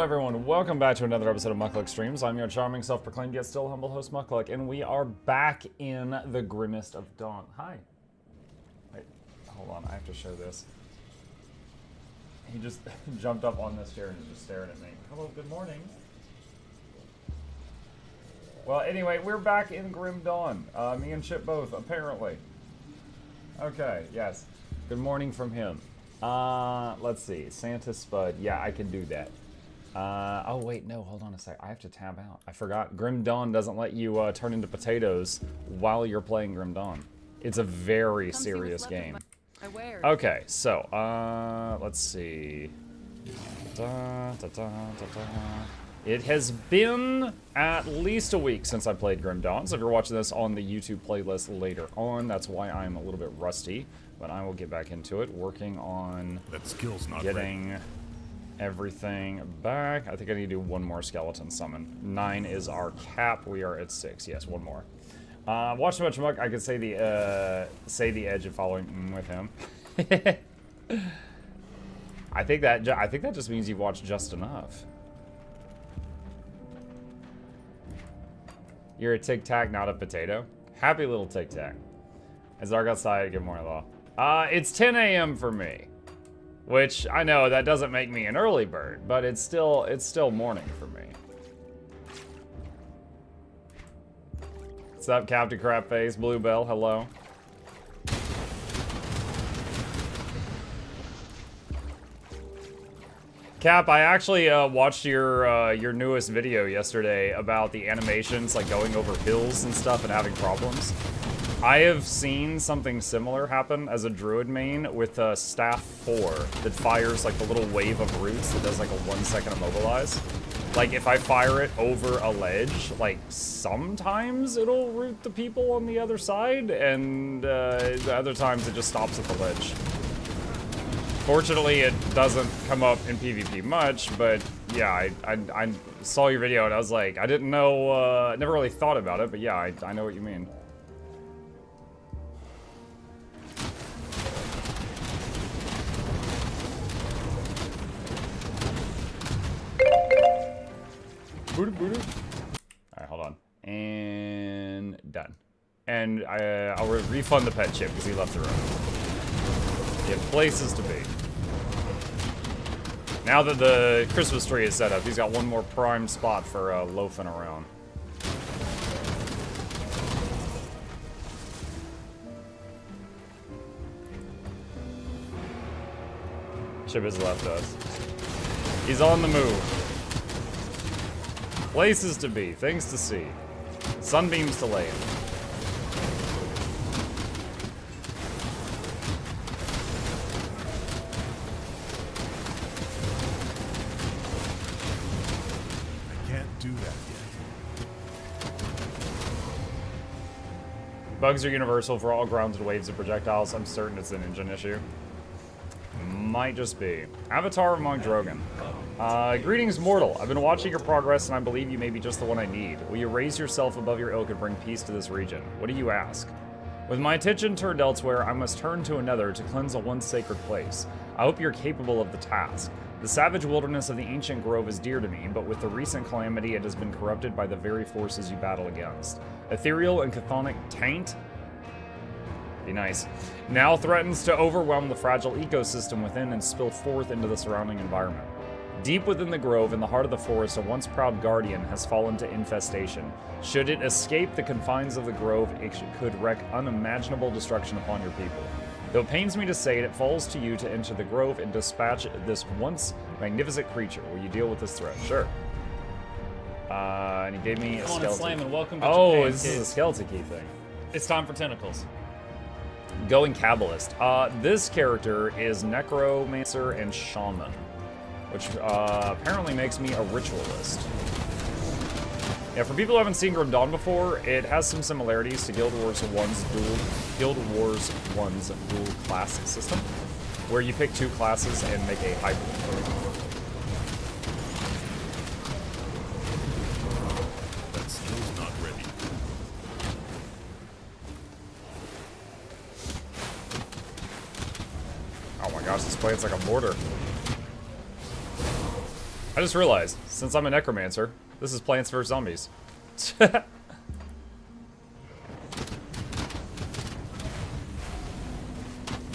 Hello everyone, welcome back to another episode of Muckluck Streams. I'm your charming, self-proclaimed, yet still humble host, Muckluck, and we are back in the grimmest of dawn. Hi. Wait, hold on, I have to show this. He just jumped up on this chair and is just staring at me. Hello, good morning. Well, anyway, we're back in Grim Dawn. Me and Chip both, apparently. Okay, yes. Good morning from him. Let's see, Santa Spud. Yeah, I can do that. Oh wait, no, hold on a sec. I have to tab out. I forgot. Grim Dawn doesn't let you turn into potatoes while you're playing Grim Dawn. It's a very serious game. Okay, so, let's see. It has been at least a week since I played Grim Dawn, so if you're watching this on the YouTube playlist later on, that's why I'm a little bit rusty, but I will get back into it, working on that skill's not getting everything back. I think I need to do one more skeleton summon. 9 is our cap. We are at 6. Yes, one more. Watch too much muck. I could say the edge of following with him. I think that just means you've watched just enough. You're a Tic Tac, not a potato. Happy little Tic Tac. It's dark outside. Good morning, Law. It's 10 a.m. for me. Which, I know, that doesn't make me an early bird, but it's still morning for me. What's up, Captain Crapface? Bluebell, hello. Cap, I actually watched your newest video yesterday about the animations, like going over hills and stuff and having problems. I have seen something similar happen as a druid main with staff 4 that fires like the little wave of roots that does like a 1 second immobilize. Like if I fire it over a ledge, like sometimes it'll root the people on the other side, and the other times it just stops at the ledge. Fortunately, it doesn't come up in PvP much, but yeah, I saw your video and I was like, I didn't know, never really thought about it, but yeah, I know what you mean. Alright, hold on. And done. And I'll refund the pet chip because he left the room. He had places to be. Now that the Christmas tree is set up, he's got one more prime spot for loafing around. Chip has left us. He's on the move. Places to be, things to see. Sunbeams to lay in. I can't do that yet. Bugs are universal for all grounded waves of projectiles. I'm certain it's an engine issue. Might just be. Avatar of Mog Drogan. Greetings, mortal. I've been watching your progress, and I believe you may be just the one I need. Will you raise yourself above your ilk and bring peace to this region? What do you ask? With my attention turned elsewhere, I must turn to another to cleanse a once sacred place. I hope you're capable of the task. The savage wilderness of the ancient grove is dear to me, but with the recent calamity, it has been corrupted by the very forces you battle against. Ethereal and chthonic taint? Be nice. Now threatens to overwhelm the fragile ecosystem within and spill forth into the surrounding environment. Deep within the grove, in the heart of the forest, a once proud guardian has fallen to infestation. Should it escape the confines of the grove, it could wreak unimaginable destruction upon your people. Though it pains me to say it falls to you to enter the grove and dispatch this once magnificent creature. Will you deal with this threat? Sure. And he gave me a skeleton. Slam and welcome to Japan, this is a skeleton key thing. It's time for tentacles. Going Kabbalist. This character is Necromancer and Shaman, which apparently makes me a Ritualist. Yeah, for people who haven't seen Grim Dawn before, it has some similarities to Guild Wars 1's dual class system, where you pick 2 classes and make a hybrid. That skill's not ready. Oh my gosh, this plant's like a mortar. I I just realized, since I'm a necromancer, this is Plants vs. Zombies. You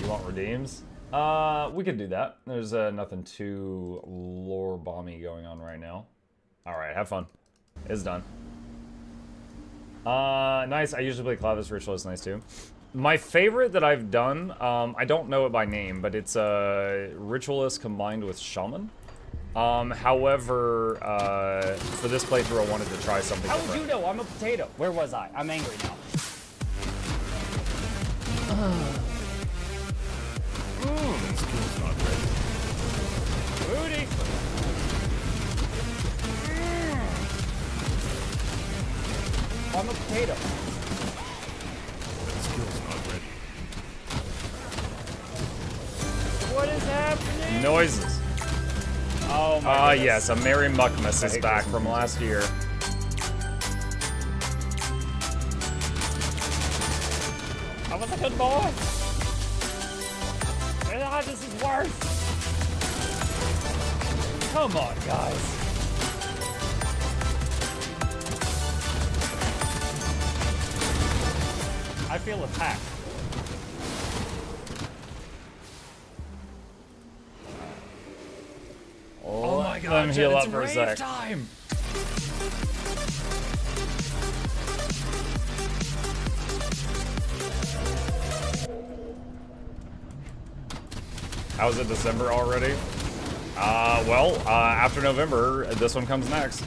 want redeems? We could do that. There's nothing too lore bomby going on right now. Alright, have fun. It's done. Nice. I usually play Clavis Ritualist, nice too. My favorite that I've done, I don't know it by name, but it's a Ritualist combined with Shaman. However, for this playthrough I wanted to try something How different. would you know? I'm a potato. Where was I? I'm angry now. That skill's not ready. Rudy! I'm a potato. That skill's not ready. What is happening? Noises. Oh my goodness. Yes, a Merry Muckmas is back from last year. I was a good boy. Ah, this is worse. Come on, guys. I feel attacked. Oh my god, let me heal up for a sec. Time. How's it December already? Well, after November, this one comes next.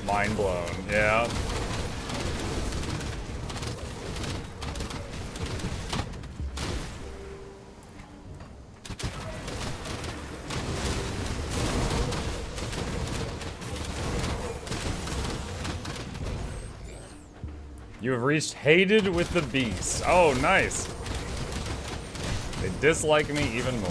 Mind blown, yeah. You have reached hated with the beast. Oh, nice. They dislike me even more.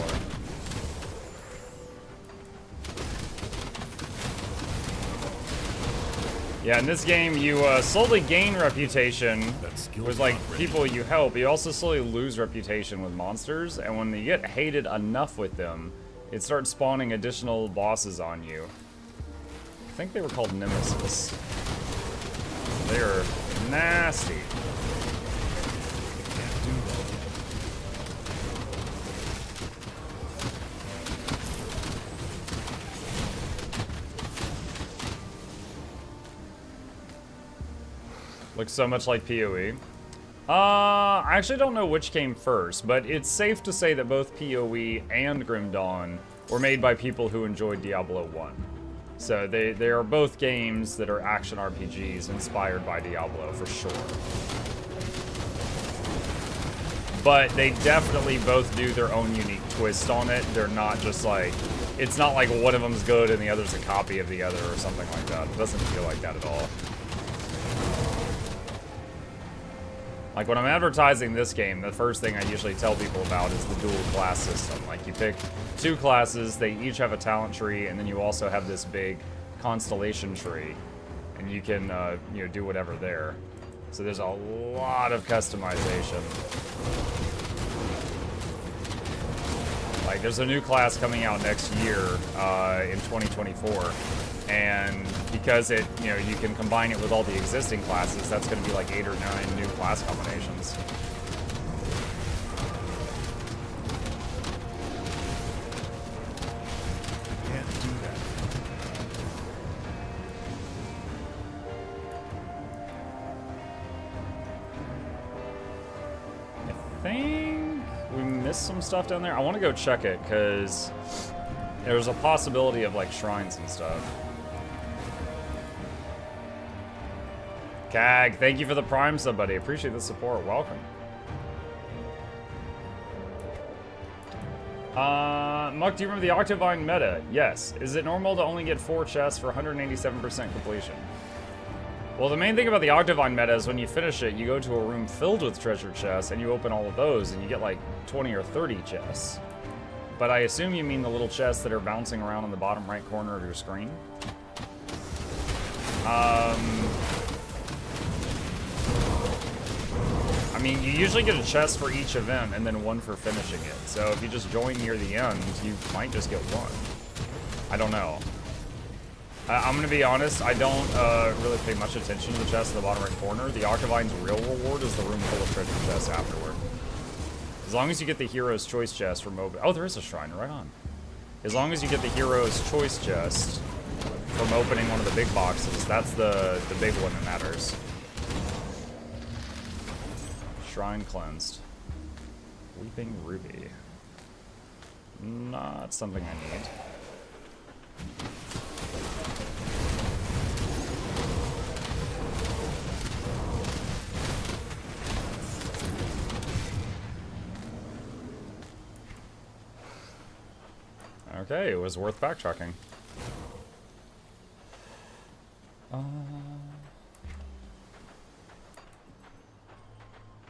Yeah, in this game, you slowly gain reputation with, like, people you help. You also slowly lose reputation with monsters, and when you get hated enough with them, it starts spawning additional bosses on you. I think they were called Nemesis. They're nasty. Can't do that. Looks so much like PoE. I actually don't know which came first, but it's safe to say that both PoE and Grim Dawn were made by people who enjoyed Diablo 1. So they are both games that are action RPGs inspired by Diablo, for sure. But they definitely both do their own unique twist on it. They're not just like, it's not like one of them's good and the other's a copy of the other or something like that. It doesn't feel like that at all. Like, when I'm advertising this game, the first thing I usually tell people about is the dual class system. Like, you pick two classes, they each have a talent tree, and then you also have this big constellation tree. And you can, you know, do whatever there. So there's a lot of customization. Like, there's a new class coming out next year, in 2024. And because it, you know, you can combine it with all the existing classes, that's going to be like 8 or 9 new class combinations. Can't do that. I think we missed some stuff down there. I want to go check it, because there's a possibility of, like, shrines and stuff. Cag, thank you for the Prime sub, buddy. Appreciate the support. Welcome. Muck, do you remember the Octovine meta? Yes. Is it normal to only get 4 chests for 187% completion? Well, the main thing about the Octavine meta is when you finish it, you go to a room filled with treasure chests, and you open all of those, and you get like 20 or 30 chests. But I assume you mean the little chests that are bouncing around in the bottom right corner of your screen. I mean, you usually get a chest for each event, and then one for finishing it. So if you just join near the end, you might just get one. I don't know. I'm gonna be honest, I don't really pay much attention to the chest in the bottom right corner. The Octavine's real reward is the room full of treasure chests afterward. As long as you get the Hero's Choice chest from opening... Oh, there is a shrine, right on. As long as you get the Hero's Choice chest from opening one of the big boxes, that's the big one that matters. Shrine cleansed. Weeping Ruby. Not something I need. Okay, it was worth backtracking.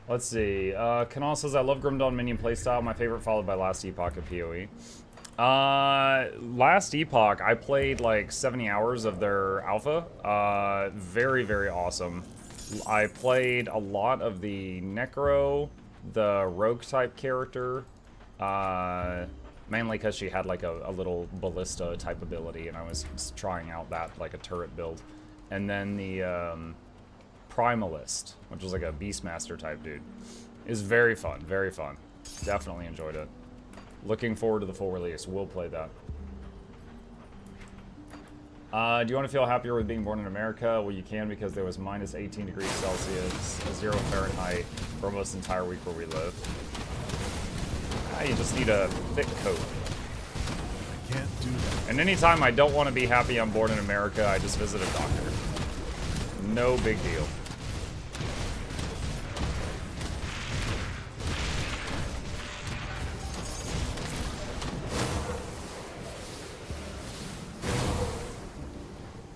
Let's see. Kanal says, I love Grimdawn minion playstyle. My favorite, followed by Last Epoch of PoE. Last Epoch, I played like 70 hours of their alpha. Very, very awesome. I played a lot of the Necro, the rogue type character. Mainly because she had like a little ballista type ability, and I was trying out that like a turret build. And then the Primalist, which was like a Beastmaster type dude, is very fun, very fun. Definitely enjoyed it. Looking forward to the full release. We'll play that. Do you want to feel happier with being born in America? Well, you can, because there was minus 18 degrees Celsius, 0 Fahrenheit for almost the entire week where we live. You just need a thick coat. I can't do that. And anytime I don't want to be happy I'm born in America, I just visit a doctor. No big deal.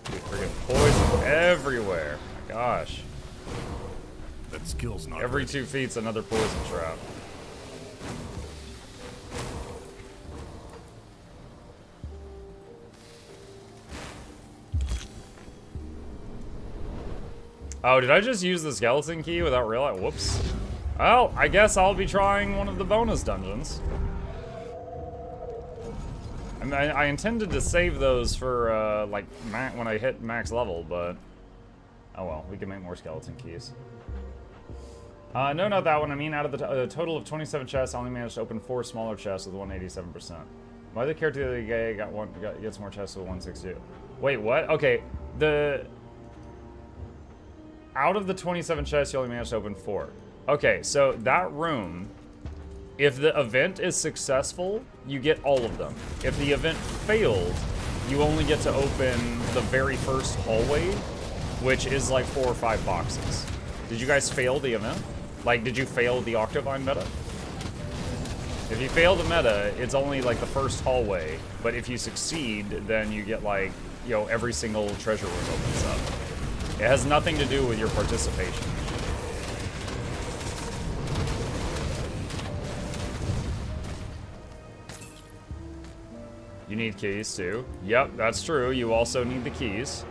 Dude, freaking poison everywhere. My gosh. That skill's not Every ready. 2 feet's another poison trap. Oh, did I just use the skeleton key without realizing? Whoops. Well, I guess I'll be trying one of the bonus dungeons. I mean, I intended to save those for, like, when I hit max level, but... Oh well, we can make more skeleton keys. No, not that one. I mean, out of the total of 27 chests, I only managed to open 4 smaller chests with 187%. My other character the other day gets more chests with 162. Wait, what? Okay, out of the 27 chests, you only managed to open 4. Okay, so that room, if the event is successful, you get all of them. If the event failed, you only get to open the very first hallway, which is like 4 or 5 boxes. Did you guys fail the event? Like, did you fail the Octavine meta? If you fail the meta, it's only like the first hallway, but if you succeed, then you get like, you know, every single treasure room opens up. It has nothing to do with your participation. You need keys too. Yep, that's true. You also need the keys.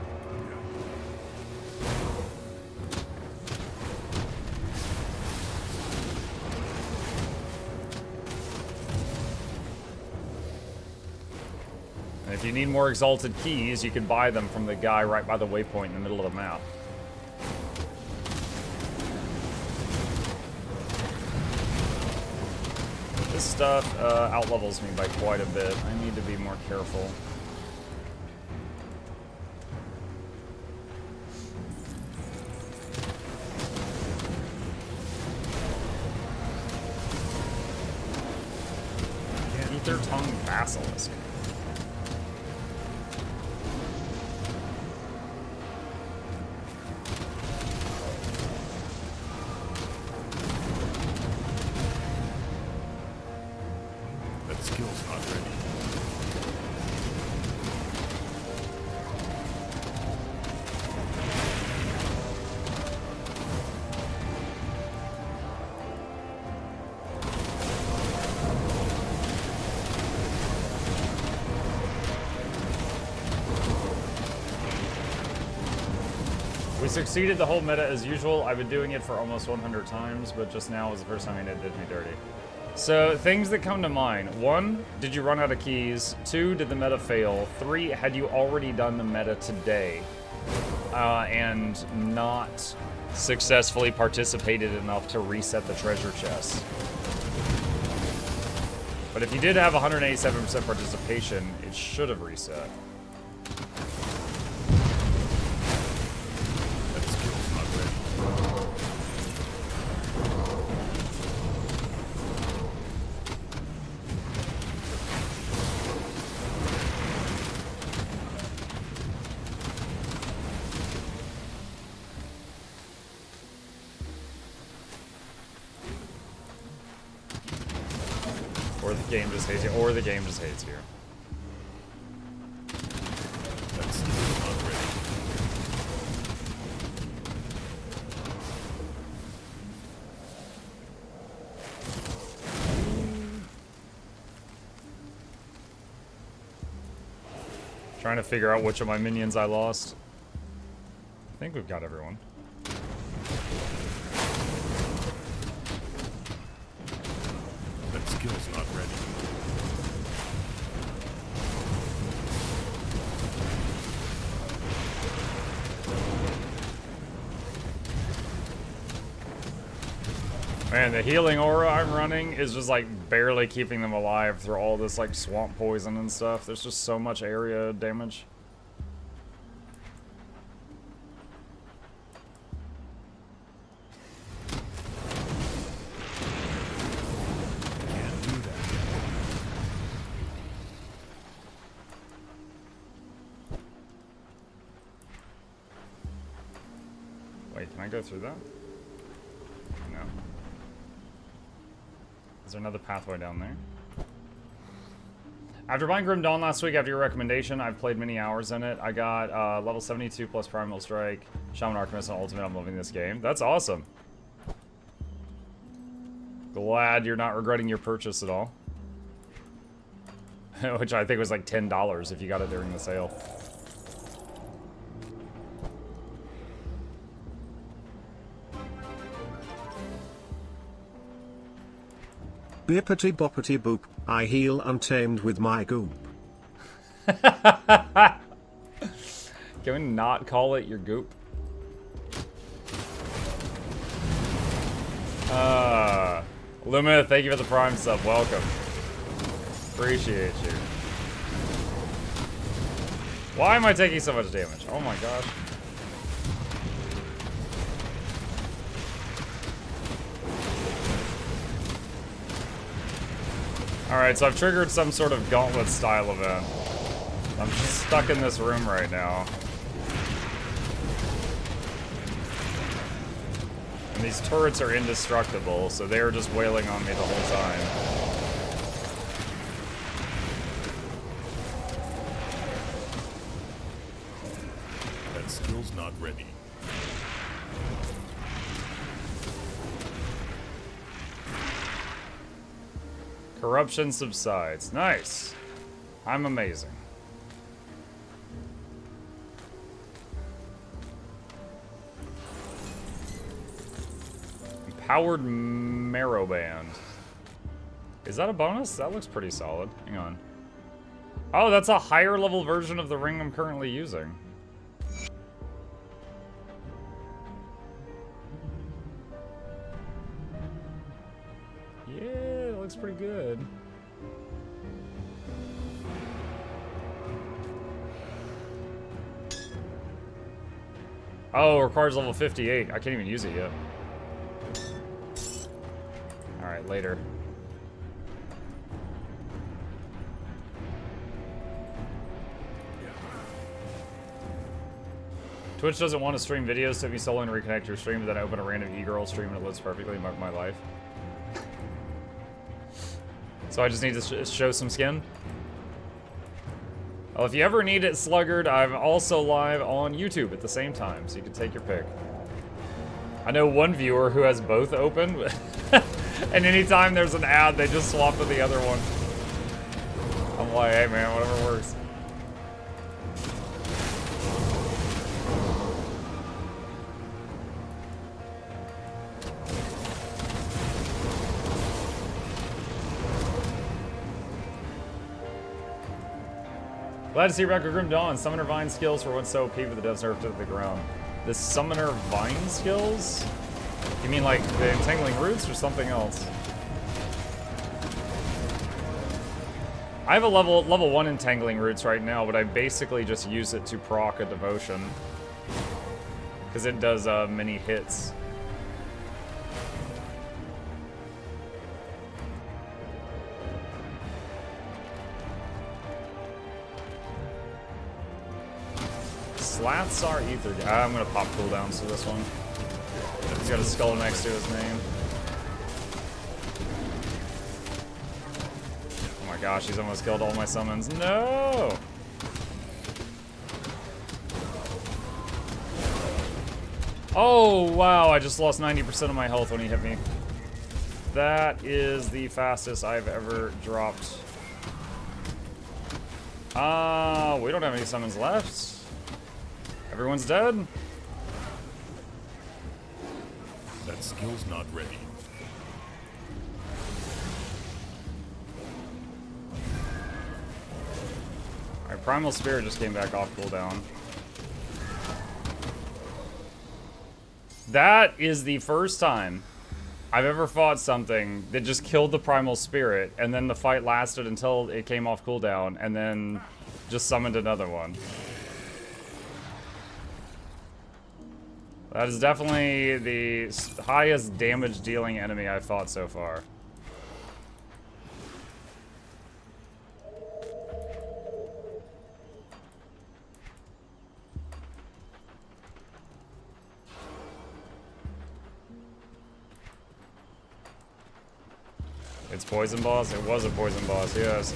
And if you need more exalted keys, you can buy them from the guy right by the waypoint in the middle of the map. This stuff outlevels me by quite a bit. I need to be more careful. Ether Tongue Basilisk. Skill's not ready. succeeded the whole meta as usual. I've been doing it for almost 100 times, but just now was the first time it did me dirty. So, things that come to mind. 1, did you run out of keys? 2, did the meta fail? 3, had you already done the meta today? And not successfully participated enough to reset the treasure chest. But if you did have 187% participation, it should have reset. That skill's not ready. Or the game just hates you. Or the game just hates you. That skill's not ready. Trying to figure out which of my minions I lost. I think we've got everyone. That skill's not ready. Man, the healing aura I'm running is just like barely keeping them alive through all this like swamp poison and stuff. There's just so much area damage. Can't do that. Wait, can I go through that? No. Is there another pathway down there? After buying Grim Dawn last week, after your recommendation, I've played many hours in it. I got level 72 plus Primal Strike, Shaman Archimist, and Ultimate. I'm loving this game. That's awesome. Glad you're not regretting your purchase at all. Which I think was like $10 if you got it during the sale. Bippity boppity boop, I heal untamed with my goop. Can we not call it your goop? Lumina, thank you for the Prime sub. Welcome. Appreciate you. Why am I taking so much damage? Oh my gosh. Alright, so I've triggered some sort of gauntlet style event. I'm just stuck in this room right now. And these turrets are indestructible, so they're just wailing on me the whole time. That skill's not ready. Corruption subsides. Nice. I'm amazing. Empowered Marrow Band. Is that a bonus? That looks pretty solid. Hang on. Oh, that's a higher level version of the ring I'm currently using. Yeah, it looks pretty good. Oh, requires level 58. I can't even use it yet. Alright, later. Twitch doesn't want to stream videos, so if you solo and reconnect your stream, then I open a random e-girl stream and it lives perfectly in my life. So I just need to show some skin. Well, if you ever need it, Sluggard, I'm also live on YouTube at the same time, so you can take your pick. I know one viewer who has both open, and anytime there's an ad, they just swap to the other one. I'm like, hey man, whatever works. Glad to see Record Grim Dawn. Summoner Vine skills for what's so OP with the devs nerfed to the ground. The Summoner Vine skills? You mean like the Entangling Roots or something else? I have a level 1 Entangling Roots right now, but I basically just use it to proc a Devotion. Because it does many hits. Slats are ether. I'm gonna pop cooldowns to this one. He's got a skull next to his name. Oh my gosh, he's almost killed all my summons. No! Oh wow, I just lost 90% of my health when he hit me. That is the fastest I've ever dropped. We don't have any summons left. Everyone's dead? That skill's not ready. Alright, Primal Spirit just came back off cooldown. That is the first time I've ever fought something that just killed the Primal Spirit, and then the fight lasted until it came off cooldown, and then just summoned another one. That is definitely the highest damage dealing enemy I've fought so far. It's poison boss? It was a poison boss, yes.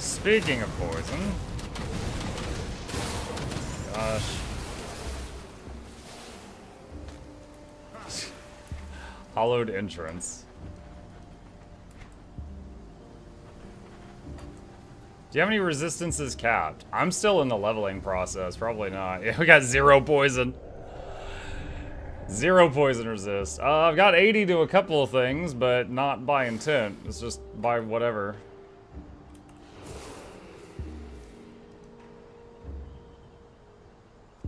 Speaking of poison, gosh, hollowed entrance. Do you have any resistances capped? I'm still in the leveling process. Probably not. Yeah, we got 0 poison. 0 poison resist. I've got 80 to a couple of things, but not by intent. It's just by whatever.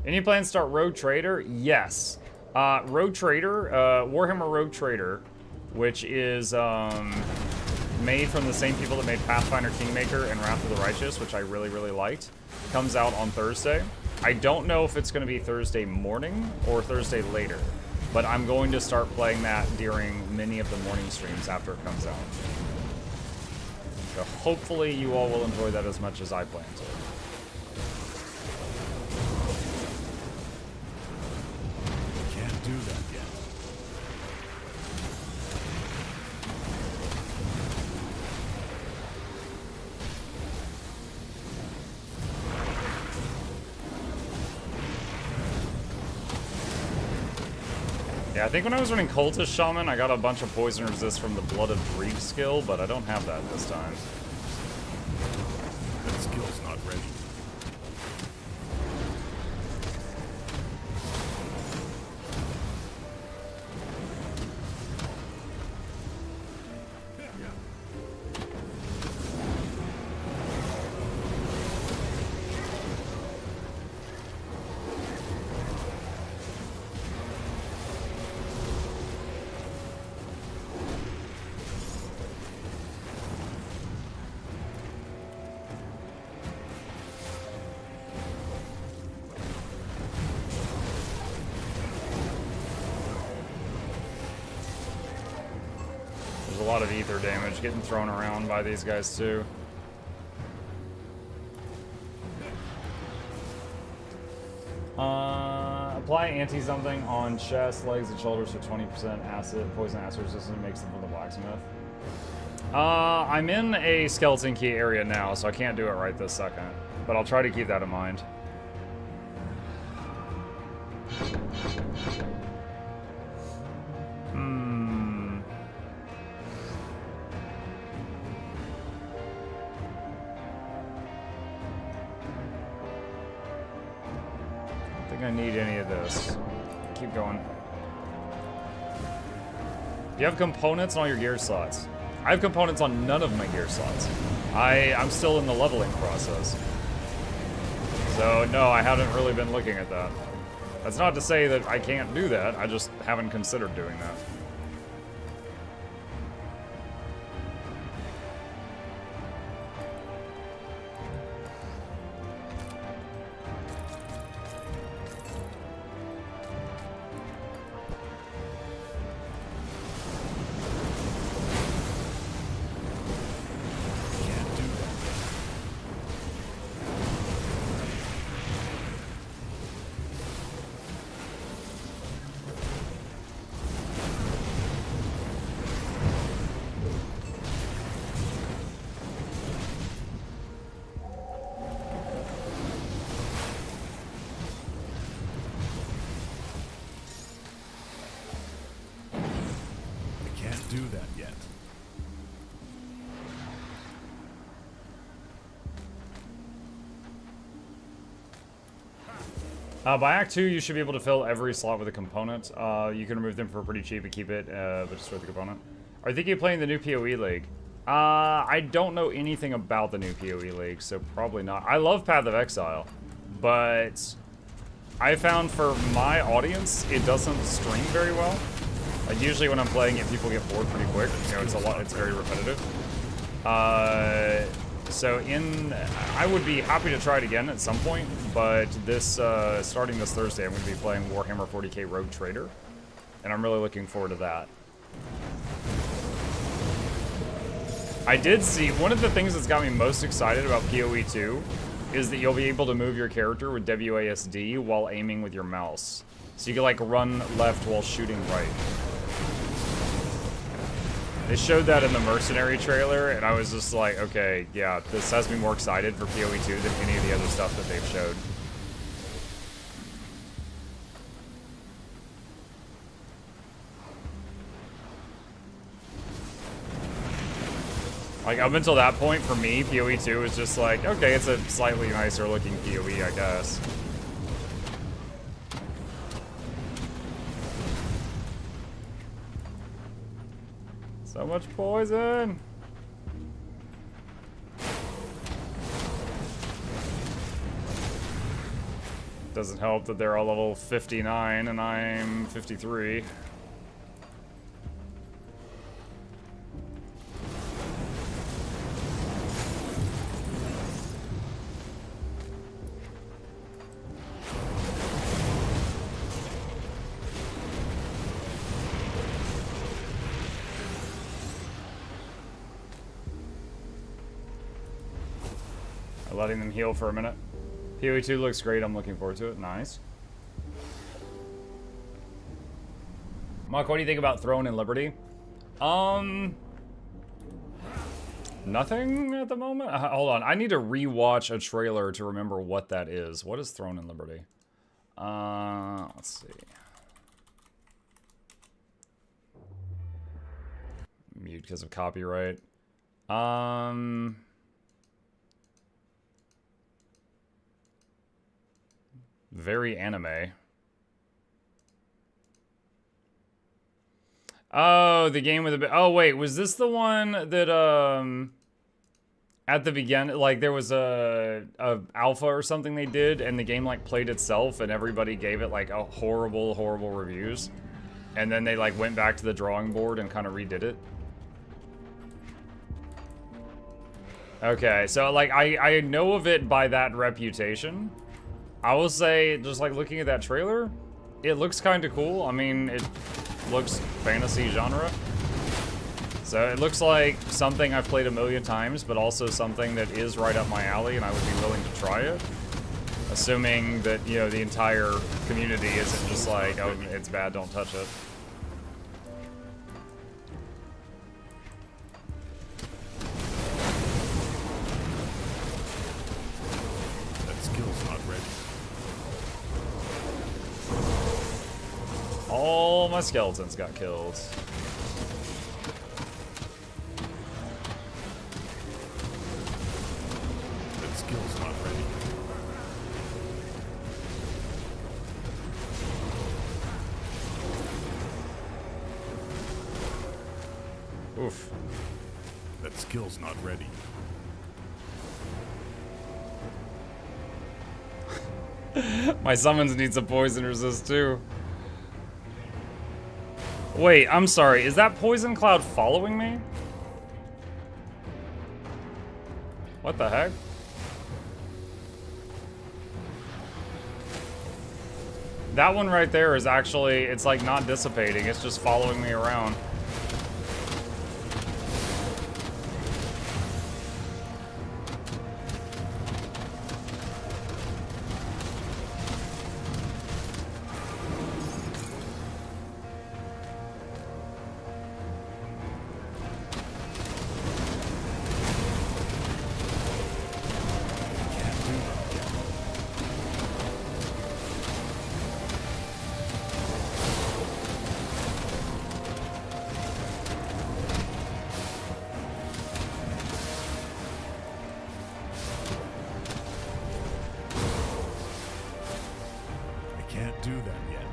Any plans to start Rogue Trader? Yes. Rogue Trader, Warhammer Rogue Trader, which is made from the same people that made Pathfinder Kingmaker and Wrath of the Righteous, which I really, really liked, comes out on Thursday. I don't know if it's going to be Thursday morning or Thursday later, but I'm going to start playing that during many of the morning streams after it comes out. So hopefully you all will enjoy that as much as I plan to. Can't do that yet. Yeah, I think when I was running Cultist Shaman, I got a bunch of poison resist from the Blood of Grief skill, but I don't have that this time. That skill's not ready. There's a lot of ether damage getting thrown around by these guys too. Apply anti-something on chest, legs, and shoulders for 20% acid, poison acid resistance, makes them from the blacksmith. I'm in a skeleton key area now, so I can't do it right this second. But I'll try to keep that in mind. I don't think I need any of this. Keep going. Do you have components on all your gear slots? I have components on none of my gear slots. I'm still in the leveling process. So no, I haven't really been looking at that. That's not to say that I can't do that, I just haven't considered doing that. Do that yet. By Act 2, you should be able to fill every slot with a component. You can remove them for pretty cheap and keep it, but destroy the component. Are you thinking of playing the new PoE League? I don't know anything about the new PoE League, so probably not. I love Path of Exile, but I found for my audience, it doesn't stream very well. Like usually when I'm playing it, people get bored pretty quick. You know, it's very repetitive. So I would be happy to try it again at some point, but starting this Thursday, I'm going to be playing Warhammer 40k Rogue Trader, and I'm really looking forward to that. I did see, one of the things that's got me most excited about PoE 2 is that you'll be able to move your character with WASD while aiming with your mouse. So you can like run left while shooting right. They showed that in the Mercenary trailer, and I was just like, okay, yeah, this has me more excited for PoE 2 than any of the other stuff that they've showed. Like, up until that point, for me, PoE 2 was just like, okay, it's a slightly nicer looking PoE, I guess. So much poison! Doesn't help that they're all level 59 and I'm 53. Letting them heal for a minute. PoE 2 looks great. I'm looking forward to it. Nice. Mark, what do you think about Throne and Liberty? Nothing at the moment. Hold on. I need to rewatch a trailer to remember what that is. What is Throne and Liberty? Let's see. Mute because of copyright. Very anime. Oh, the game with the... Oh, wait. Was this the one that, at the beginning, like, there was a alpha or something they did, and the game, like, played itself, and everybody gave it, like, a horrible, horrible reviews? And then they, like, went back to the drawing board and kind of redid it? Okay, so, like, I know of it by that reputation. I will say, just like looking at that trailer, it looks kind of cool. I mean, it looks fantasy genre. So it looks like something I've played a million times, but also something that is right up my alley and I would be willing to try it. Assuming that, you know, the entire community isn't just like, oh, it's bad, don't touch it. That skill's not ready. All my skeletons got killed. That skill's not ready. Oof. That skill's not ready. My summons need some poison resist too. Wait, I'm sorry. Is that poison cloud following me? What the heck? That one right there is actually, it's like not dissipating. It's just following me around. Do that yet.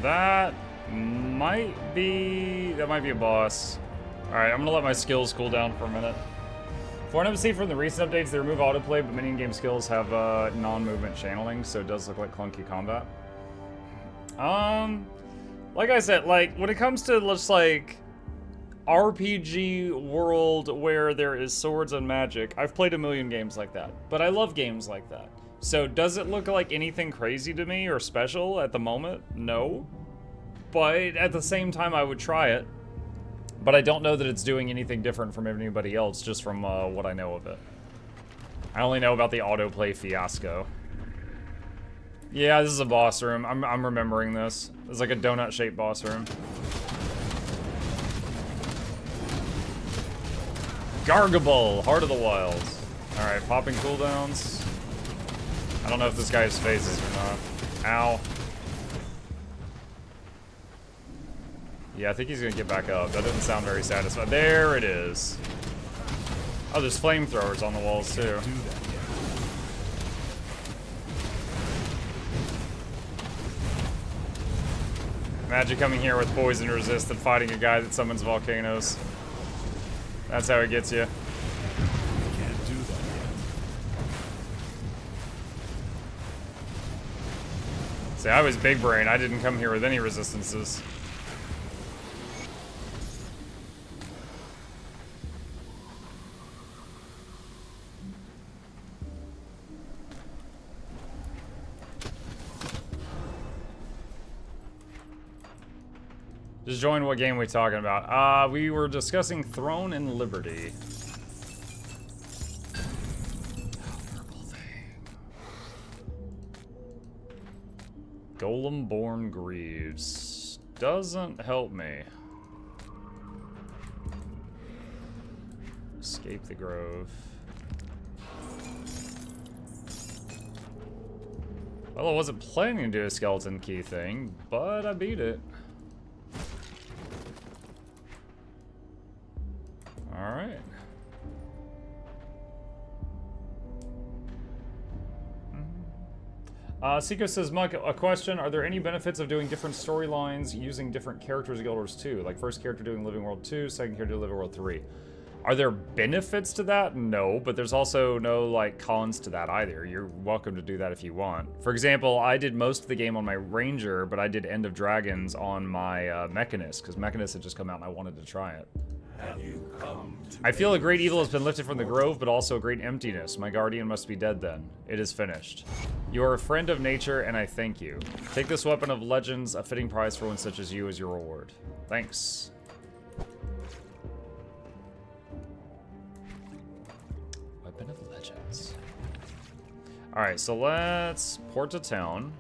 That might be a boss. Alright, I'm gonna let my skills cool down for a minute. For an MC from the recent updates, they remove autoplay, but many in-game skills have non-movement channeling, so it does look like clunky combat. Like I said, like, when it comes to just like RPG world where there is swords and magic, I've played a million games like that, but I love games like that. So does it look like anything crazy to me or special at the moment? No. But at the same time, I would try it. But I don't know that it's doing anything different from anybody else, just from what I know of it. I only know about the autoplay fiasco. Yeah, this is a boss room. I'm remembering this. It's like a donut-shaped boss room. Gargable, Heart of the Wilds. Alright, popping cooldowns. I don't know if this guy has phases or not. Ow. Yeah, I think he's gonna get back up. That doesn't sound very satisfying. There it is. Oh, there's flamethrowers on the walls too. Imagine coming here with poison resist and fighting a guy that summons volcanoes. That's how it gets you. Can't do that yet. See, I was big brain. I didn't come here with any resistances. Just join what game we talking about. We were discussing Throne and Liberty. Purple thing. Golem-born Greaves. Doesn't help me. Escape the Grove. Well, I wasn't planning to do a skeleton key thing, but I beat it. Alright. Seiko says, Mike, a question. Are there any benefits of doing different storylines using different characters in Guild Wars 2? Like first character doing Living World 2, second character doing Living World 3. Are there benefits to that? No, but there's also no like cons to that either. You're welcome to do that if you want. For example, I did most of the game on my Ranger, but I did End of Dragons on my Mechanist, because Mechanist had just come out and I wanted to try it. I feel a great evil has been lifted from the grove, but also a great emptiness. My guardian must be dead then. It is finished. You are a friend of nature, and I thank you. Take this weapon of legends, a fitting prize for one such as you as your reward. Thanks. Alright, so let's port to town.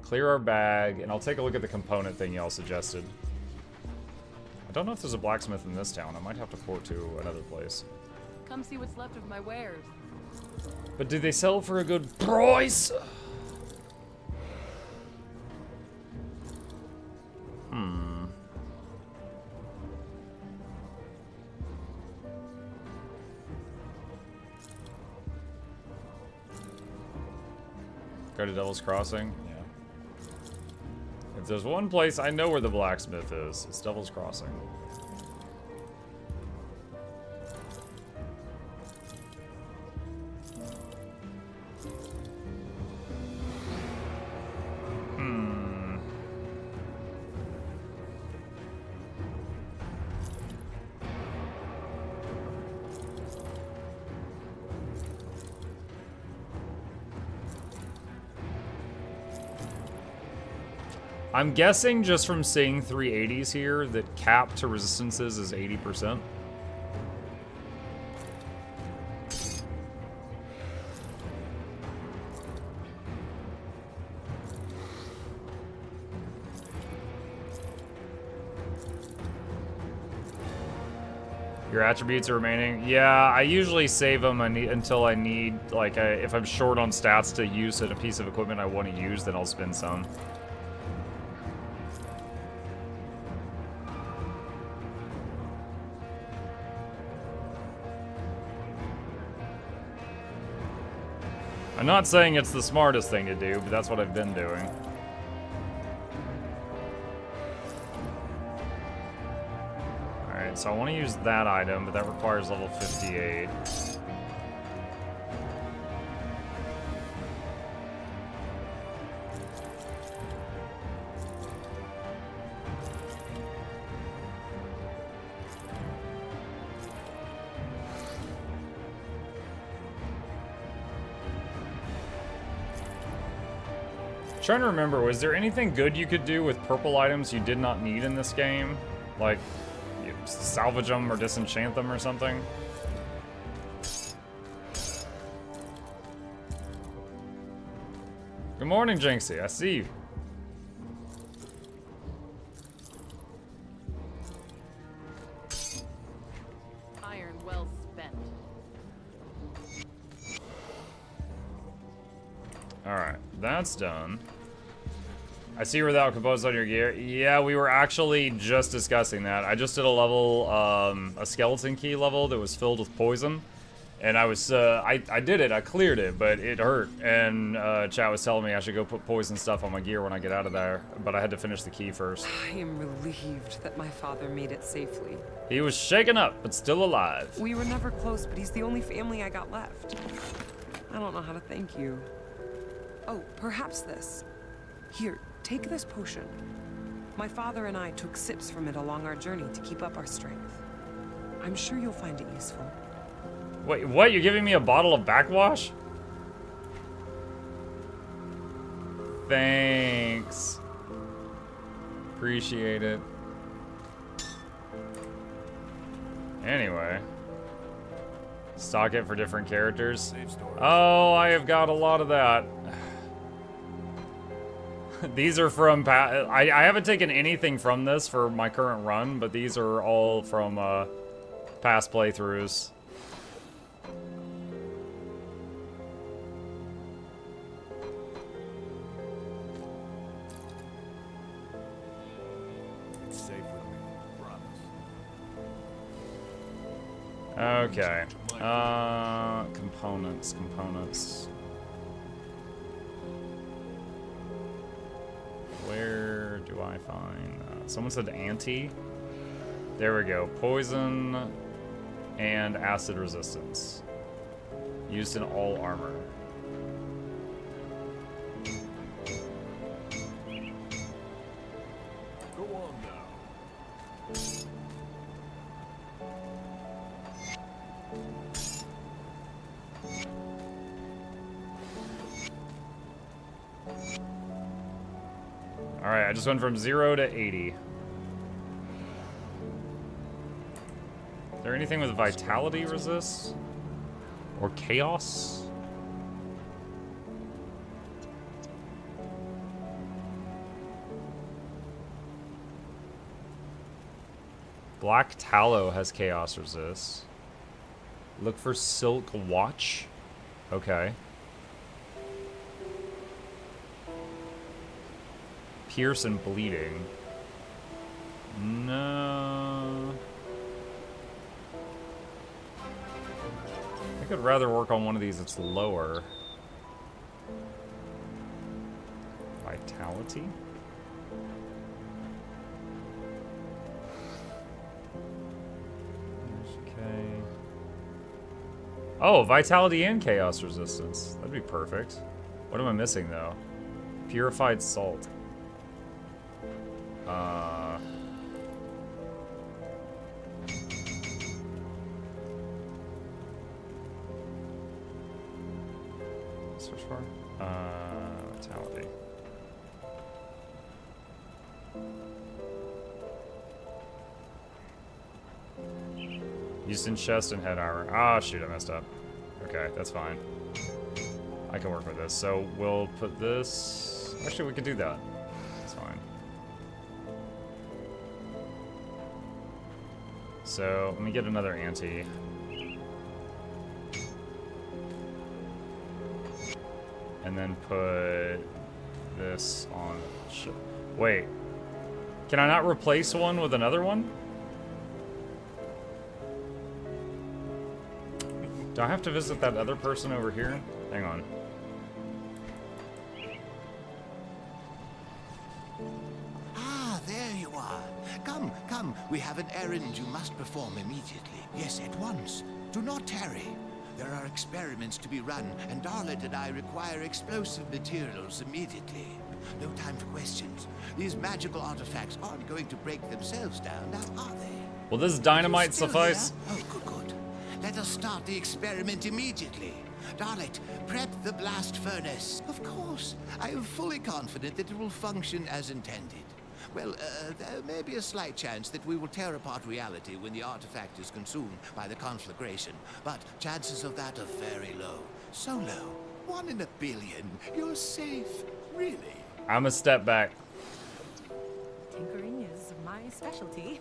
Clear our bag, and I'll take a look at the component thing y'all suggested. I don't know if there's a blacksmith in this town. I might have to port to another place. Come see what's left of my wares. But do they sell for a good price? Go to Devil's Crossing? Yeah. If there's one place I know where the blacksmith is, it's Devil's Crossing. I'm guessing just from seeing 380s here that cap to resistances is 80%. Your attributes are remaining. Yeah, I usually save them until I need, like, if I'm short on stats to use a piece of equipment I want to use, then I'll spend some. I'm not saying it's the smartest thing to do, but that's what I've been doing. Alright, so I want to use that item, but that requires level 58. Trying to remember, was there anything good you could do with purple items you did not need in this game? Like, you salvage them or disenchant them or something? Good morning, Jinxie. I see you. Iron well spent. Alright, that's done. I see you're without composed on your gear. Yeah, we were actually just discussing that. I just did a level, a skeleton key level that was filled with poison. And I was, I did it, I cleared it, but it hurt. And chat was telling me I should go put poison stuff on my gear when I get out of there. But I had to finish the key first. I am relieved that my father made it safely. He was shaken up, but still alive. We were never close, but he's the only family I got left. I don't know how to thank you. Oh, perhaps this. Here, take this potion. My father and I took sips from it along our journey to keep up our strength. I'm sure you'll find it useful. Wait, what? You're giving me a bottle of backwash? Thanks. Appreciate it. Anyway. Stock it for different characters. Oh, I have got a lot of that. These are from I haven't taken anything from this for my current run, but these are all from past playthroughs. It's safe with me, promise. Okay. Components. Where do I find someone said anti. There we go. Poison and acid resistance. Used in all armor. Go on now. Alright, I just went from 0 to 80. Is there anything with vitality resist? Or chaos? Black tallow has chaos resist. Look for silk watch. Okay. Pierce and bleeding. No. I could rather work on one of these that's lower. Vitality? Okay. Oh, vitality and chaos resistance. That'd be perfect. What am I missing though? Purified salt. Search for vitality. Houston chest and head armor. Ah, shoot, I messed up. Okay, that's fine. I can work with this. So we'll put this. Actually, we could do that. That's fine. So let me get another ante. And then put this on. Wait. Can I not replace one with another one? Do I have to visit that other person over here? Hang on. Ah, there you are. Come, come. We have an errand you must perform immediately. Yes, at once. Do not tarry. There are experiments to be run, and Darlet and I require explosive materials immediately. No time for questions. These magical artifacts aren't going to break themselves down, now are they? Will this dynamite Still suffice? here? Oh, good, good. Let us start the experiment immediately. Darlet, prep the blast furnace. Of course. I am fully confident that it will function as intended. Well, there may be a slight chance that we will tear apart reality when the artifact is consumed by the conflagration, but chances of that are very low. So low. 1 in a billion. You're safe. Really? I'm a step back. Tinkering is my specialty.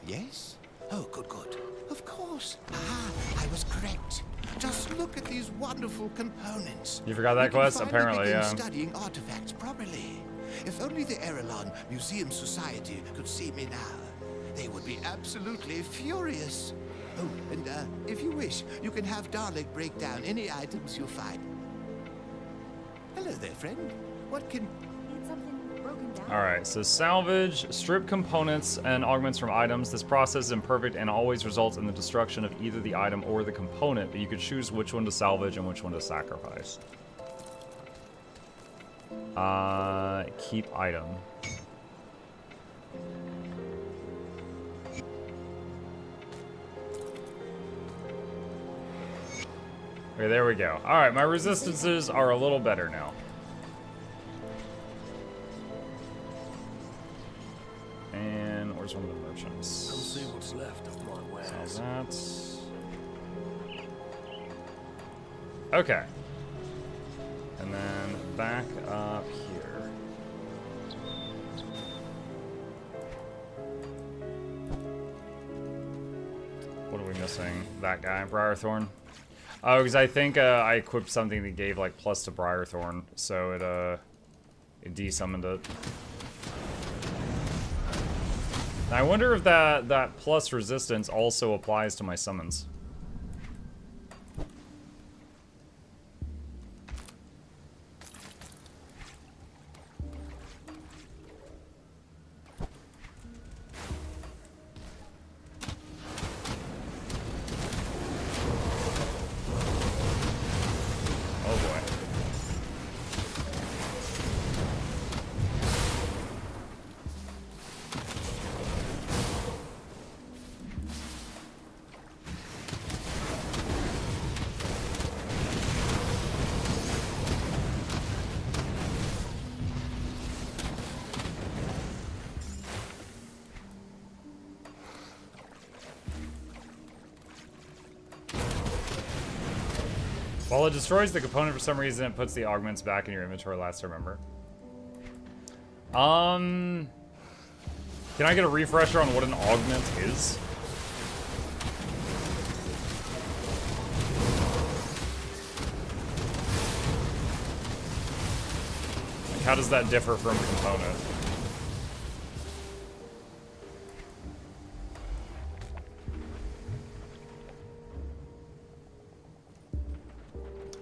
Yes? Oh, good, good. Of course. Aha, I was correct. Just look at these wonderful components. You forgot that We can quest? finally Apparently, begin yeah. studying artifacts properly. If only the Erelon Museum Society could see me now, they would be absolutely furious. Oh, and if you wish, you can have Darlik break down any items you find. Hello there, friend. What can... Need something broken down? Alright, so salvage, strip components and augments from items. This process is imperfect and always results in the destruction of either the item or the component, but you could choose which one to salvage and which one to sacrifice. Keep item. Okay, there we go. Alright, my resistances are a little better now. And where's one of the merchants? Come see what's left of my wares. Sell that. Okay. And then back up here. What are we missing? That guy, Briarthorn. Oh, because I think I equipped something that gave like plus to Briarthorn, so it de-summoned it. I wonder if that plus resistance also applies to my summons. Oh boy. While it destroys the component for some reason, it puts the augments back in your inventory last I remember. Can I get a refresher on what an augment is? Like, how does that differ from a component?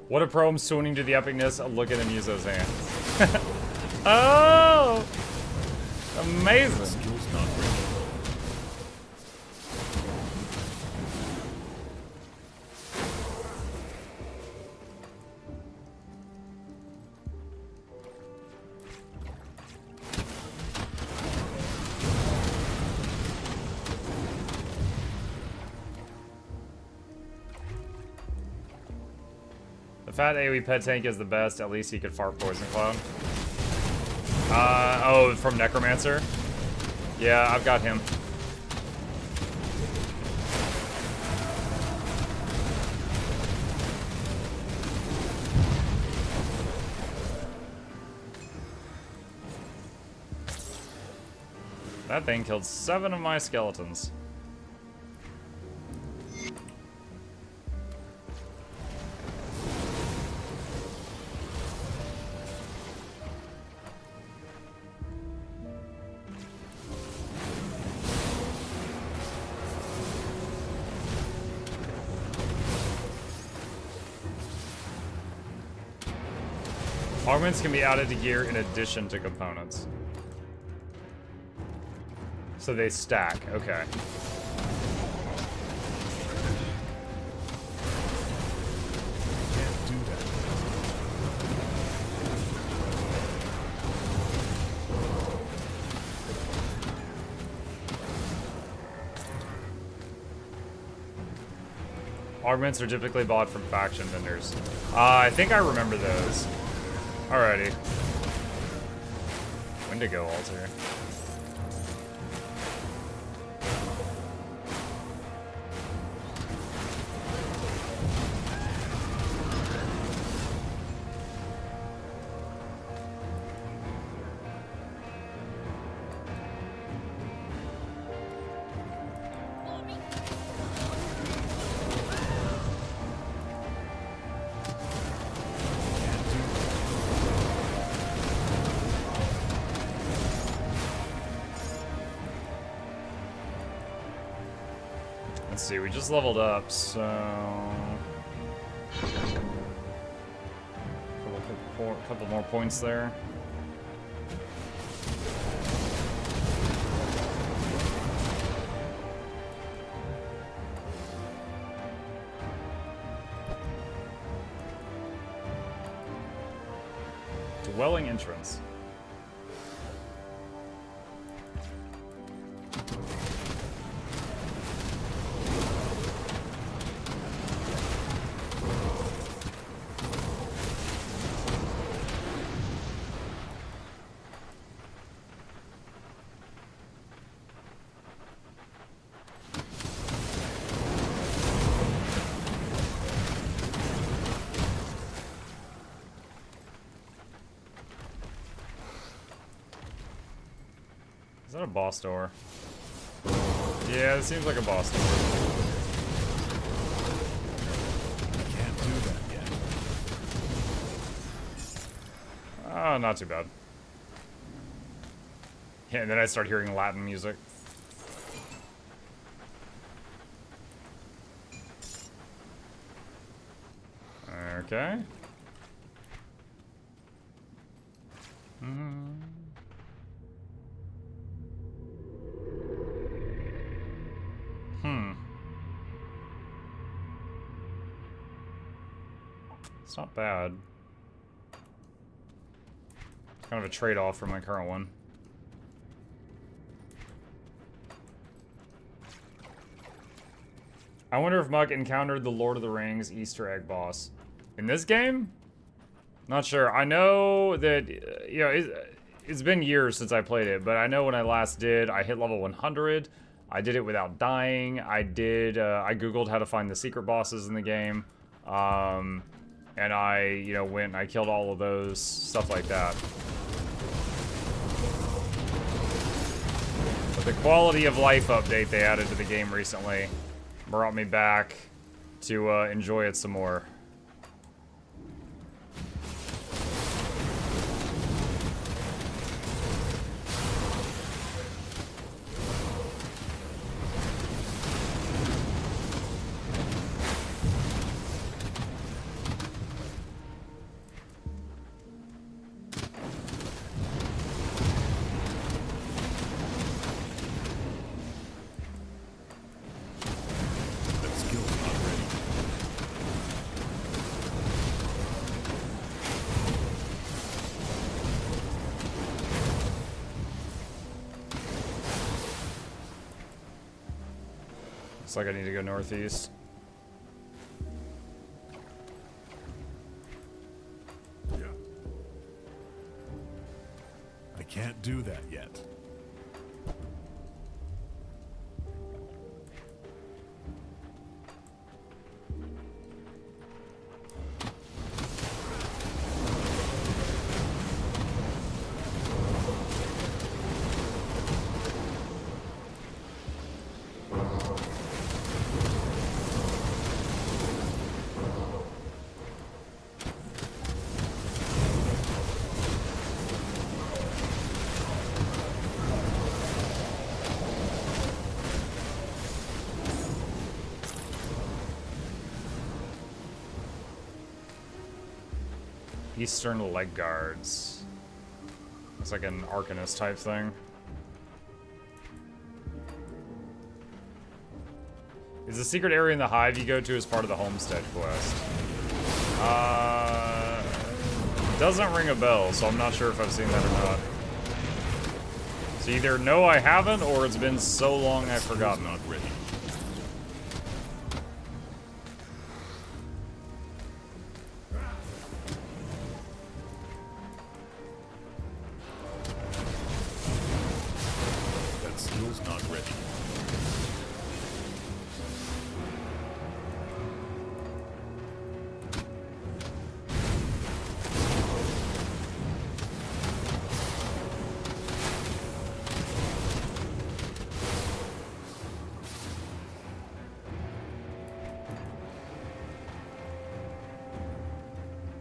What a pro, I'm swooning to the epicness. Look at him use those hands. Oh! Amazing. The fat AoE pet tank is the best. At least he could fart poison cloud. Oh, from Necromancer? Yeah, I've got him. That thing killed 7 of my skeletons. Augments can be added to gear in addition to components. So they stack, okay. Can't do that. Augments are typically bought from faction vendors. I think I remember those. Alrighty. Wendigo altar. Let's see, we just leveled up, so... Couple more points there. Dwelling entrance. Is that a boss door? Yeah, it seems like a boss door. Can't do that yet. Oh, not too bad. Yeah, and then I start hearing Latin music. Okay. It's not bad. It's kind of a trade-off from my current one. I wonder if Muck encountered the Lord of the Rings Easter egg boss. In this game? Not sure. I know that, you know, it's been years since I played it, but I know when I last did, I hit level 100. I did it without dying. I googled how to find the secret bosses in the game. and I, you know, went and I killed all of those, stuff like that. But the quality of life update they added to the game recently brought me back to enjoy it some more. Looks like I need to go northeast. Yeah. I can't do that yet. Eastern leg guards. It's like an Arcanist type thing. Is the secret area in the hive you go to as part of the homestead quest? Doesn't ring a bell, so I'm not sure if I've seen that or not. So either no, I haven't, or it's been so long I've forgotten. Not ready. That skill's not ready.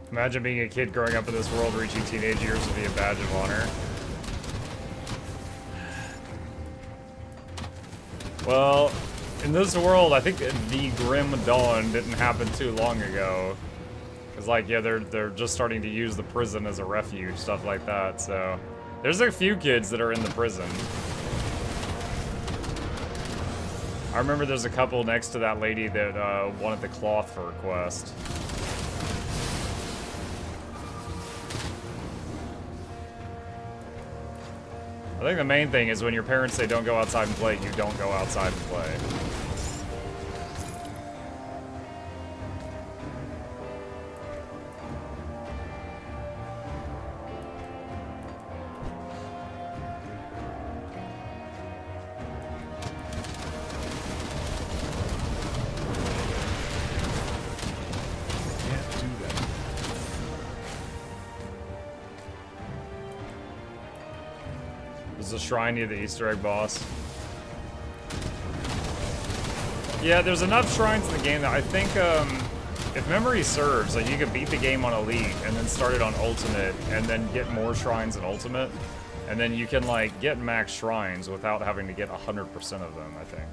Imagine being a kid growing up in this world, reaching teenage years would be a badge of honor. Well, in this world, I think the Grim Dawn didn't happen too long ago. Cause like, yeah, they're just starting to use the prison as a refuge, stuff like that. So there's a few kids that are in the prison. I remember there's a couple next to that lady that wanted the cloth for a quest. I think the main thing is when your parents say don't go outside and play, you don't go outside and play. Can't do that. There's a shrine near the Easter egg boss. Yeah, there's enough shrines in the game that I think, if memory serves, like you could beat the game on Elite and then start it on Ultimate and then get more shrines in Ultimate. And then you can like get max shrines without having to get 100% of them, I think.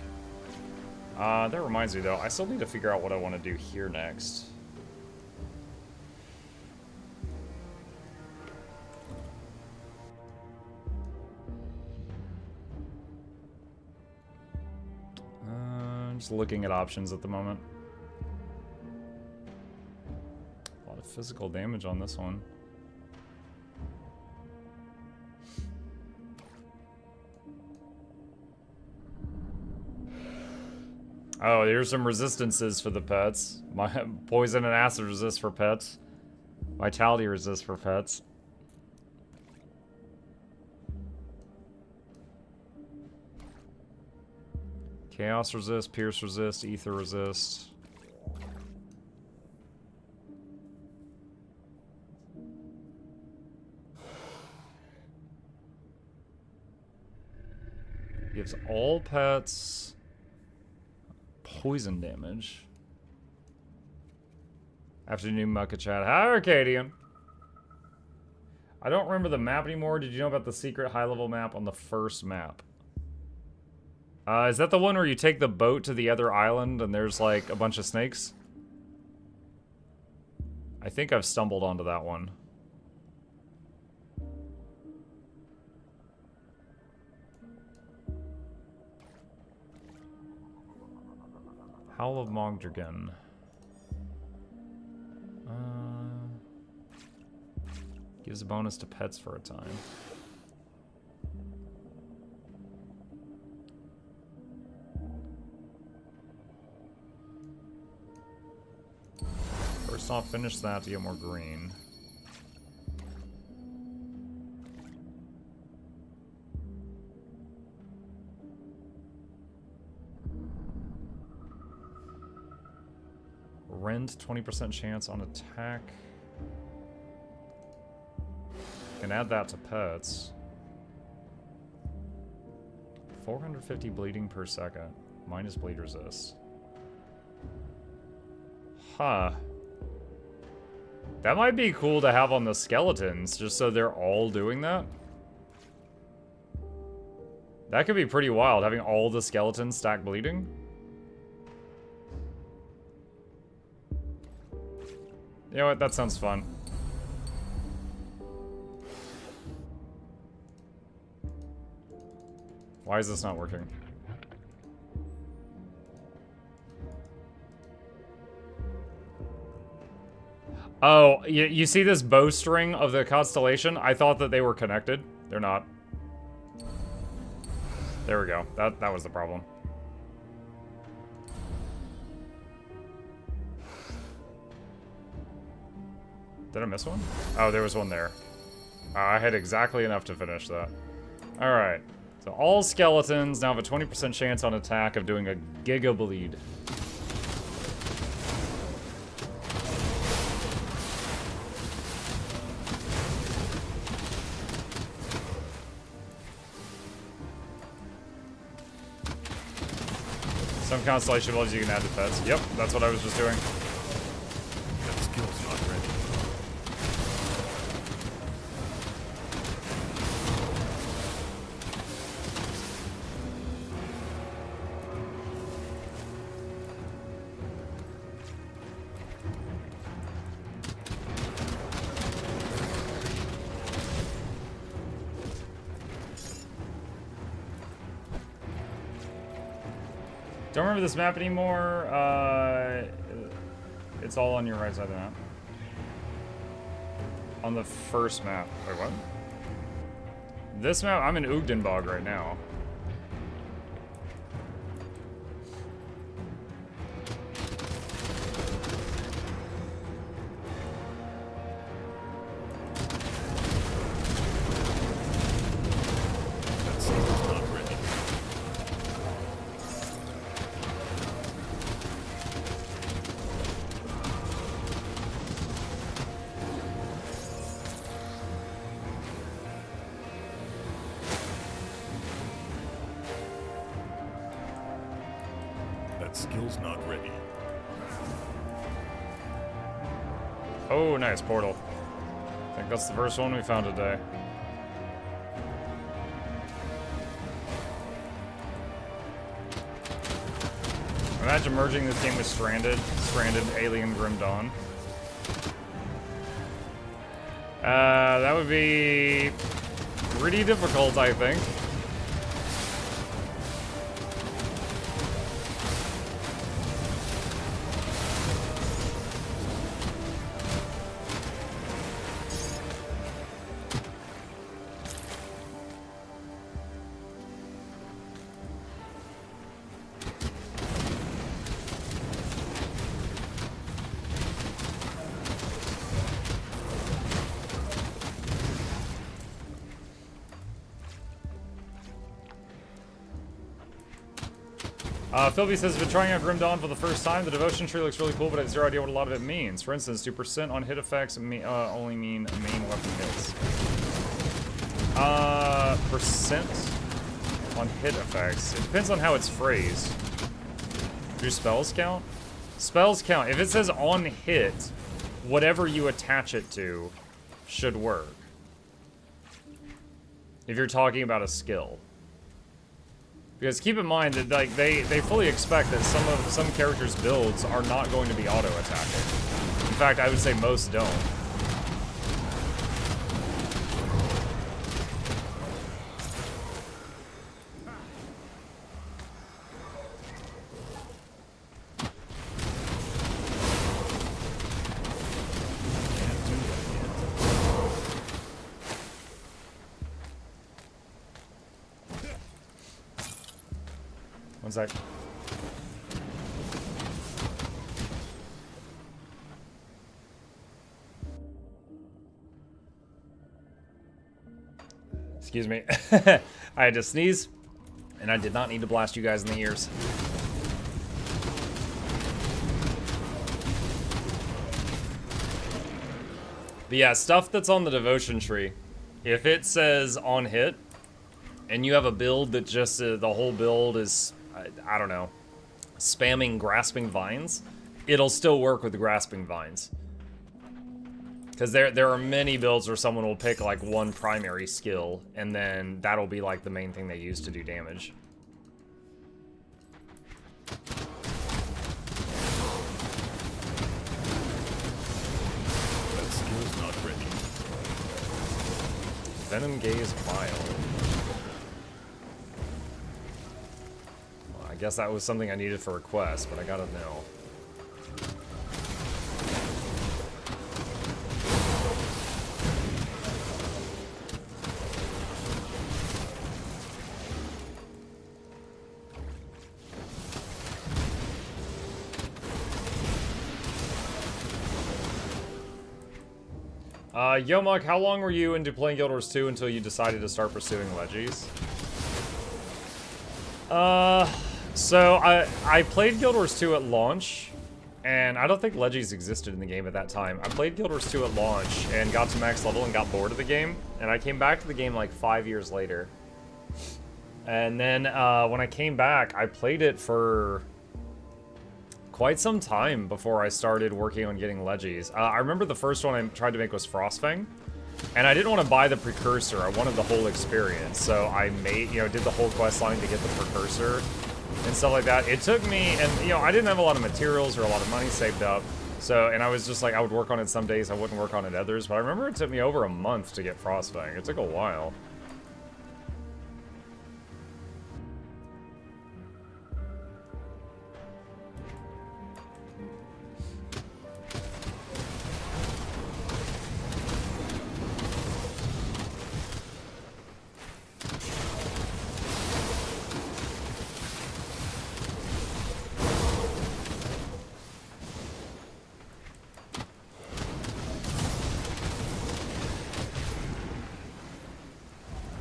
That reminds me though, I still need to figure out what I want to do here next. I'm just looking at options at the moment. A lot of physical damage on this one. Oh, here's some resistances for the pets. My poison and acid resist for pets. Vitality resist for pets. Chaos resist, pierce resist, ether resist. Gives all pets poison damage. Afternoon Mucka Chat. Hi, Arcadian. I don't remember the map anymore. Did you know about the secret high-level map on the first map? Is that the one where you take the boat to the other island and there's like a bunch of snakes? I think I've stumbled onto that one. Howl of Mogdragon. Gives a bonus to pets for a time. First off, finish that to get more green. Rend, 20% chance on attack. Can add that to pets. 450 bleeding per second. Minus bleed resist. Huh. That might be cool to have on the skeletons, just so they're all doing that. That could be pretty wild, having all the skeletons stack bleeding. You know what, that sounds fun. Why is this not working? Oh, you see this bowstring of the constellation? I thought that they were connected. They're not. There we go. That was the problem. Did I miss one? Oh, there was one there. I had exactly enough to finish that. Alright. So all skeletons now have a 20% chance on attack of doing a giga bleed. Some constellation builds you can add to pets. Yep, that's what I was just doing. That skill's not ready. Don't remember this map anymore. It's all on your right side of the map. On the first map. Wait, what? This map, I'm in Ugdenbog right now. That skill's not ready. That skill's not ready. Oh, nice portal. I think that's the first one we found today. Imagine merging this game with Stranded Alien Grim Dawn. That would be pretty difficult, I think. Philby says, been trying out Grim Dawn for the first time. The devotion tree looks really cool, but I have zero idea what a lot of it means. For instance, do percent on hit effects only mean main weapon hits? Percent? On hit effects. It depends on how it's phrased. Do spells count? Spells count. If it says on hit, whatever you attach it to should work. If you're talking about a skill. Because keep in mind that like they fully expect that some characters' builds are not going to be auto-attacking. In fact, I would say most don't. One sec. Excuse me. I had to sneeze, and I did not need to blast you guys in the ears. But yeah, stuff that's on the devotion tree, if it says on hit, and you have a build that just, the whole build is, I don't know, spamming grasping vines, it'll still work with the grasping vines. Because there are many builds where someone will pick like one primary skill, and then that'll be like the main thing they use to do damage. That skill's not ready. Venom Gaze Vial. Well, I guess that was something I needed for a quest, but I gotta know. Yomuk, how long were you into playing Guild Wars 2 until you decided to start pursuing Legis? So I played Guild Wars 2 at launch, and I don't think Legis existed in the game at that time. I played Guild Wars 2 at launch and got to max level and got bored of the game, and I came back to the game like 5 years later. And then when I came back, I played it for quite some time before I started working on getting Legis. I remember the first one I tried to make was Frostfang, and I didn't want to buy the precursor. I wanted the whole experience, so I made, did the whole quest line to get the precursor and stuff like that. It took me, and I didn't have a lot of materials or a lot of money saved up, so, and I was just like, I would work on it some days, I wouldn't work on it others, but I remember it took me over a month to get Frostfang. It took a while.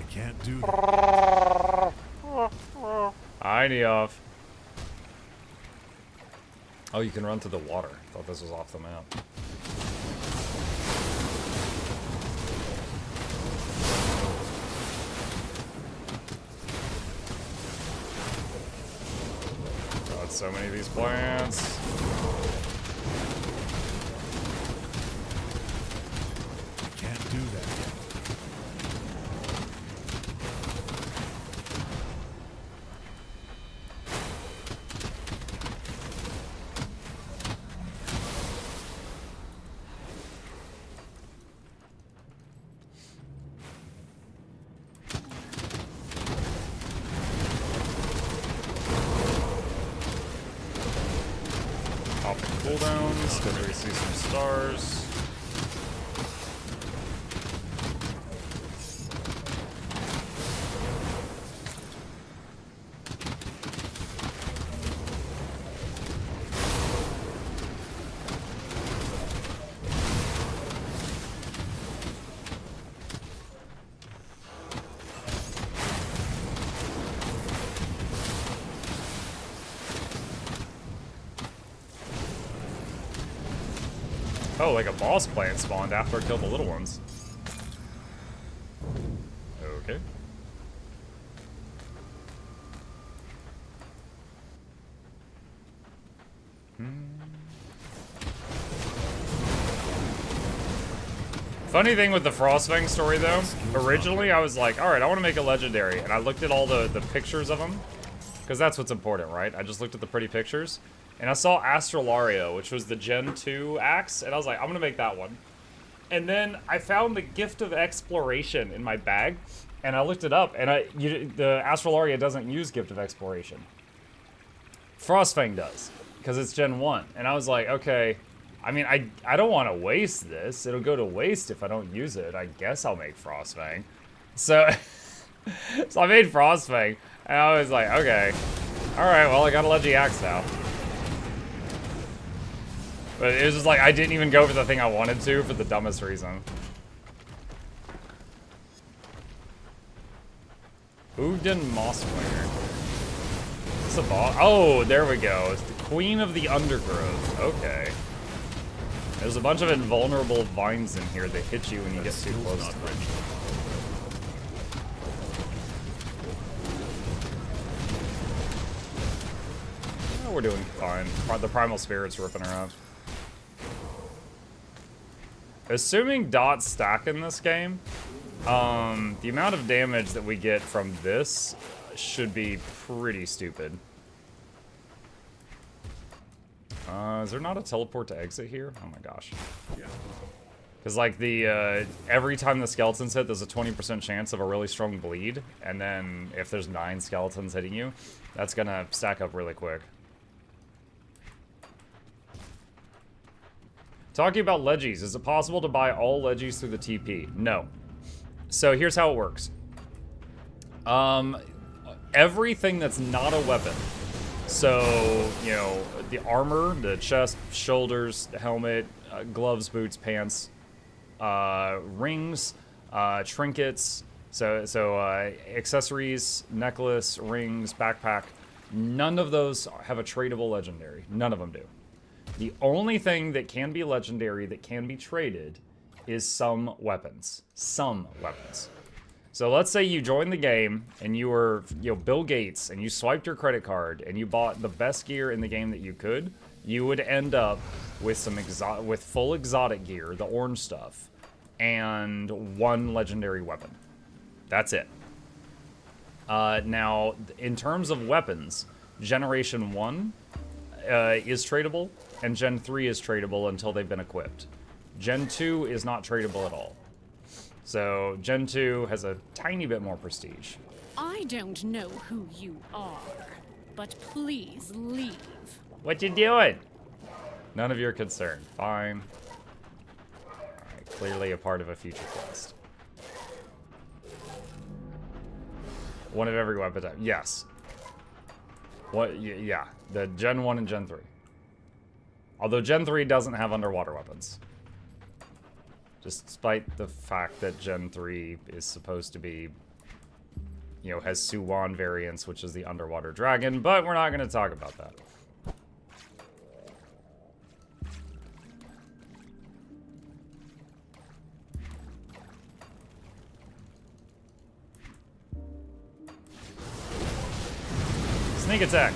Can't do that. Heiny off. Oh, you can run through the water. Thought this was off the map. Got so many of these plants. Can't do that yet. Cooldowns, because we see some stars. Oh, like a boss plant spawned after I killed the little ones. Okay. Funny thing with the Frostfang story, though, originally I was like, alright, I want to make a legendary. And I looked at all the pictures of them. Because that's what's important, right? I just looked at the pretty pictures. And I saw Astrolario, which was the Gen 2 axe. And I was like, I'm going to make that one. And then I found the Gift of Exploration in my bag. And I looked it up. And the Astrolaria doesn't use Gift of Exploration. Frostfang does. Because it's Gen 1. And I was like, okay... I mean, I don't want to waste this. It'll go to waste if I don't use it. I guess I'll make Frostfang. So, so I made Frostfang, and I was like, okay. Alright, well, I got a Leggy Axe now. But it was just like, I didn't even go for the thing I wanted to for the dumbest reason. Ugden Mosswinger. It's a boss. Oh, there we go. It's the Queen of the Undergrowth. Okay. There's a bunch of invulnerable vines in here that hit you when you get too close to them. Oh, we're doing fine. The Primal Spirit's ripping her up. Assuming dots stack in this game, the amount of damage that we get from this should be pretty stupid. Is there not a teleport to exit here? Oh my gosh. Because like every time the skeletons hit, there's a 20% chance of a really strong bleed. And then if there's 9 skeletons hitting you, that's gonna stack up really quick. Talking about Leggies, is it possible to buy all Leggies through the TP? No. So here's how it works. Everything that's not a weapon. So, you know, the armor, the chest, shoulders, the helmet, gloves, boots, pants, rings, trinkets, so accessories, necklace, rings, backpack, none of those have a tradable legendary. None of them do. The only thing that can be legendary that can be traded is some weapons. Some weapons. So let's say you joined the game and you were, Bill Gates, and you swiped your credit card and you bought the best gear in the game that you could. You would end up with some full exotic gear, the orange stuff, and 1 legendary weapon. That's it. Now, in terms of weapons, Generation 1 is tradable, and Gen 3 is tradable until they've been equipped. Gen 2 is not tradable at all. So, Gen 2 has a tiny bit more prestige. I don't know who you are, but please leave. What you doing? None of your concern. Fine. Alright, clearly a part of a future quest. One of every weapon type. Yes. What? Yeah. The Gen 1 and Gen 3. Although Gen 3 doesn't have underwater weapons. Despite the fact that Gen 3 is supposed to be, has Suwan variants, which is the underwater dragon, but we're not going to talk about that. Sneak attack.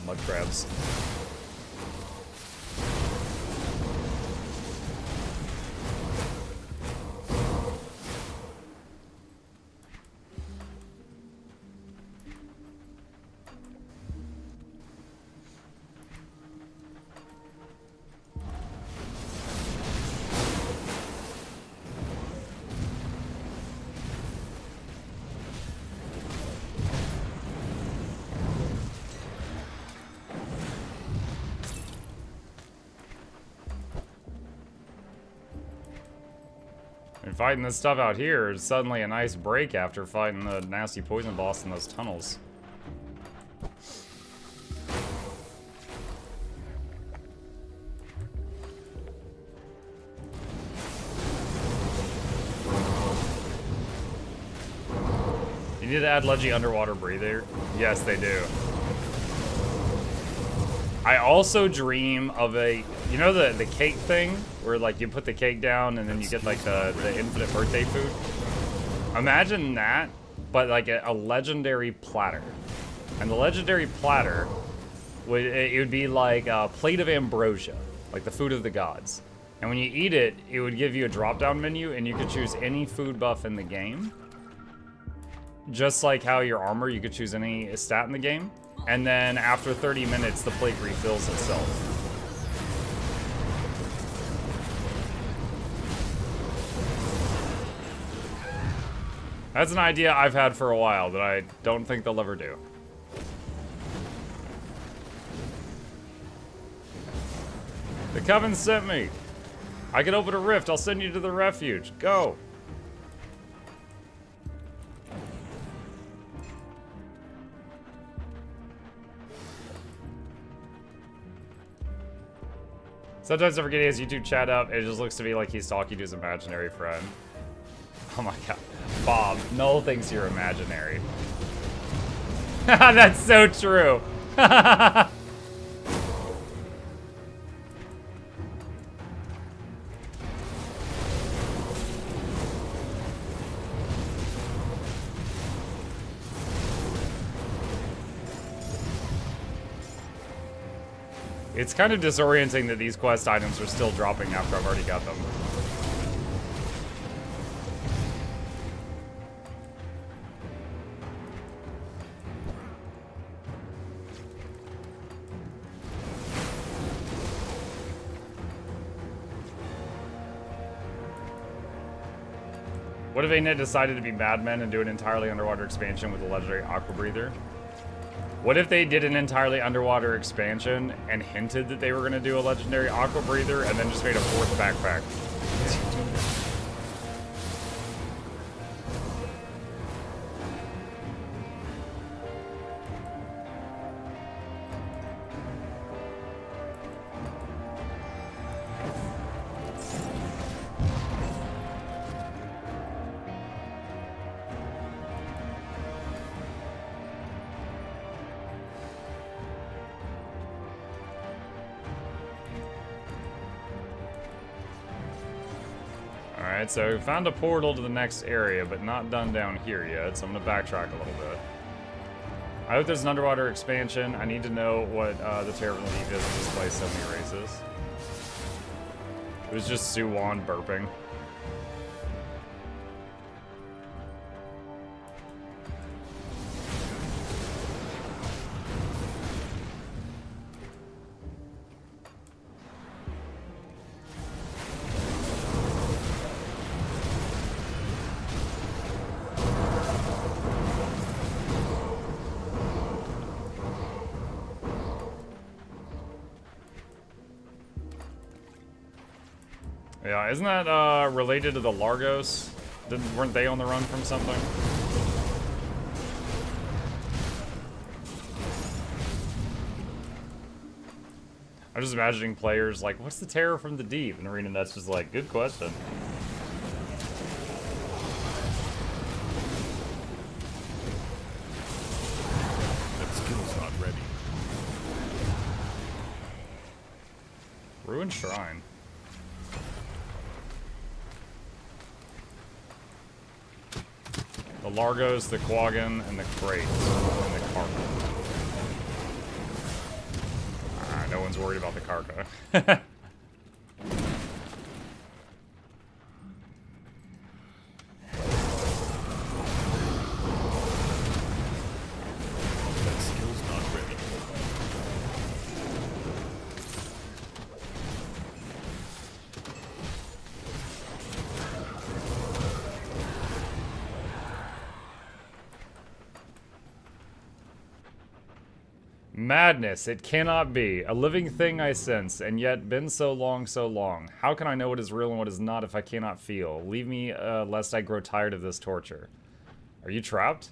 Mud crabs. And fighting this stuff out here is suddenly a nice break after fighting the nasty poison boss in those tunnels. You need to add Leggy underwater breather? Yes, they do. I also dream of the cake thing where like you put the cake down and then you get like the infinite birthday food. Imagine that, but like a legendary platter. And the legendary platter it would be like a plate of ambrosia, like the food of the gods. And when you eat it, it would give you a drop-down menu, and you could choose any food buff in the game. Just like how your armor, you could choose any stat in the game. And then after 30 minutes, the plate refills itself. That's an idea I've had for a while that I don't think they'll ever do. The coven sent me. I can open a rift. I'll send you to the refuge. Go. Sometimes I forget he has YouTube chat up. It just looks to me like he's talking to his imaginary friend. Oh my god. Bob, Noel thinks you're imaginary. That's so true. It's kind of disorienting that these quest items are still dropping after I've already got them. What if ANET decided to be madmen and do an entirely underwater expansion with a legendary aqua breather? What if they did an entirely underwater expansion and hinted that they were going to do a legendary aqua breather and then just made a 4th backpack? Alright, so we found a portal to the next area, but not done down here yet, so I'm going to backtrack a little bit. I hope there's an underwater expansion. I need to know what the terrible leaf is to display so many races. It was just Suwon burping. Yeah, isn't that related to the Largos? Weren't they on the run from something? I'm just imagining players like, what's the terror from the deep? And Arena Net's just like, good question. That skill's not ready. Ruined Shrine. The Largos, the Quaggan, and the Crates, and the Karka. No one's worried about the Karka. That skill's not ready. Madness, it cannot be. A living thing I sense, and yet been so long, so long. How can I know what is real and what is not if I cannot feel? Leave me, lest I grow tired of this torture. Are you trapped?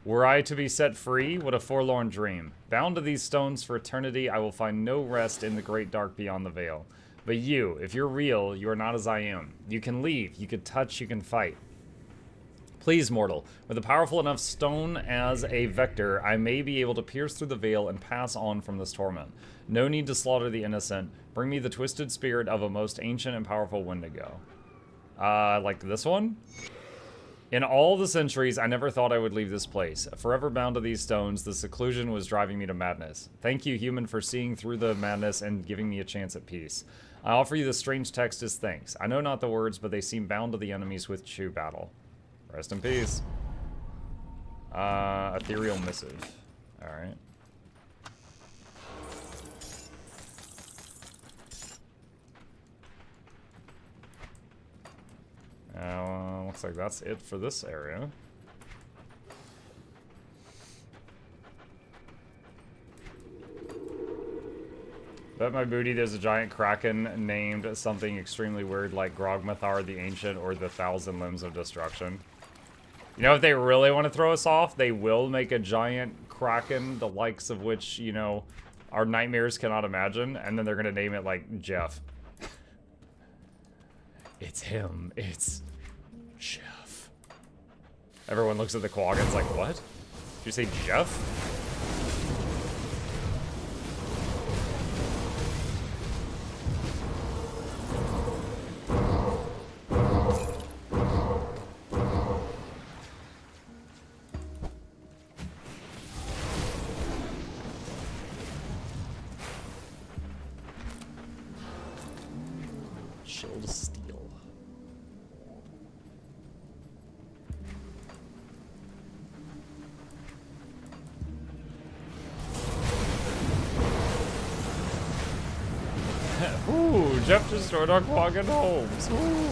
Were I to be set free, what a forlorn dream. Bound to these stones for eternity, I will find no rest in the great dark beyond the veil. But you, if you're real, you are not as I am. You can leave, you can touch, you can fight. Please, mortal, with a powerful enough stone as a vector, I may be able to pierce through the veil and pass on from this torment. No need to slaughter the innocent. Bring me the twisted spirit of a most ancient and powerful Wendigo. Like this one? In all the centuries, I never thought I would leave this place. Forever bound to these stones, the seclusion was driving me to madness. Thank you, human, for seeing through the madness and giving me a chance at peace. I offer you this strange text as thanks. I know not the words, but they seem bound to the enemies with true battle. Rest in peace. Ethereal missive. Alright. Looks like that's it for this area. Bet my booty there's a giant kraken named something extremely weird like Grogmathar the Ancient or the Thousand Limbs of Destruction. You know, if they really want to throw us off, they will make a giant kraken, the likes of which, you know, our nightmares cannot imagine, and then they're going to name it like Jeff. It's him. It's Jeff. Everyone looks at the quagons like, what? Did you say Jeff? Chilled steel. Ooh, Jeff destroyed our quaggon homes. Ooh.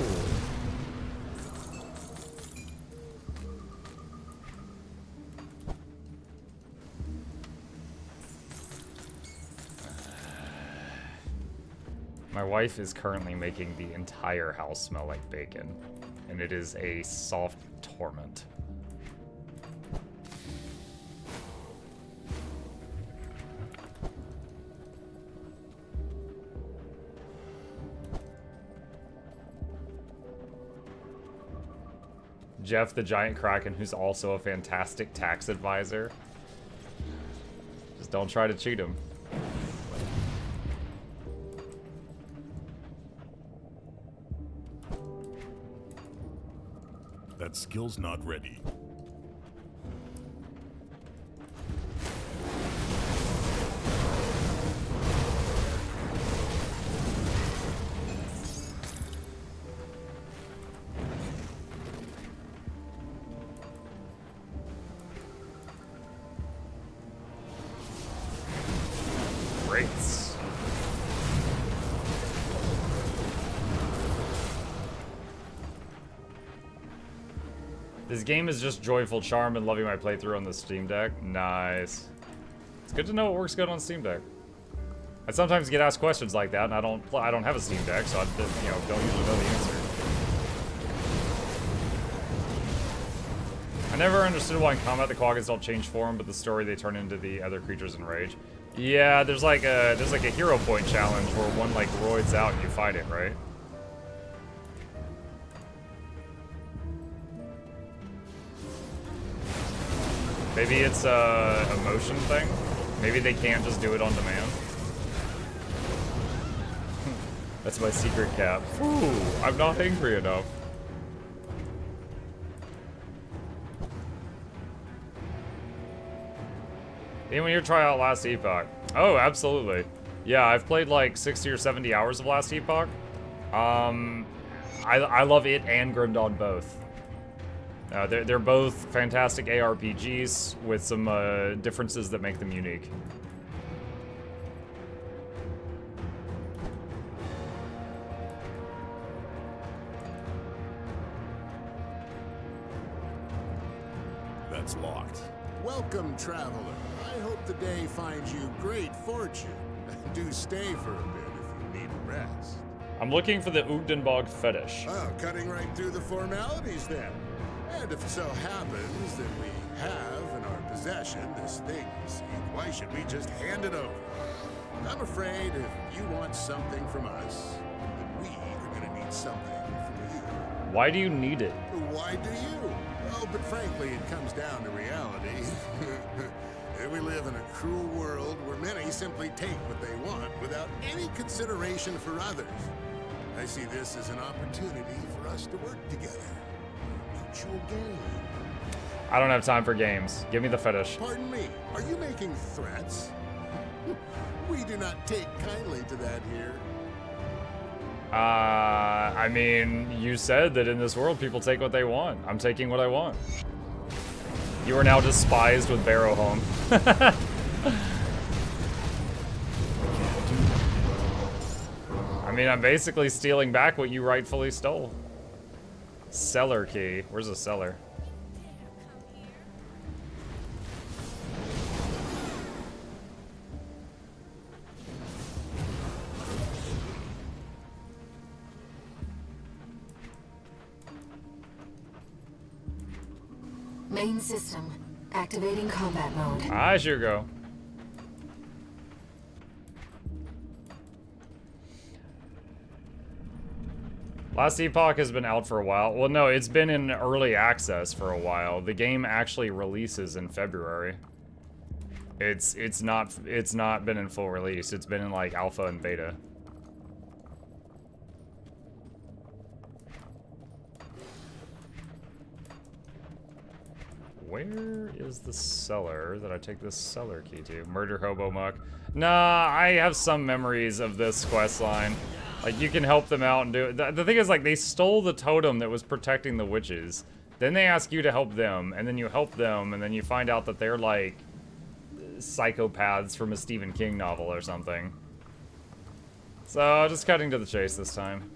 My wife is currently making the entire house smell like bacon, and it is a soft torment. Jeff the giant kraken, who's also a fantastic tax advisor. Just don't try to cheat him. That skill's not ready. Rates. This game is just joyful charm and loving my playthrough on the Steam Deck. Nice. It's good to know it works good on Steam Deck. I sometimes get asked questions like that, and I don't have a Steam Deck, so I don't usually know the answer. I never understood why in combat the quagons don't change form, but the story they turn into the other creatures in Rage. Yeah, there's like a hero point challenge where one like roids out and you fight it, right? Maybe it's a motion thing. Maybe they can't just do it on demand. That's my secret cap. Ooh, I'm not angry enough. Anyone here try out Last Epoch? Oh, absolutely. Yeah, I've played like 60 or 70 hours of Last Epoch. I love it and Grim Dawn both. They're both fantastic ARPGs with some differences that make them unique. That's locked. Welcome, traveler. I hope the day finds you great fortune. Do stay for a bit if you need a rest. I'm looking for the Ugdenbog fetish. Oh, cutting right through the formalities then. And if it so happens that we have in our possession this thing you see, why should we just hand it over? I'm afraid if you want something from us, then we are going to need something from you. Why do you need it? Why do you? Oh, but frankly, it comes down to reality. We live in a cruel world where many simply take what they want without any consideration for others. I see this as an opportunity for us to work together. mutual gain. I don't have time for games. Give me the fetish. Pardon me, are you making threats? We do not take kindly to that here. I mean, you said that in this world people take what they want. I'm taking what I want. You are now despised with Barrow Home. I mean, I'm basically stealing back what you rightfully stole. Cellar key. Where's the cellar? Main system. Activating combat mode. I sure go. Last Epoch has been out for a while. Well, no, it's been in early access for a while. The game actually releases in February. It's not been in full release. It's been in like alpha and beta. Where is the cellar that I take this cellar key to? Murder Hobo Muck. Nah, I have some memories of this quest line. Like, you can help them out and do it. The thing is, like, they stole the totem that was protecting the witches. Then they ask you to help them, and then you help them, and then you find out that they're, like, psychopaths from a Stephen King novel or something. So, just cutting to the chase this time.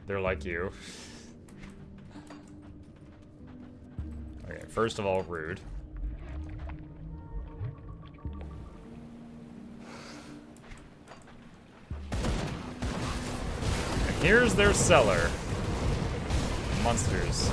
They're like you. Okay, first of all, rude. And here's their cellar. Monsters.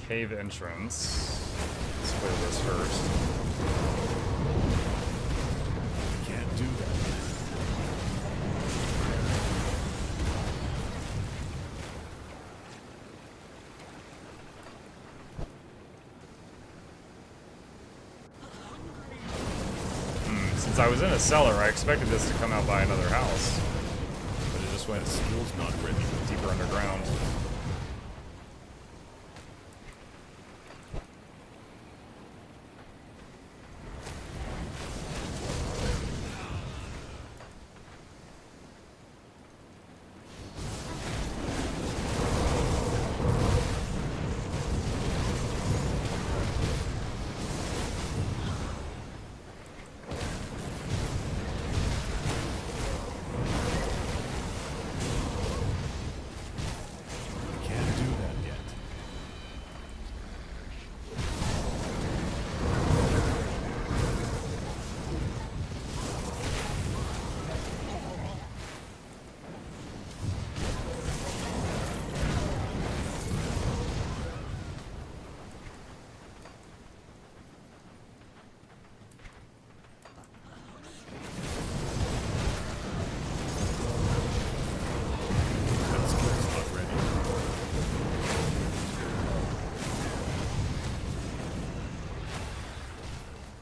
Cave entrance. Let's clear this first. Can't do that. Since I was in a cellar, I expected this to come out by another house. But it just went Skill's not ready. deeper underground.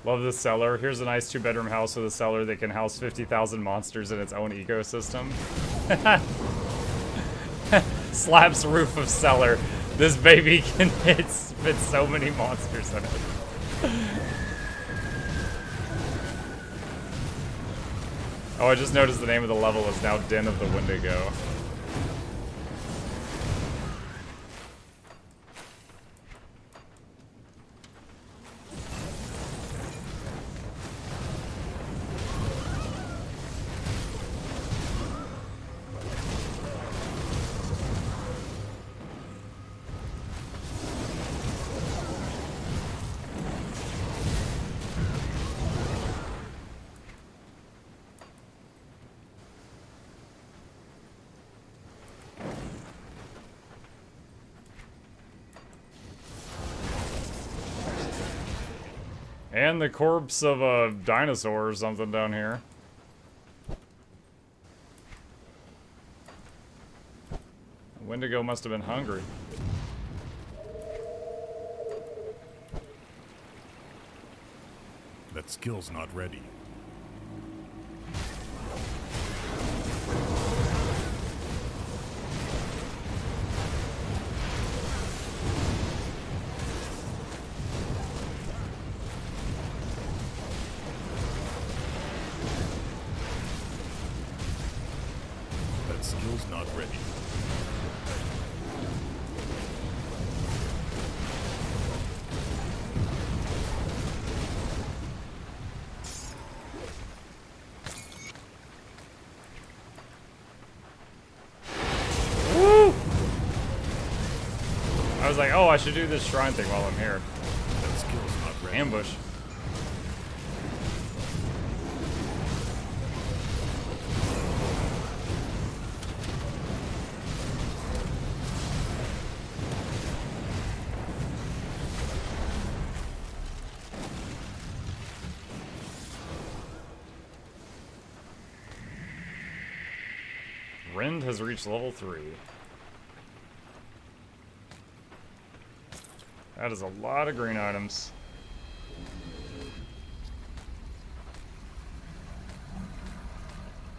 Love the cellar. Here's a nice 2-bedroom house with a cellar that can house 50,000 monsters in its own ecosystem. Slab's roof of cellar. This baby can fit so many monsters in it. Oh, I just noticed the name of the level is now Den of the Wendigo. And the corpse of a dinosaur or something down here. Wendigo must have been hungry. That skill's not ready. That skill's not ready. I was like, oh, I should do this shrine thing while I'm here. That skill's not ready. Ambush. Rend has reached level 3. That is a lot of green items.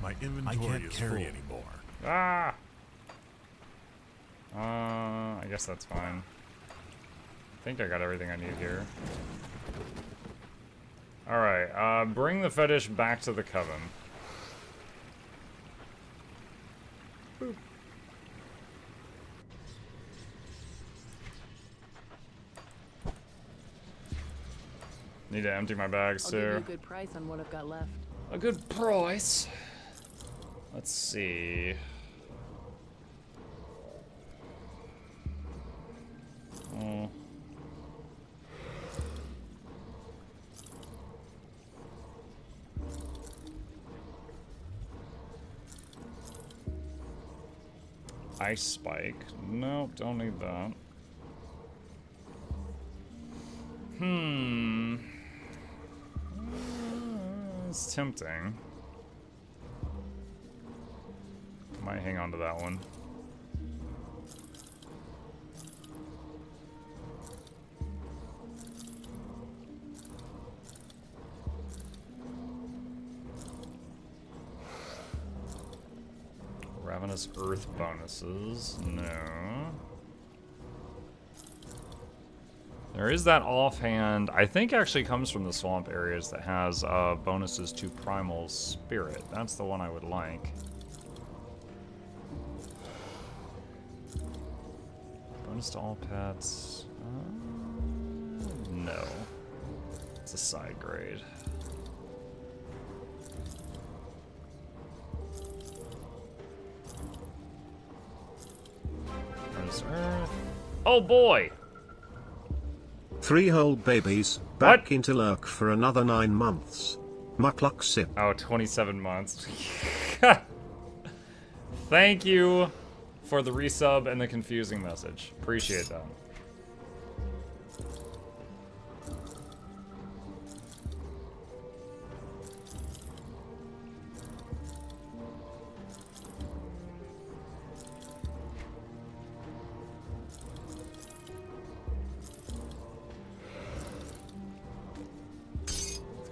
My inventory I can't is carry full anymore. Ah! I guess that's fine. I think I got everything I need here. Alright, bring the fetish back to the coven. Boop. Need to empty my bags I'll too. give you a good price on what I've got left. A good price. Let's see. Oh. Ice spike. Nope, don't need that. It's tempting. Might hang on to that one. Ravenous Earth bonuses. No. There is that offhand, I think actually comes from the swamp areas that has bonuses to Primal Spirit. That's the one I would like. Bonus to all pets. No. It's a side grade. There's Earth. Oh boy! 3 whole babies, back into lurk for another 9 months. Muckluck sip. Oh, 27 months. Thank you for the resub and the confusing message. Appreciate that.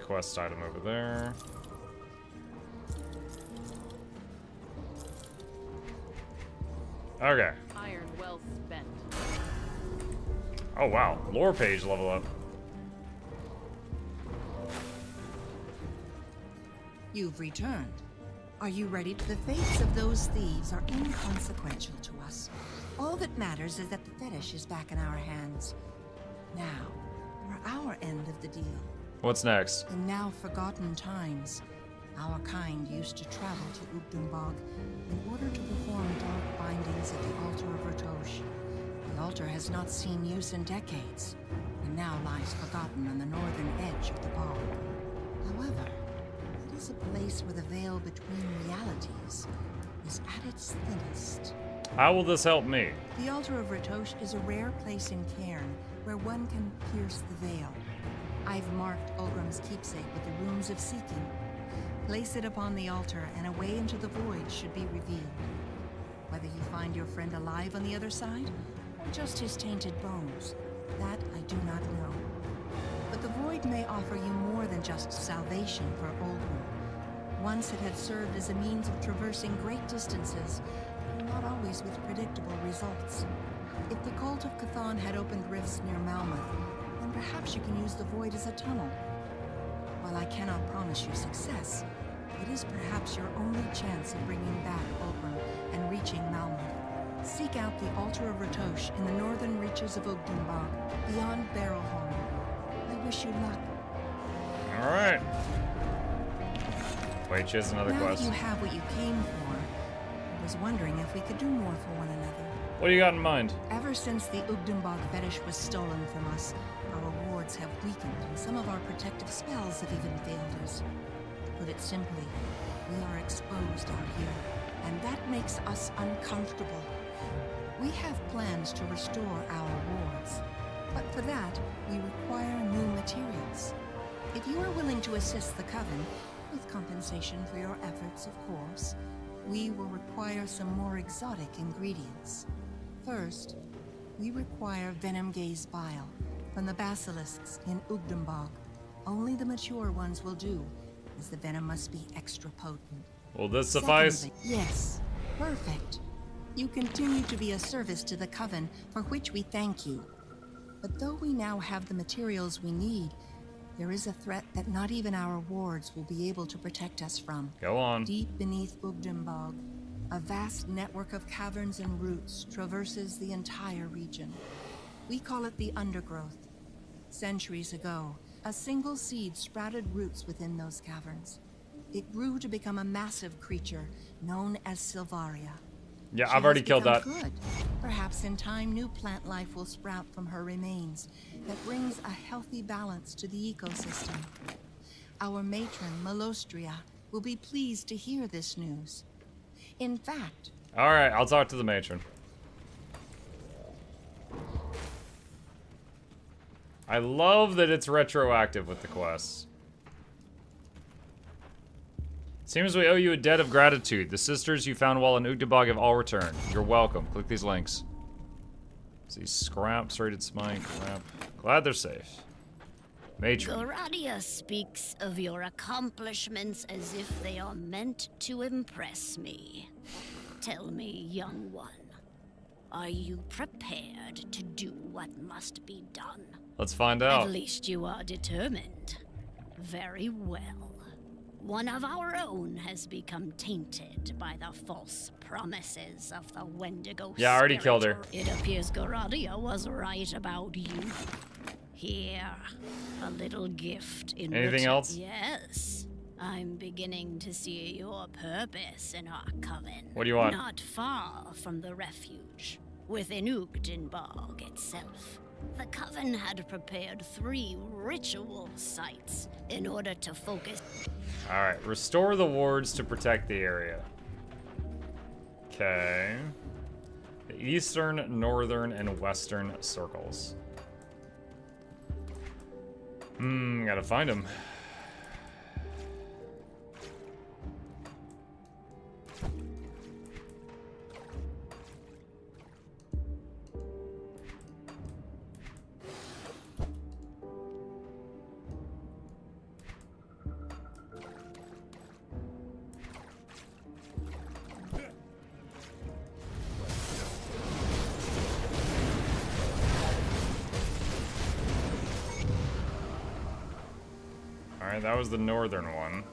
quest item over there. Okay. Iron well spent. Oh wow, lore page level up. You've returned. Are you ready? The fates of those thieves are inconsequential to us. All that matters is that the fetish is back in our hands. Now, for our end of the deal. What's next? In now forgotten times, our kind used to travel to Ugdenbog in order to perform dark bindings at the altar of Retosh. The altar has not seen use in decades, and now lies forgotten on the northern edge of the bog. However, it is a place where the veil between realities is at its thinnest. How will this help me? The altar of Retosh is a rare place in Cairn where one can pierce the veil. I've marked Ogram's keepsake with the runes of seeking. Place it upon the altar, and a way into the void should be revealed. Whether you find your friend alive on the other side, or just his tainted bones, that I do not know. But the void may offer you more than just salvation for Ogram. Once it had served as a means of traversing great distances, not always with predictable results. If the cult of Chthon had opened rifts near Malmouth, then perhaps you can use the void as a tunnel. While I cannot promise you success, it is perhaps your only chance of bringing back Ogram and reaching Malmouth. Seek out the altar of Retosh in the northern reaches of Ugdenbog, beyond Barrelholm. I wish you luck. Alright. Wait, she has another Now quest. that you have what you came for, I was wondering if we could do more for one another. What do you got in mind? Ever since the Ugdenbog fetish was stolen from us, our wards have weakened, and some of our protective spells have even failed us. To put it simply, we are exposed out here, and that makes us uncomfortable. We have plans to restore our wards, but for that, we require new materials. If you are willing to assist the coven, with compensation for your efforts, of course, we will require some more exotic ingredients. First, we require venom gaze bile from the basilisks in Ugdenbog. Only the mature ones will do, as the venom must be extra potent. Will this suffice? Secondly, yes, perfect. You continue to be a service to the coven, for which we thank you. But though we now have the materials we need, there is a threat that not even our wards will be able to protect us from. Go on. Deep beneath Ugdenbog, a vast network of caverns and roots traverses the entire region. We call it the Undergrowth. Centuries ago, a single seed sprouted roots within those caverns. It grew to become a massive creature known as Silvaria. Yeah, She I've already has killed that. become good. Perhaps in time, new plant life will sprout from her remains that brings a healthy balance to the ecosystem. Our matron, Malostria, will be pleased to hear this news. In fact... Alright, I'll talk to the matron. I love that it's retroactive with the quests. Seems we owe you a debt of gratitude. The sisters you found while in Ugdenbog have all returned. You're welcome. Click these links. See, scrap, serrated smite, scrap. Glad they're safe. Matron. Goradia speaks of your accomplishments as if they are meant to impress me. Tell me, young one, are you prepared to do what must be done? Let's find out. At least you are determined. Very well. One of our own has become tainted by the false promises of the Wendigo. Yeah, I already killed her. It appears Goradia was right about you. Here, a little gift in Anything return. else? Yes. I'm beginning to see your purpose in our coven. What do you want? Not far from the refuge, within Ugdenbog itself. The coven had prepared 3 ritual sites in order to focus. Alright, restore the wards to protect the area. Okay. The eastern, northern, and western circles. Gotta find them. Alright, that was the northern one.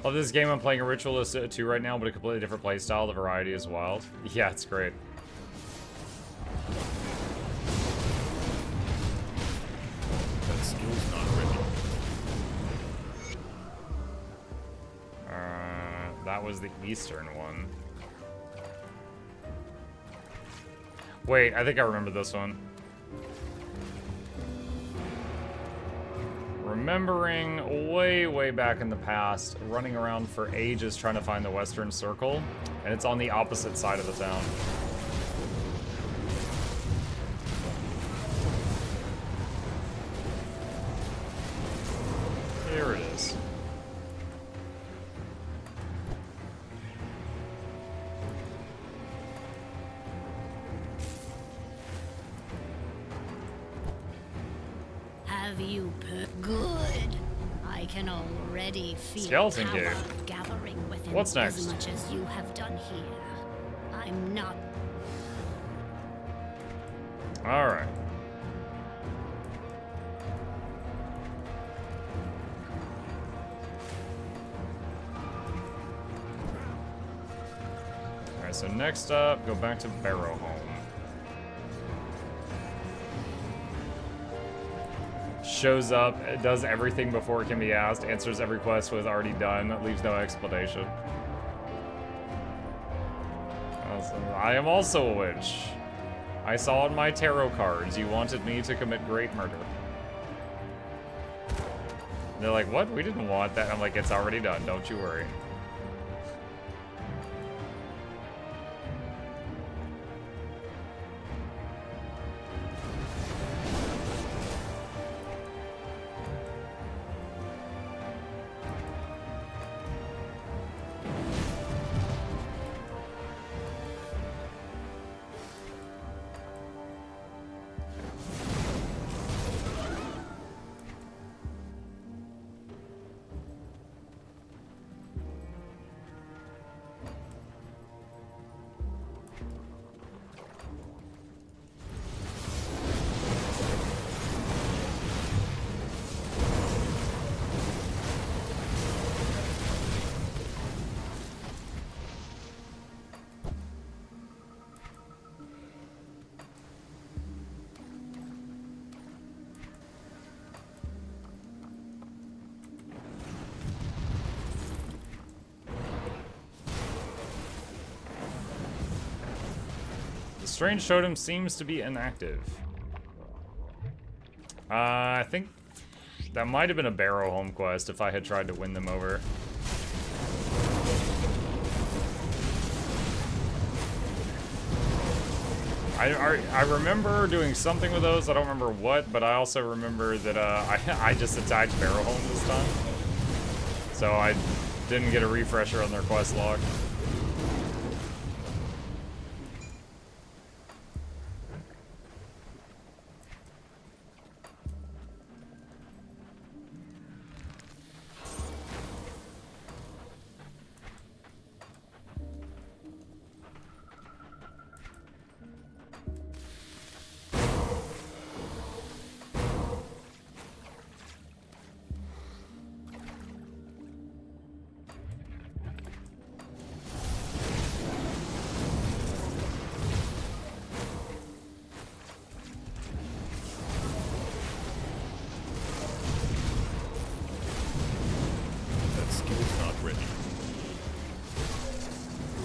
Love this game. I'm playing a Ritualist 2 right now, but a completely different playstyle. The variety is wild. Yeah, it's great. That skill's not ready. That was the eastern one. Wait, I think I remember this one. Remembering way back in the past, running around for ages trying to find the Western Circle, and it's on the opposite side of the town. Here it is. Have you put good? I can already feel Skeleton power cave. gathering within What's next? as much as you have done here. I'm not. All right. All right. So next up, go back to Barrow Home. Shows up, does everything before it can be asked, answers every quest with already done, leaves no explanation. I am also a witch. I saw in my tarot cards you wanted me to commit great murder. And they're like, what? We didn't want that. I'm like, it's already done, don't you worry. Strange Totem seems to be inactive. I think that might have been a Barrow Home quest if I had tried to win them over. I remember doing something with those. I don't remember what, but I also remember that I just attacked Barrow Home this time. So I didn't get a refresher on their quest log.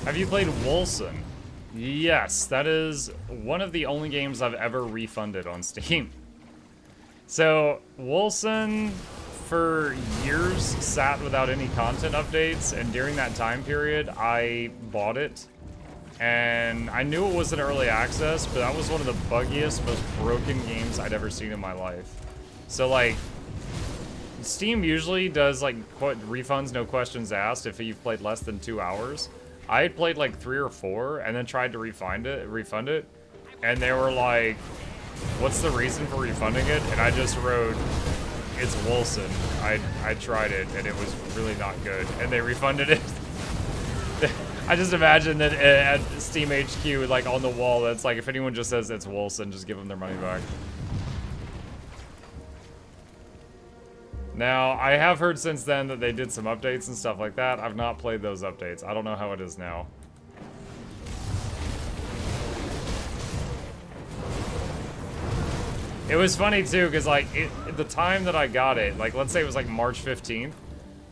Have you played Wolson? Yes, that is one of the only games I've ever refunded on Steam. So, Wolson, for years, sat without any content updates, and during that time period, I bought it. And I knew it was an early access, but that was one of the buggiest, most broken games I'd ever seen in my life. So, like, Steam usually does, like, refunds, no questions asked, if you've played less than 2 hours. I had played like 3 or 4 and then tried to refund it. and they were like, what's the reason for refunding it? And I just wrote, it's Wilson. I tried it and it was really not good. And they refunded it. I just imagine that at Steam HQ, like on the wall, that's like, if anyone just says it's Wilson, just give them their money back. Now, I have heard since then that they did some updates and stuff like that. I've not played those updates. I don't know how it is now. It was funny too, because like, at the time that I got it, like let's say it was like March 15th,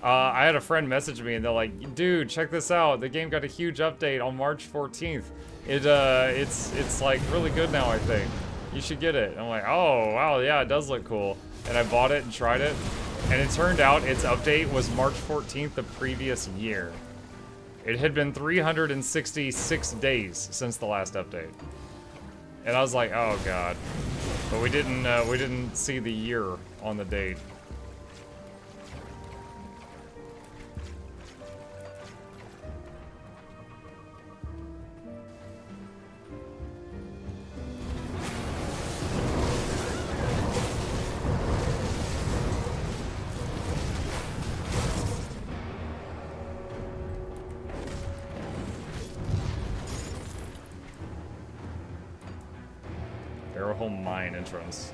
I had a friend message me and they're like, dude, check this out. The game got a huge update on March 14th. It's like really good now, I think. You should get it. I'm like, oh, wow, yeah, it does look cool. And I bought it and tried it. And it turned out its update was March 14th the previous year. It had been 366 days since the last update. And I was like, oh god. But we didn't see the year on the date. Arrowhole Mine entrance.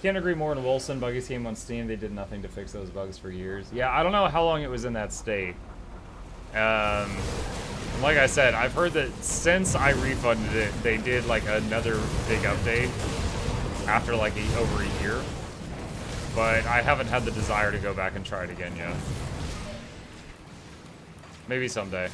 Can't agree more than Wilson. Buggies came on Steam. They did nothing to fix those bugs for years. Yeah, I don't know how long it was in that state. Like I said, I've heard that since I refunded it, they did like another big update after like over a year. But I haven't had the desire to go back and try it again yet. Maybe someday.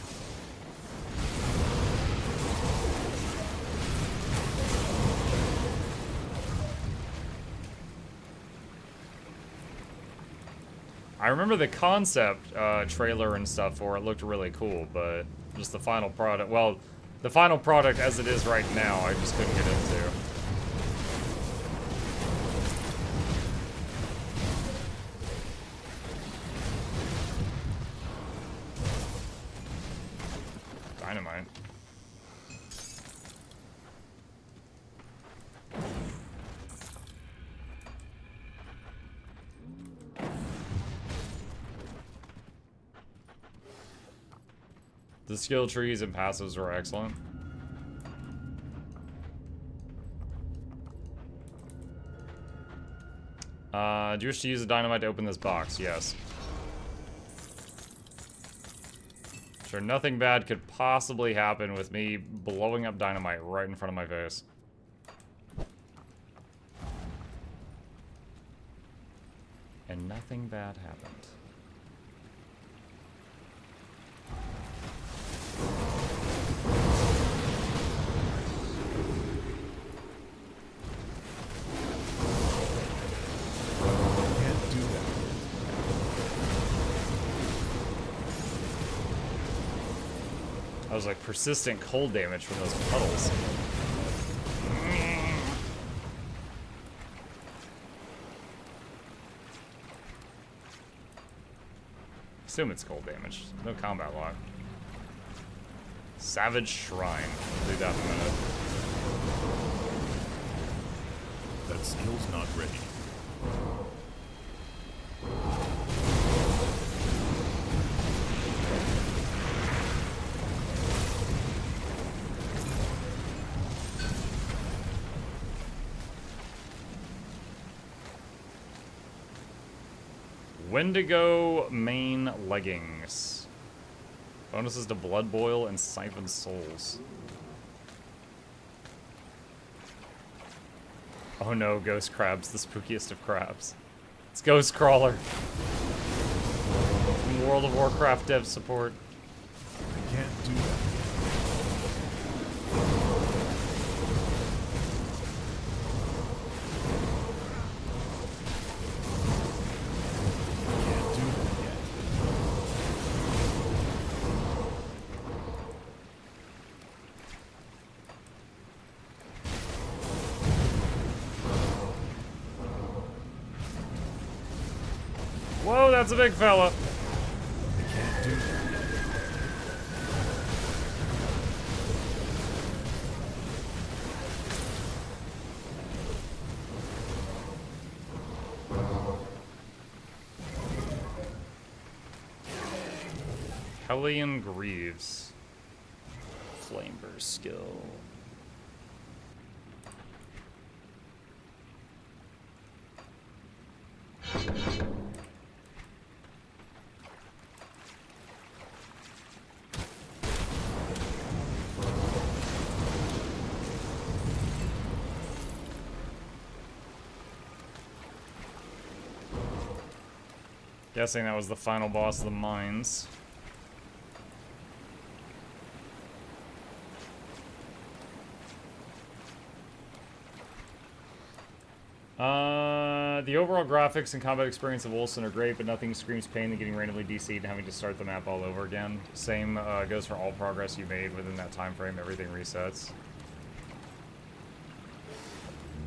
I remember the concept trailer and stuff for it looked really cool, but just the final product, well, the final product as it is right now, I just couldn't get into. Dynamite. The skill trees and passives were excellent. Do you wish to use the dynamite to open this box? Yes. Sure, nothing bad could possibly happen with me blowing up dynamite right in front of my face. And nothing bad happened. I was like persistent cold damage from those puddles. Assume it's cold damage. No combat lock. Savage Shrine. I'll do that in a minute. That steel's not ready. Wendigo main leggings. Bonuses to Blood Boil and Siphon Souls. Oh no, Ghost Crab's the spookiest of crabs. It's Ghost Crawler. From World of Warcraft dev support. I can't do that. Whoa, that's a big fella. I can't do that. Hellion Greaves. Flameburst skill. Guessing that was the final boss of the mines. The overall graphics and combat experience of Wolcen are great, but nothing screams pain than getting randomly DC'd and having to start the map all over again. Same goes for all progress you made within that time frame. Everything resets.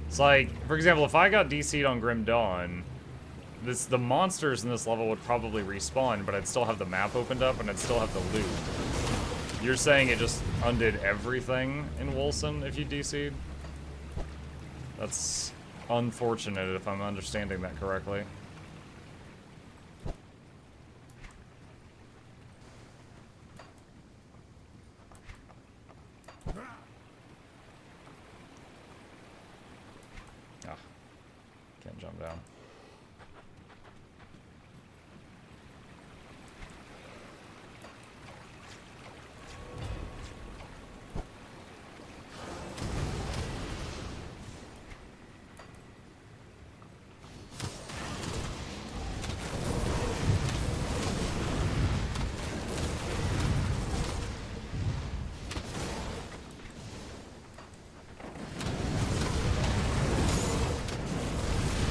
It's like, for example, if I got DC'd on Grim Dawn, the monsters in this level would probably respawn, but I'd still have the map opened up and I'd still have the loot. You're saying it just undid everything in Wolcen if you DC'd? That's unfortunate if I'm understanding that correctly. Ah, can't jump down.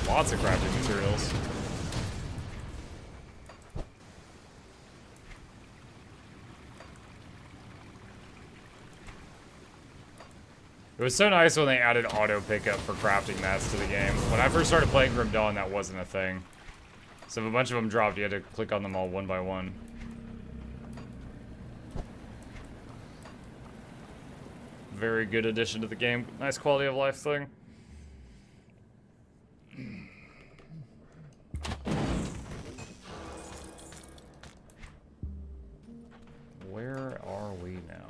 Lots of crafting materials. It was so nice when they added auto pickup for crafting mats to the game. When I first started playing Grim Dawn, that wasn't a thing. So if a bunch of them dropped, you had to click on them all one by one. Very good addition to the game. Nice quality of life thing. Where are we now?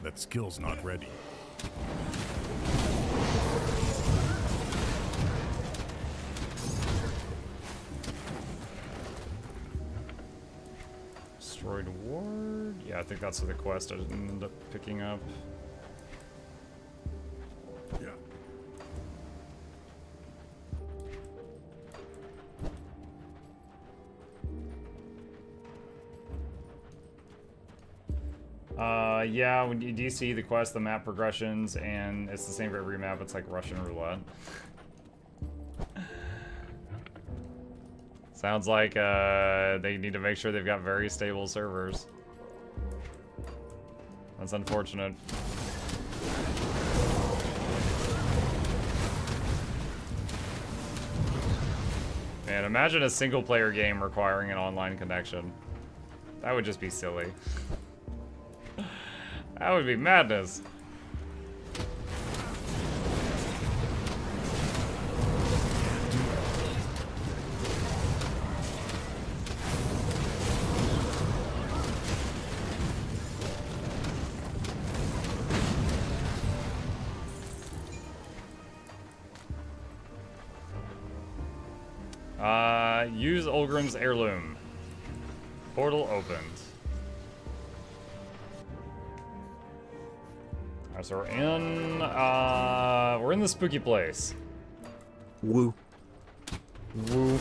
That skill's not ready. Destroyed ward? Yeah, I think that's the quest I didn't end up picking up. Yeah. Yeah, when you DC the quest, the map progressions, and it's the same for every map. It's like Russian roulette. Sounds like they need to make sure they've got very stable servers. That's unfortunate. Man, imagine a single-player game requiring an online connection. That would just be silly. That would be madness. Use Ogram's heirloom. Portal opened. Alright, so we're in the spooky place. Woo. Woo.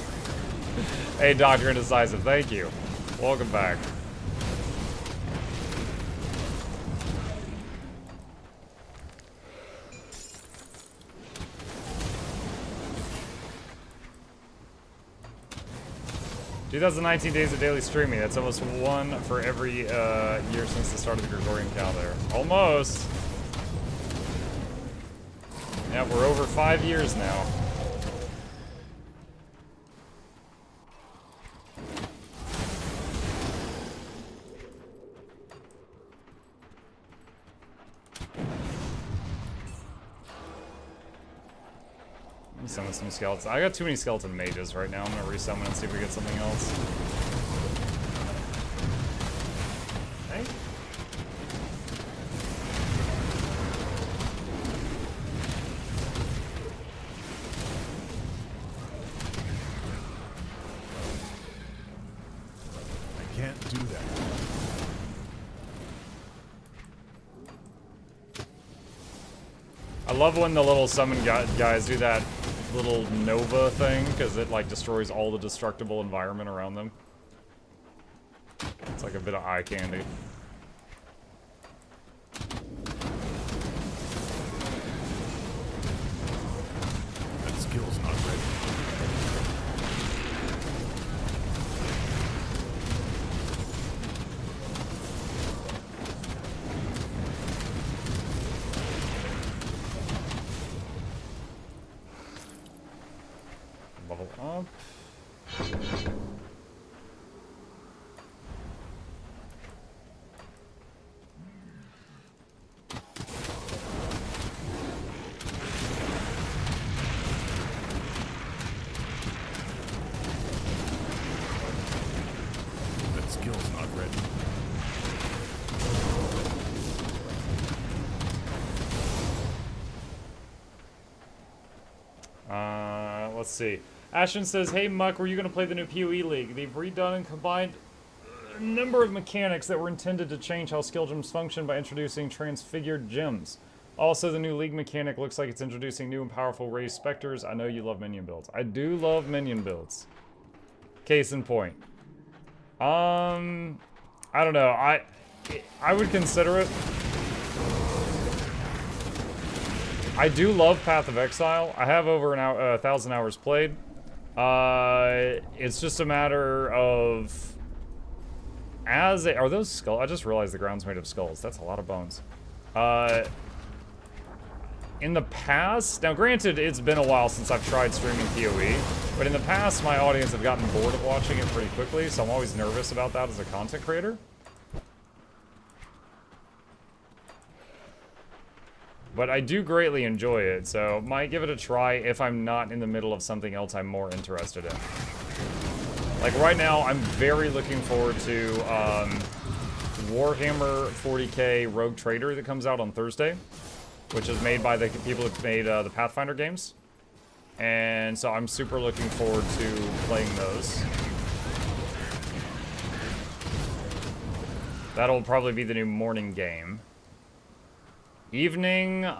Hey, Dr. Indecisive, thank you. Welcome back. "2019 days of daily streaming. That's almost one for every year since the start of the Gregorian calendar." Almost. Yeah, we're over 5 years now. Let me summon some skeletons. I got too many skeleton mages right now. I'm gonna resummon and see if we get something else. Hey. I can't do that. I love when the little summon guys do that little Nova thing, because it like destroys all the destructible environment around them. It's like a bit of eye candy. That skill's not ready. Level up. That skill's not ready. Let's see. Ashton says, "Hey Muck, were you going to play the new PoE League? They've redone and combined a number of mechanics that were intended to change how skill gems function by introducing transfigured gems. Also, the new league mechanic looks like it's introducing new and powerful raised specters. I know you love minion builds." I do love minion builds. Case in point. I don't know. I would consider it. I do love Path of Exile. I have over 1,000 hours played. It's just a matter of... Are those skulls? I just realized the ground's made of skulls. That's a lot of bones. In the past... Now, granted, it's been a while since I've tried streaming PoE, but in the past, my audience have gotten bored of watching it pretty quickly, so I'm always nervous about that as a content creator. But I do greatly enjoy it, so might give it a try if I'm not in the middle of something else I'm more interested in. Like right now, I'm very looking forward to Warhammer 40k Rogue Trader that comes out on Thursday, which is made by the people who made the Pathfinder games. And so I'm super looking forward to playing those. That'll probably be the new morning game. Evening, once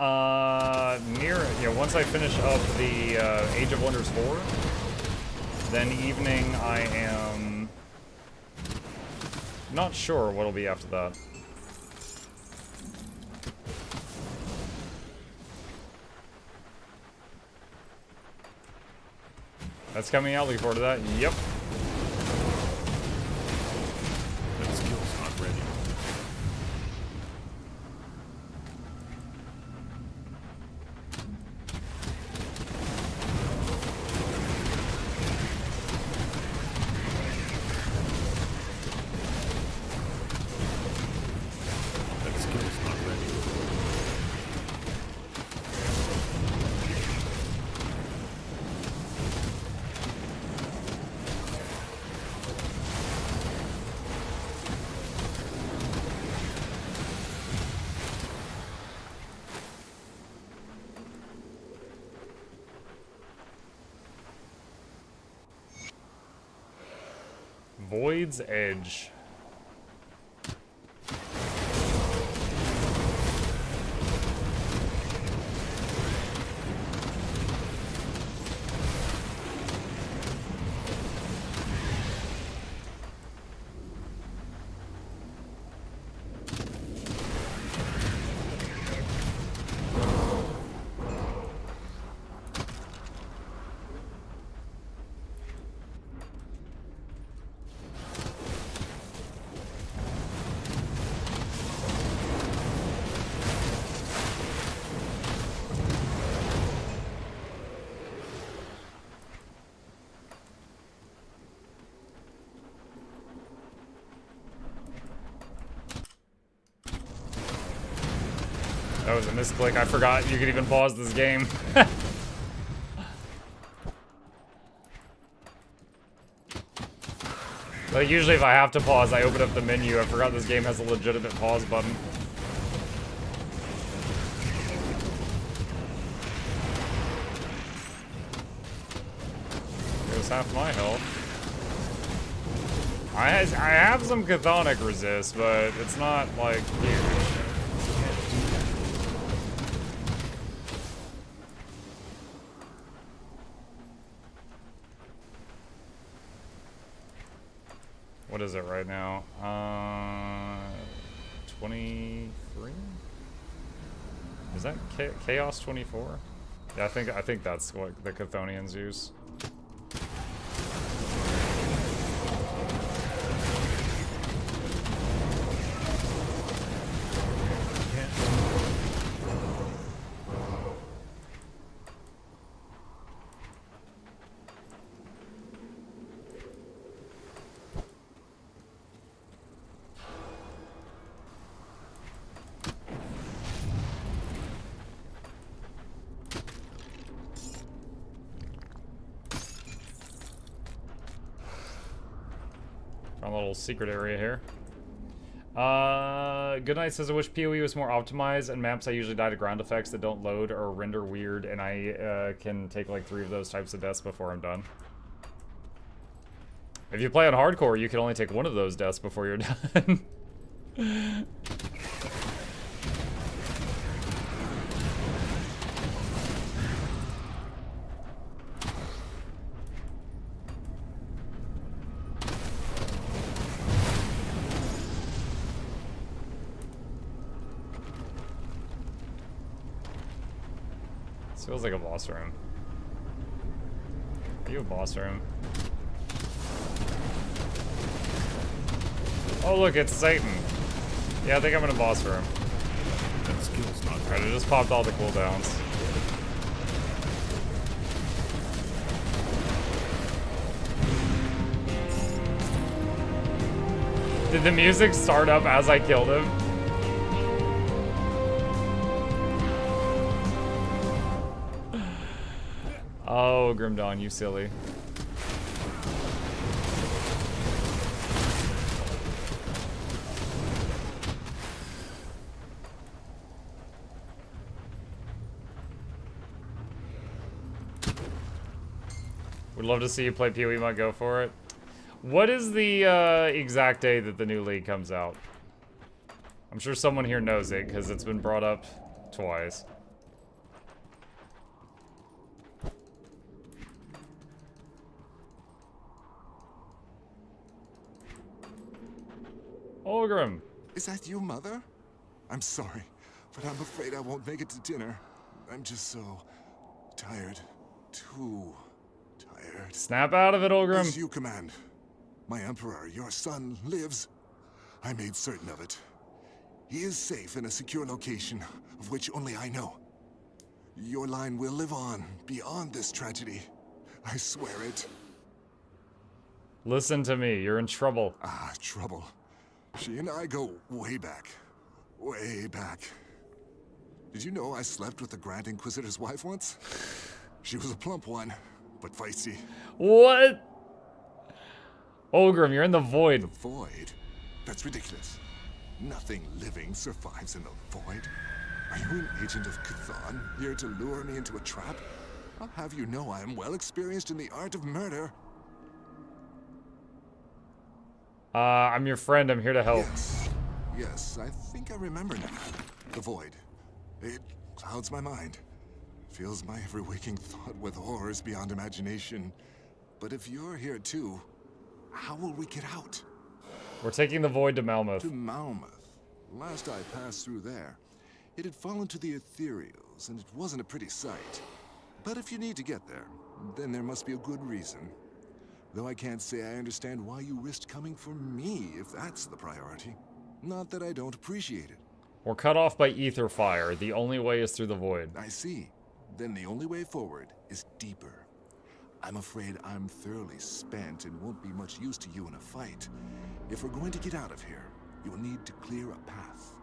I finish up the Age of Wonders 4, then evening I am not sure what'll be after that. That's coming out, looking forward to that. Yep. Void's Edge. That was a misclick. I forgot you could even pause this game. Like, usually if I have to pause, I open up the menu. I forgot this game has a legitimate pause button. Here's half my health. I have some chthonic resist, but it's not, like, huge. What is it right now? 23? Is that Chaos 24? Yeah, I think that's what the Chthonians use. Found a little secret area here. Goodnight says I wish PoE was more optimized, and maps I usually die to ground effects that don't load or render weird, and I can take like 3 of those types of deaths before I'm done. If you play on hardcore, you can only take 1 of those deaths before you're done. This feels like a boss room. Are you a boss room? Oh look, it's Satan. Yeah, I think I'm in a boss room. That skill's not Alright, I just popped all the cooldowns. Did the music start up as I killed him? Oh, Grimdawn, you silly. Would love to see you play PoE, might go for it. What is the exact day that the new league comes out? I'm sure someone here knows it, because it's been brought up twice. Ogram. Is that you, Mother? I'm sorry, but I'm afraid I won't make it to dinner. I'm just so tired. Too tired. Snap out of it, Ogram. As you command. My Emperor, your son, lives. I made certain of it. He is safe in a secure location, of which only I know. Your line will live on, beyond this tragedy. I swear it. Listen to me, you're in trouble. Ah, trouble. She and I go way back. Way back. Did you know I slept with the Grand Inquisitor's wife once? She was a plump one, but feisty. What? Ogram, you're in the void. The void? That's ridiculous. Nothing living survives in the void. Are you an agent of Chthon, here to lure me into a trap? I'll have you know I am well experienced in the art of murder. I'm your friend. I'm here to help. Yes, I think I remember now. The void. It clouds my mind. Fills my every waking thought with horrors beyond imagination. But if you're here too, how will we get out? We're taking the void to Malmouth. To Malmouth. Last I passed through there, it had fallen to the ethereals, and it wasn't a pretty sight. But if you need to get there, then there must be a good reason. Though I can't say I understand why you risked coming for me, if that's the priority. Not that I don't appreciate it. We're cut off by ether fire. The only way is through the void. I see. Then the only way forward is deeper. I'm afraid I'm thoroughly spent and won't be much use to you in a fight. If we're going to get out of here, you'll need to clear a path.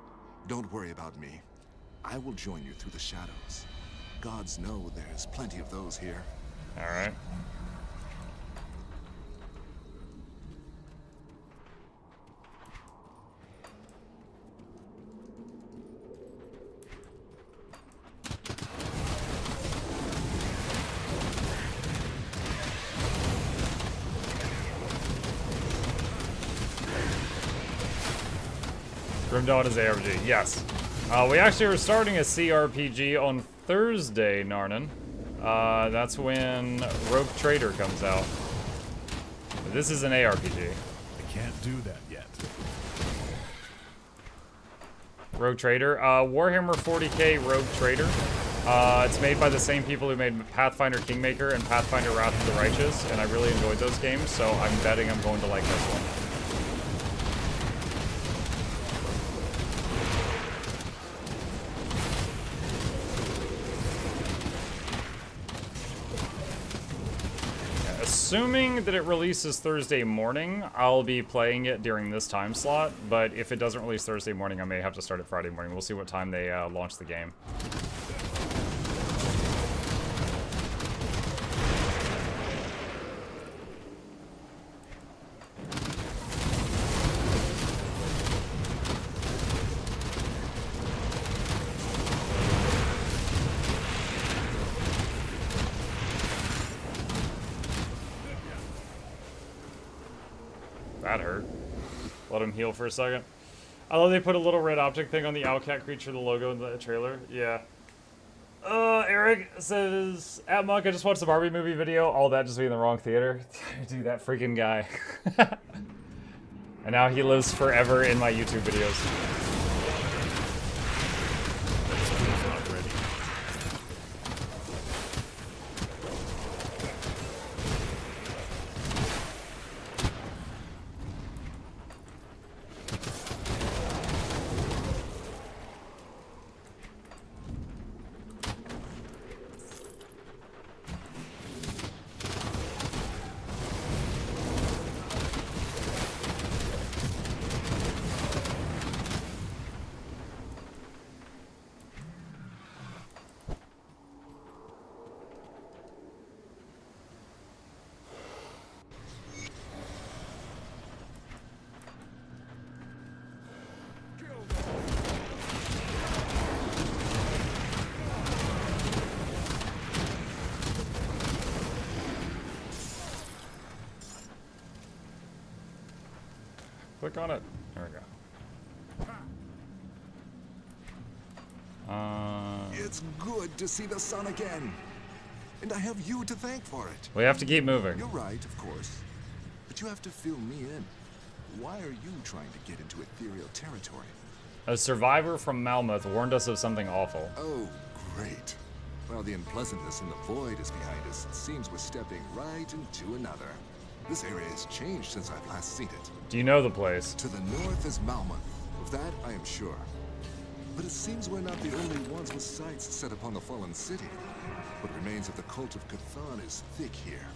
Don't worry about me. I will join you through the shadows. Gods know there's plenty of those here. All right. Grim Dawn is ARPG, yes. We actually are starting a CRPG on Thursday, Narnan. That's when Rogue Trader comes out. This is an ARPG. I can't do that yet. Rogue Trader. Warhammer 40k Rogue Trader. It's made by the same people who made Pathfinder Kingmaker and Pathfinder Wrath of the Righteous, and I really enjoyed those games, so I'm betting I'm going to like this one. Assuming that it releases Thursday morning, I'll be playing it during this time slot, but if it doesn't release Thursday morning, I may have to start it Friday morning. We'll see what time they launch the game. That hurt. Let him heal for a second. I love they put a little red object thing on the Owlcat creature, the logo in the trailer. Yeah. Eric says, at Monk, I just watched the Barbie movie video. All that just being in the wrong theater. Dude, that freaking guy. And now he lives forever in my YouTube videos. Click on it. There we go. It's good to see the sun again. And I have you to thank for it. We have to keep moving. You're right, of course. But you have to fill me in. Why are you trying to get into ethereal territory? A survivor from Malmouth warned us of something awful. Oh, great. While the unpleasantness in the void is behind us, it seems we're stepping right into another. This area has changed since I've last seen it. Do you know the place? To the north is Malmouth. Of that, I am sure. But it seems we're not the only ones with sights set upon the fallen city. What remains of the cult of Cthon is thick here,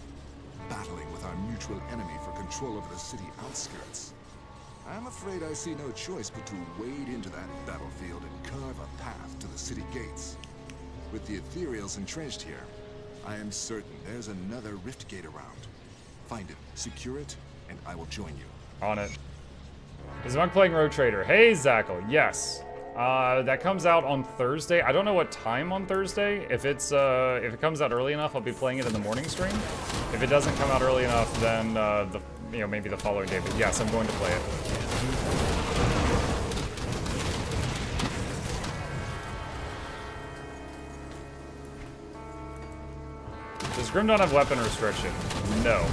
battling with our mutual enemy for control over the city outskirts. I'm afraid I see no choice but to wade into that battlefield and carve a path to the city gates. With the ethereals entrenched here, I am certain there's another rift gate around. Find it, secure it, and I will join you. On it. Is Monk playing Rogue Trader? Hey, Zackle. Yes. That comes out on Thursday. I don't know what time on Thursday. If it comes out early enough, I'll be playing it in the morning stream. If it doesn't come out early enough, then you know, maybe the following day, but yes, I'm going to play it. Does Grim Dawn have weapon restriction? No.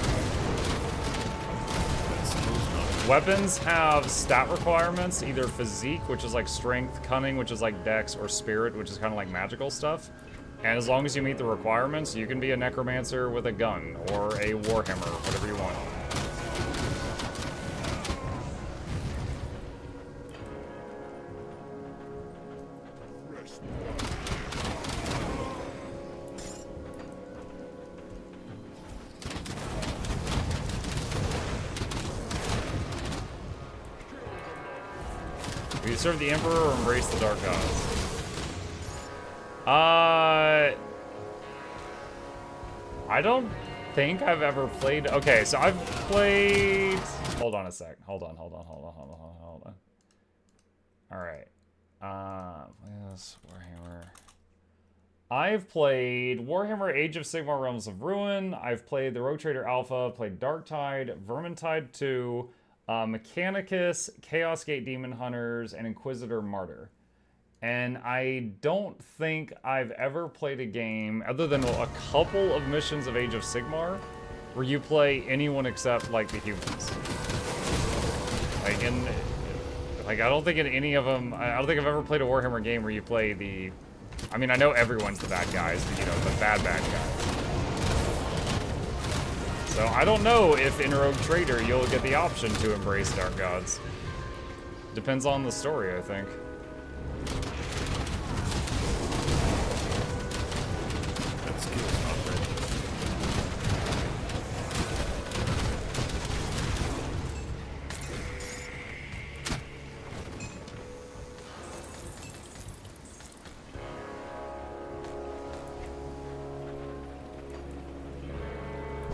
Weapons have stat requirements, either physique, which is like strength, cunning, which is like dex, or spirit, which is kind of like magical stuff. And as long as you meet the requirements, you can be a necromancer with a gun, or a warhammer, whatever you want. Will you serve the Emperor or embrace the Dark Gods? I don't think I've ever played... Okay, so I've played... Hold on a sec. Hold on. Alright. Yes, Warhammer. I've played Warhammer Age of Sigmar Realms of Ruin. I've played the Rogue Trader Alpha, played Darktide, Vermintide 2, Mechanicus, Chaos Gate Demon Hunters, and Inquisitor Martyr. And I don't think I've ever played a game, other than a couple of missions of Age of Sigmar, where you play anyone except, like, the humans. Like, I don't think in any of them, I don't think I've ever played a Warhammer game where you play the... I mean, I know everyone's the bad guys, but, you know, the bad guys. So I don't know if in Rogue Trader you'll get the option to embrace Dark Gods. Depends on the story, I think. That skill's not ready.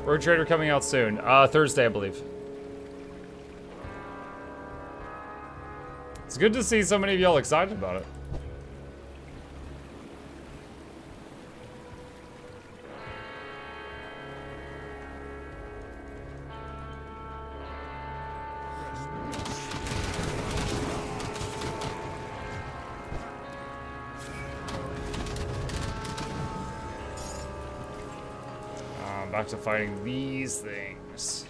Rogue Trader coming out soon. Thursday, I believe. It's good to see so many of y'all excited about it. Back to fighting these things.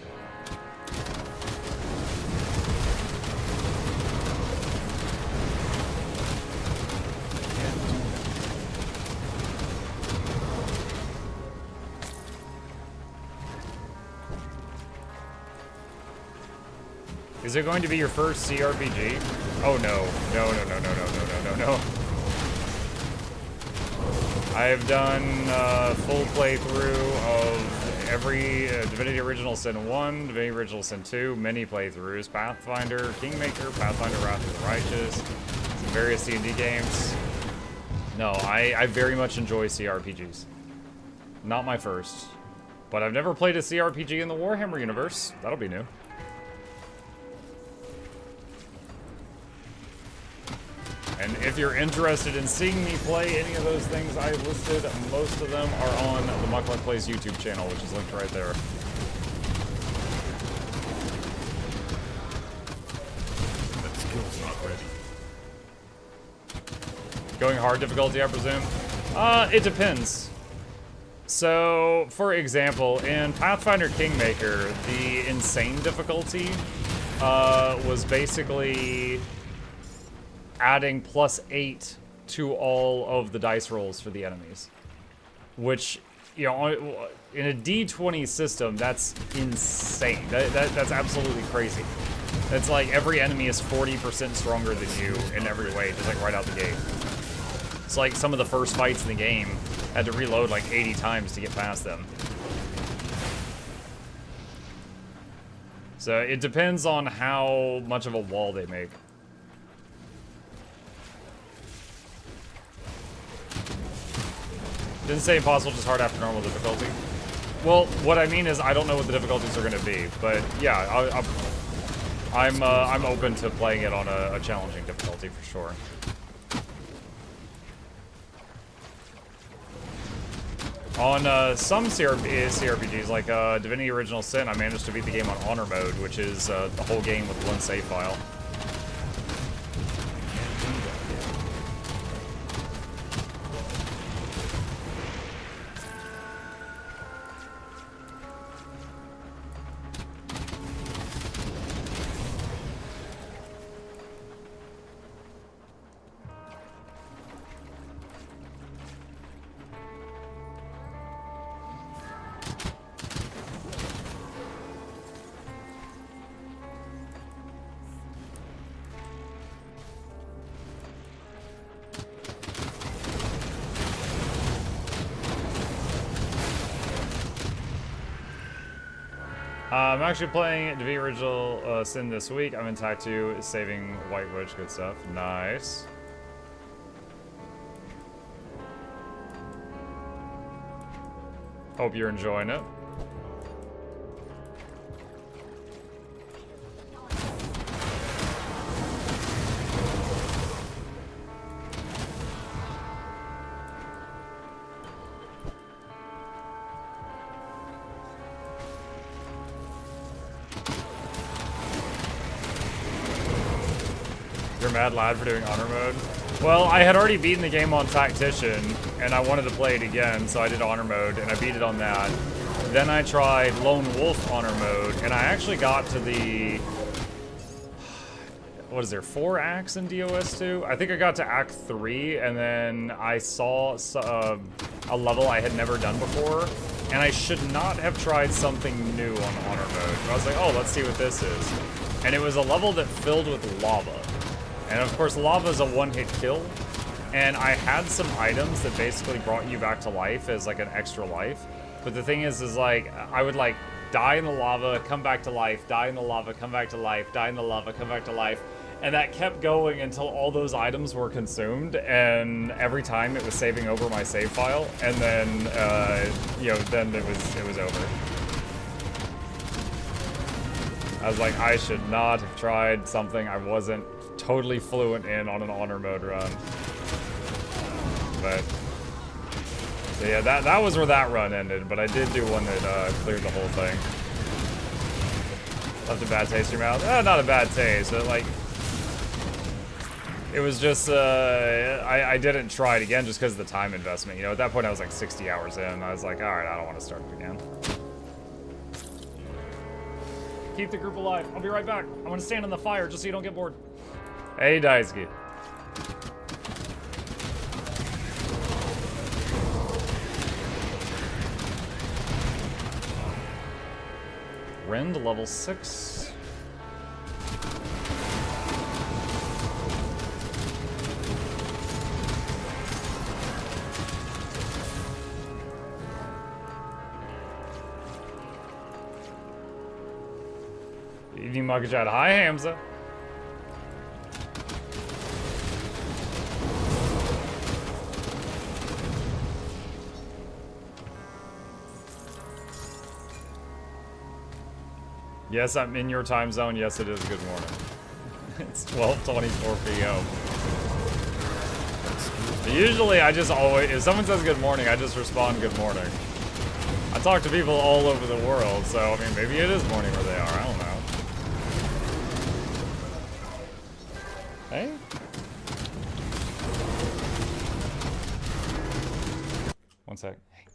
Is it going to be your first CRPG? Oh no. No. I've done full playthrough of every Divinity Original Sin 1, Divinity Original Sin 2, many playthroughs, Pathfinder, Kingmaker, Pathfinder Wrath of the Righteous, some various D&D games. No, I very much enjoy CRPGs. Not my first. But I've never played a CRPG in the Warhammer universe. That'll be new. And if you're interested in seeing me play any of those things I listed, most of them are on the Muckluck Plays YouTube channel, which is linked right there. That skill's not ready. Going hard difficulty, I presume? It depends. So, for example, in Pathfinder Kingmaker, the insane difficulty was basically adding +8 to all of the dice rolls for the enemies. Which, you know, in a D20 system, that's insane. That's absolutely crazy. That's like every enemy is 40% stronger than you in every way, just like right out the gate. It's like some of the first fights in the game had to reload like 80 times to get past them. So it depends on how much of a wall they make. Didn't say impossible, just hard after normal difficulty. Well, what I mean is I don't know what the difficulties are going to be, but yeah, I'm open to playing it on a challenging difficulty for sure. On some CRPGs, like Divinity Original Sin, I managed to beat the game on Honor Mode, which is the whole game with one save file. I'm actually playing Divinity Original Sin this week. I'm in Tact 2, saving White Witch. Good stuff. Nice. Hope you're enjoying it. You're mad lad for doing honor mode? Well, I had already beaten the game on Tactician, and I wanted to play it again, so I did honor mode, and I beat it on that. Then I tried Lone Wolf honor mode, and I actually got to the... What is there, 4 acts in DOS 2? I think I got to Act 3, and then I saw a level I had never done before, and I should not have tried something new on honor mode. I was like, oh, let's see what this is. And it was a level that filled with lava. And of course, lava is a one-hit kill, and I had some items that basically brought you back to life as like an extra life. But the thing is like, I would like die in the lava, come back to life, die in the lava, come back to life, die in the lava, come back to life. And that kept going until all those items were consumed, and every time it was saving over my save file, and then, you know, then it was over. I was like, I should not have tried something I wasn't totally fluent in on an honor mode run. But so yeah, that was where that run ended, but I did do one that cleared the whole thing. Left a bad taste in your mouth? Not a bad taste, but like, it was just, I didn't try it again just because of the time investment. You know, at that point I was like 60 hours in. I was like, alright, I don't want to start it again. Keep the group alive. I'll be right back. I'm gonna stand in the fire just so you don't get bored. Hey, Daisuke. Rend level 6. Evening Makajad. Hi, Hamza. Yes, I'm in your time zone. Yes, it is. Good morning. It's 12:24 p.m. Usually, I just always, if someone says good morning, I just respond good morning. I talk to people all over the world, so I mean, maybe it is morning where they are. I don't know. Hey? One sec. Hey.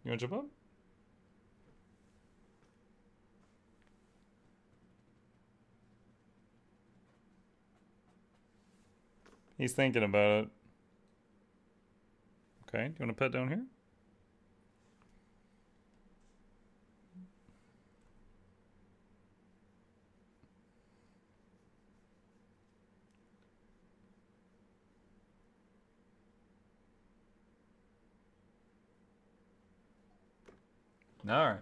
You want to jump up? He's thinking about it. Okay, do you want to pet down here? All right.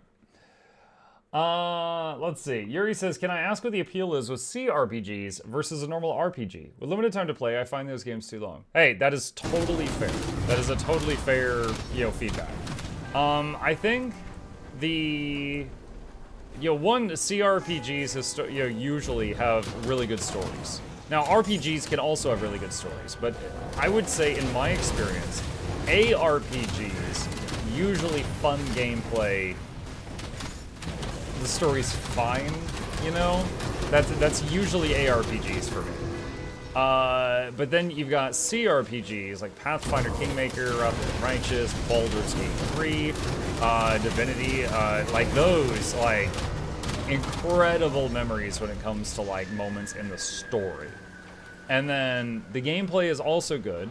Let's see. Yuri says, can I ask what the appeal is with CRPGs versus a normal RPG? With limited time to play, I find those games too long. Hey, that is totally fair. That is a totally fair, you know, feedback. I think the, you know, CRPGs usually have really good stories. Now, RPGs can also have really good stories, but I would say, in my experience, ARPGs, usually fun gameplay. The story's fine, you know? That's usually ARPGs for me. But then you've got CRPGs like Pathfinder, Kingmaker, Wrath of the Righteous, Baldur's Gate 3, Divinity, like those, like, incredible memories when it comes to, like, moments in the story. And then the gameplay is also good.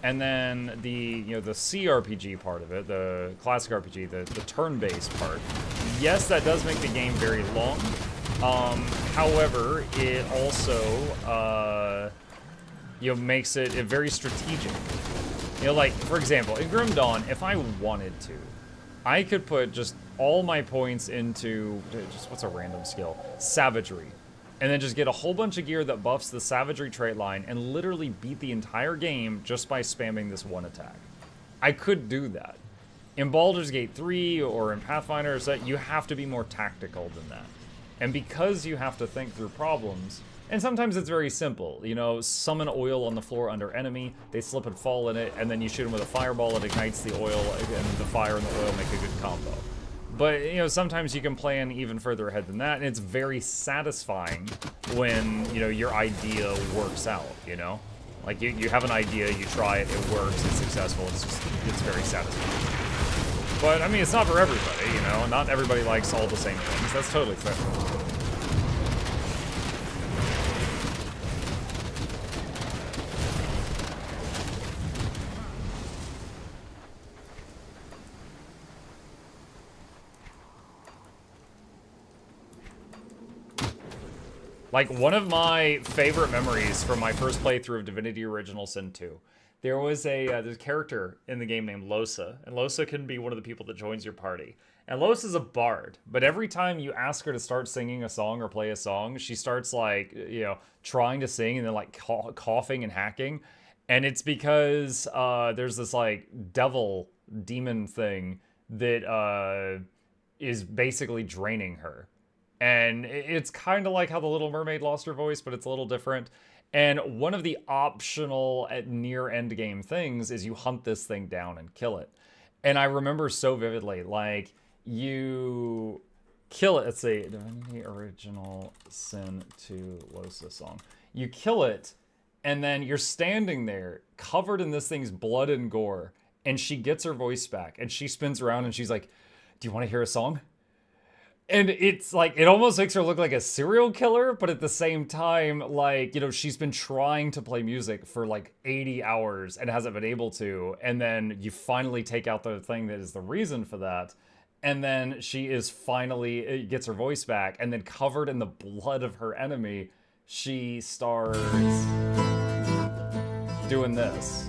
And then the, you know, the CRPG part of it, the classic RPG, the turn-based part, yes, that does make the game very long. However, it also, you know, makes it very strategic. You know, like, for example, in Grim Dawn, if I wanted to, I could put just all my points into, just what's a random skill? Savagery. And then just get a whole bunch of gear that buffs the savagery trait line and literally beat the entire game just by spamming this one attack. I could do that. In Baldur's Gate 3 or in Pathfinder, you have to be more tactical than that. And because you have to think through problems, and sometimes it's very simple, you know, summon oil on the floor under enemy, they slip and fall in it, and then you shoot them with a fireball, it ignites the oil, and the fire and the oil make a good combo. But, you know, sometimes you can plan even further ahead than that, and it's very satisfying when, you know, your idea works out, you know? Like, you have an idea, you try it, it works, it's successful, it's very satisfying. But, I mean, it's not for everybody, you know? Not everybody likes all the same things. That's totally fair. Like, one of my favorite memories from my first playthrough of Divinity Original Sin 2, there was there's a character in the game named Losa, and Losa can be one of the people that joins your party. And Losa's a bard, but every time you ask her to start singing a song or play a song, she starts, like, you know, trying to sing and then, like, coughing and hacking. And it's because there's this, like, demon thing that is basically draining her. And it's kind of like how the Little Mermaid lost her voice, but it's a little different. And one of the optional near end game things is you hunt this thing down and kill it. And I remember so vividly, like, you kill it. Let's see, Divinity Original Sin 2 Losa song. You kill it, and then you're standing there covered in this thing's blood and gore, and she gets her voice back, and she spins around and she's like, "Do you want to hear a song?" And it's like, it almost makes her look like a serial killer, but at the same time, like, you know, she's been trying to play music for like 80 hours and hasn't been able to. And then you finally take out the thing that is the reason for that. And then she is finally, gets her voice back, and then covered in the blood of her enemy, she starts doing this.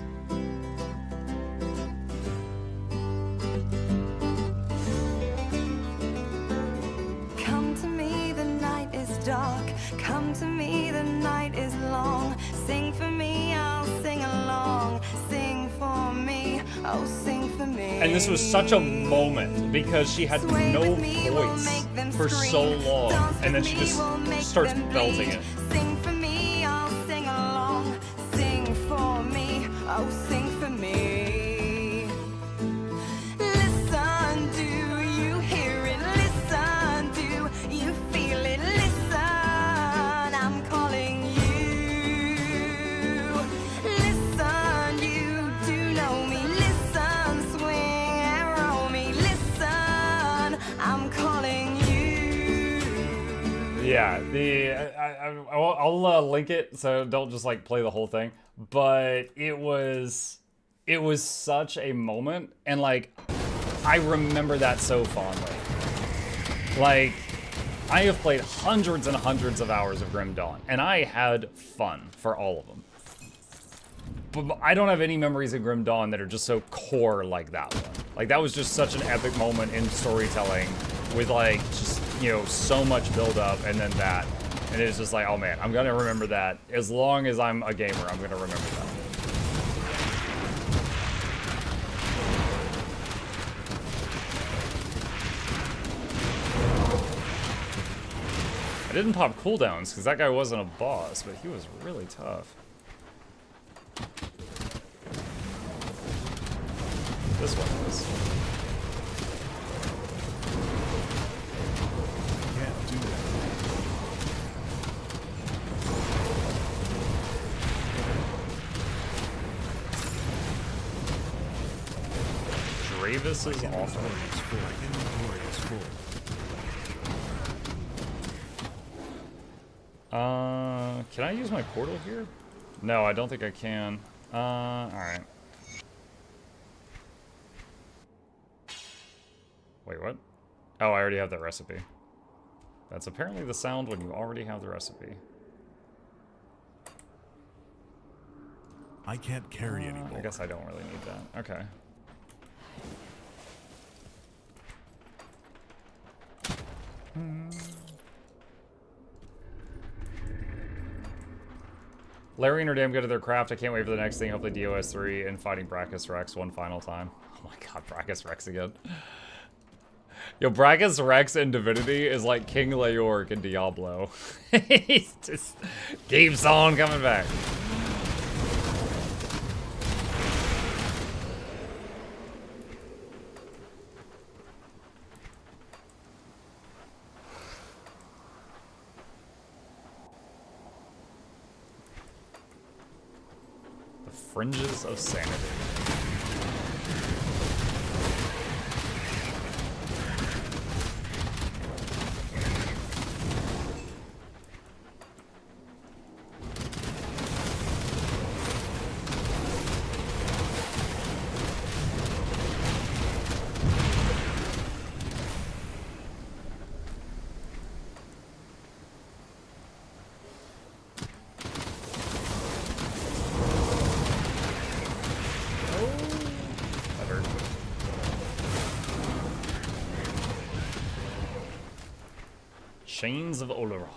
Dark. Come to me, the night is long. Sing for me, I'll sing along. Sing for me, oh sing for me. And this was such a moment because she had no voice for so long, and then she just starts belting it. Sing for me, I'll sing along. Sing for me, oh sing for me. Listen, do you hear it? Listen, do you feel it? Yeah, I'll link it, so don't just like play the whole thing. But it was such a moment, and like I remember that so fondly. Like, I have played hundreds and hundreds of hours of Grim Dawn, and I had fun for all of them. But I don't have any memories of Grim Dawn that are just so core like that one. Like, that was just such an epic moment in storytelling with, like, just, you know, so much build up, and then that. And it's just like, oh man, I'm gonna remember that. As long as I'm a gamer, I'm gonna remember that. I didn't pop cooldowns because that guy wasn't a boss, but he was really tough. This one is. Can't do that. Dravis is awful. My inventory is full. Can I use my portal here? No, I don't think I can. Alright. Wait, what? Oh, I already have that recipe. That's apparently the sound when you already have the recipe. I can't carry anymore. I guess I don't really need that. Okay. Larry and her damn good at their craft. I can't wait for the next thing. Hopefully DOS 3 and fighting Brachus Rex one final time. Oh my god, Brachus Rex again. Yo, Brachus Rex in Divinity is like King Leoric in Diablo. He's just keeps on coming back. The fringes of sanity. Chains of Oleron.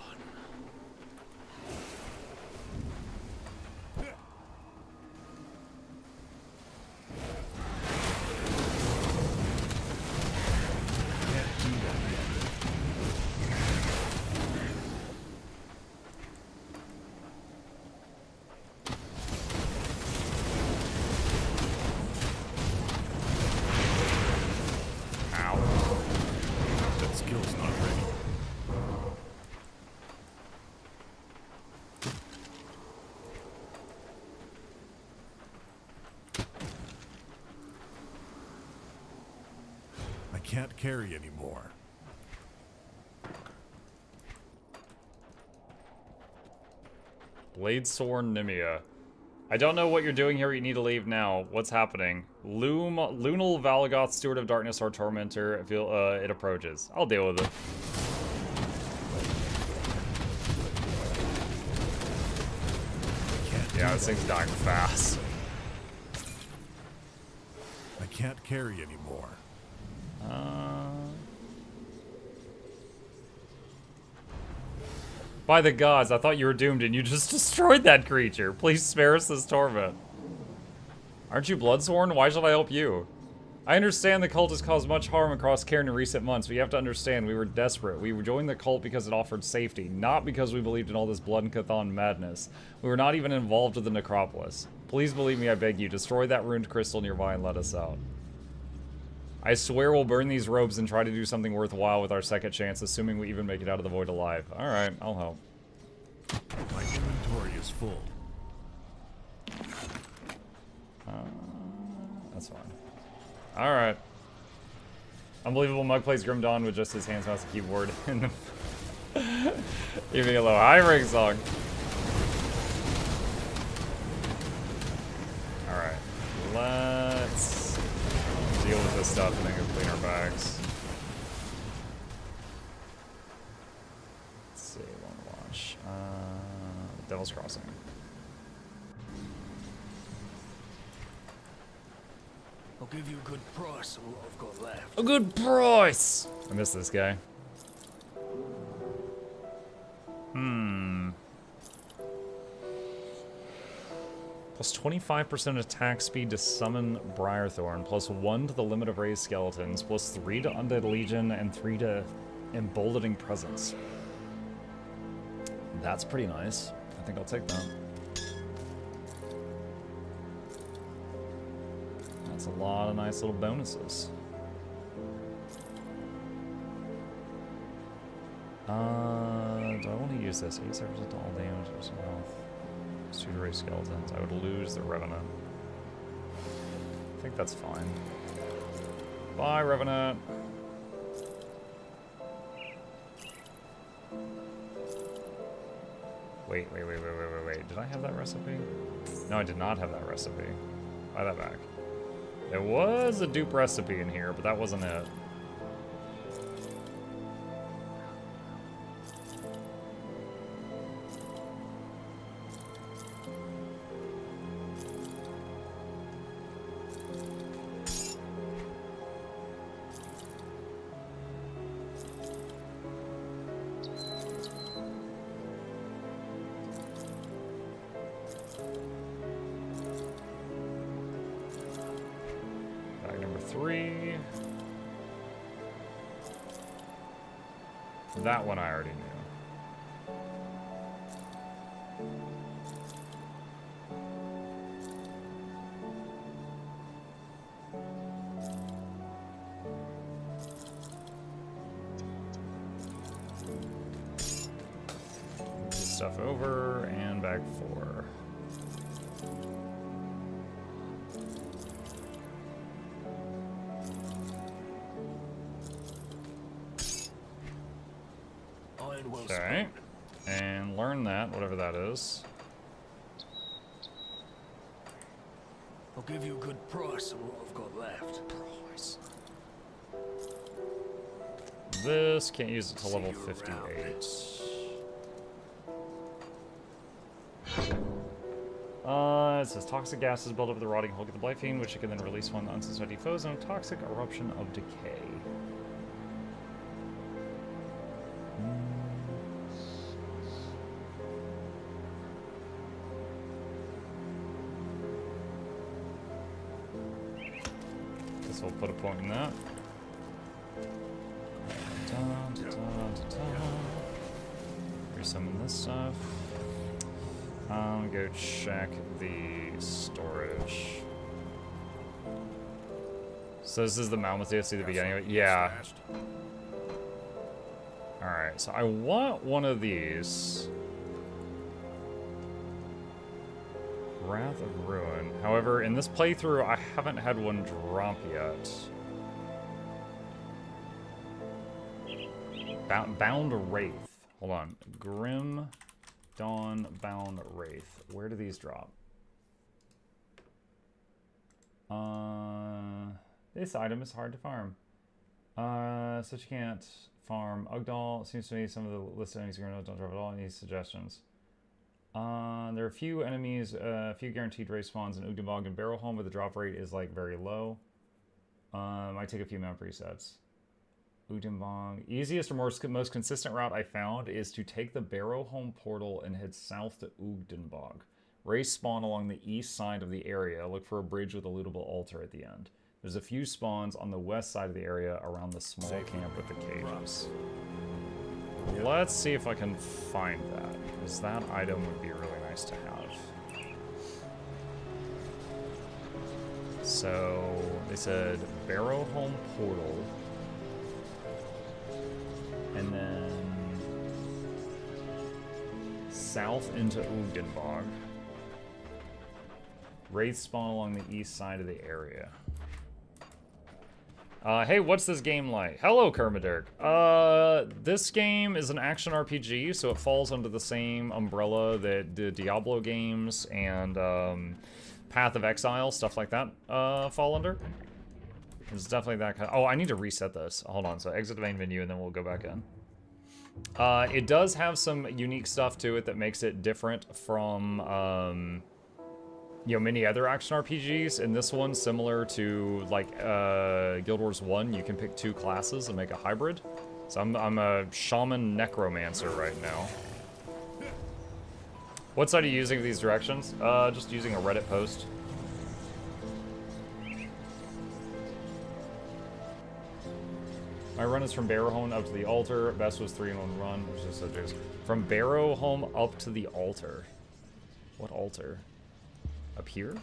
That skill's not ready. Can't carry anymore. Bladesorn Nimia. I don't know what you're doing here. You need to leave now. What's happening? Lunal Valagoth, Steward of Darkness, or Tormentor. I feel it approaches. I'll deal with it. Yeah, this thing's dying fast. I can't carry anymore. By the gods, I thought you were doomed and you just destroyed that creature. Please spare us this torment. Aren't you Bloodsworn? Why should I help you? I understand the cult has caused much harm across Cairn in recent months, but you have to understand we were desperate. We joined the cult because it offered safety, not because we believed in all this blood and Chthon madness. We were not even involved with the necropolis. Please believe me, I beg you. Destroy that ruined crystal nearby and let us out. I swear we'll burn these robes and try to do something worthwhile with our second chance, assuming we even make it out of the void alive. Alright, I'll help. My inventory is full. That's fine. Alright. Unbelievable Mug plays Grim Dawn with just his hands, mouse, and keyboard. Give me a low high ring song. Alright. Let's deal with this stuff and then go clean our bags. Let's see, one watch. Devil's Crossing. I'll give you a good price on what I've got left. A good price! I miss this guy. Plus 25% attack speed to summon Briarthorn, plus 1 to the limit of raised skeletons, plus 3 to Undead Legion, and 3 to Emboldening Presence. That's pretty nice. I think I'll take that. That's a lot of nice little bonuses. Do I want to use this? 87% to all damage versus health. 2 to raise skeletons. I would lose the Revenant. I think that's fine. Bye, Revenant. Wait. Did I have that recipe? No, I did not have that recipe. Buy that back. There was a dupe recipe in here, but that wasn't it. That one I already knew. Move this stuff over and back 4. Okay, and learn that, whatever that is. I'll give you a good price on what I've got left. Price. This can't use it till level 58. It says toxic gases build up the rotting hulk of the Blight Fiend, which it can then release when unsuspecting foes and a toxic eruption of decay. We'll put a point in that. Resummon this stuff. Go check the storage. So this is the Malmouth DLC at the beginning of it? Yeah. Alright, so I want one of these. Wrath of Ruin. However, in this playthrough, I haven't had one drop yet. Bound Wraith. Hold on. Grim Dawn Bound Wraith. Where do these drop? This item is hard to farm. So you can't farm Ugdal. Seems to me some of the listed enemies don't drop at all. Any suggestions? There are a few enemies, a few guaranteed race spawns in Ugdenbog and Barrowholm, but the drop rate is like very low. I take a few map resets. Ugdenbog. Easiest or most consistent route I found is to take the Barrowholm portal and head south to Ugdenbog. Race spawn along the east side of the area. Look for a bridge with a lootable altar at the end. There's a few spawns on the west side of the area around the small camp with the cages. Let's see if I can find that, because that item would be really nice to have. So, they said Barrowholm portal, and then south into Ugdenbog. Wraith spawn along the east side of the area. Hey, what's this game like? Hello, Kermidirk. This game is an action RPG, so it falls under the same umbrella that the Diablo games and Path of Exile, stuff like that, fall under. It's definitely that kind of... Oh, I need to reset this. Hold on, so exit the main menu and then we'll go back in. It does have some unique stuff to it that makes it different from... you know, many other action RPGs. In this one, similar to like Guild Wars 1, you can pick 2 classes and make a hybrid. So I'm a shaman necromancer right now. What side are you using for these directions? Just using a Reddit post. My run is from Barrowholm up to the altar. Best was 3-in-1 run, which is such as from Barrowholm up to the altar. What altar? Up here?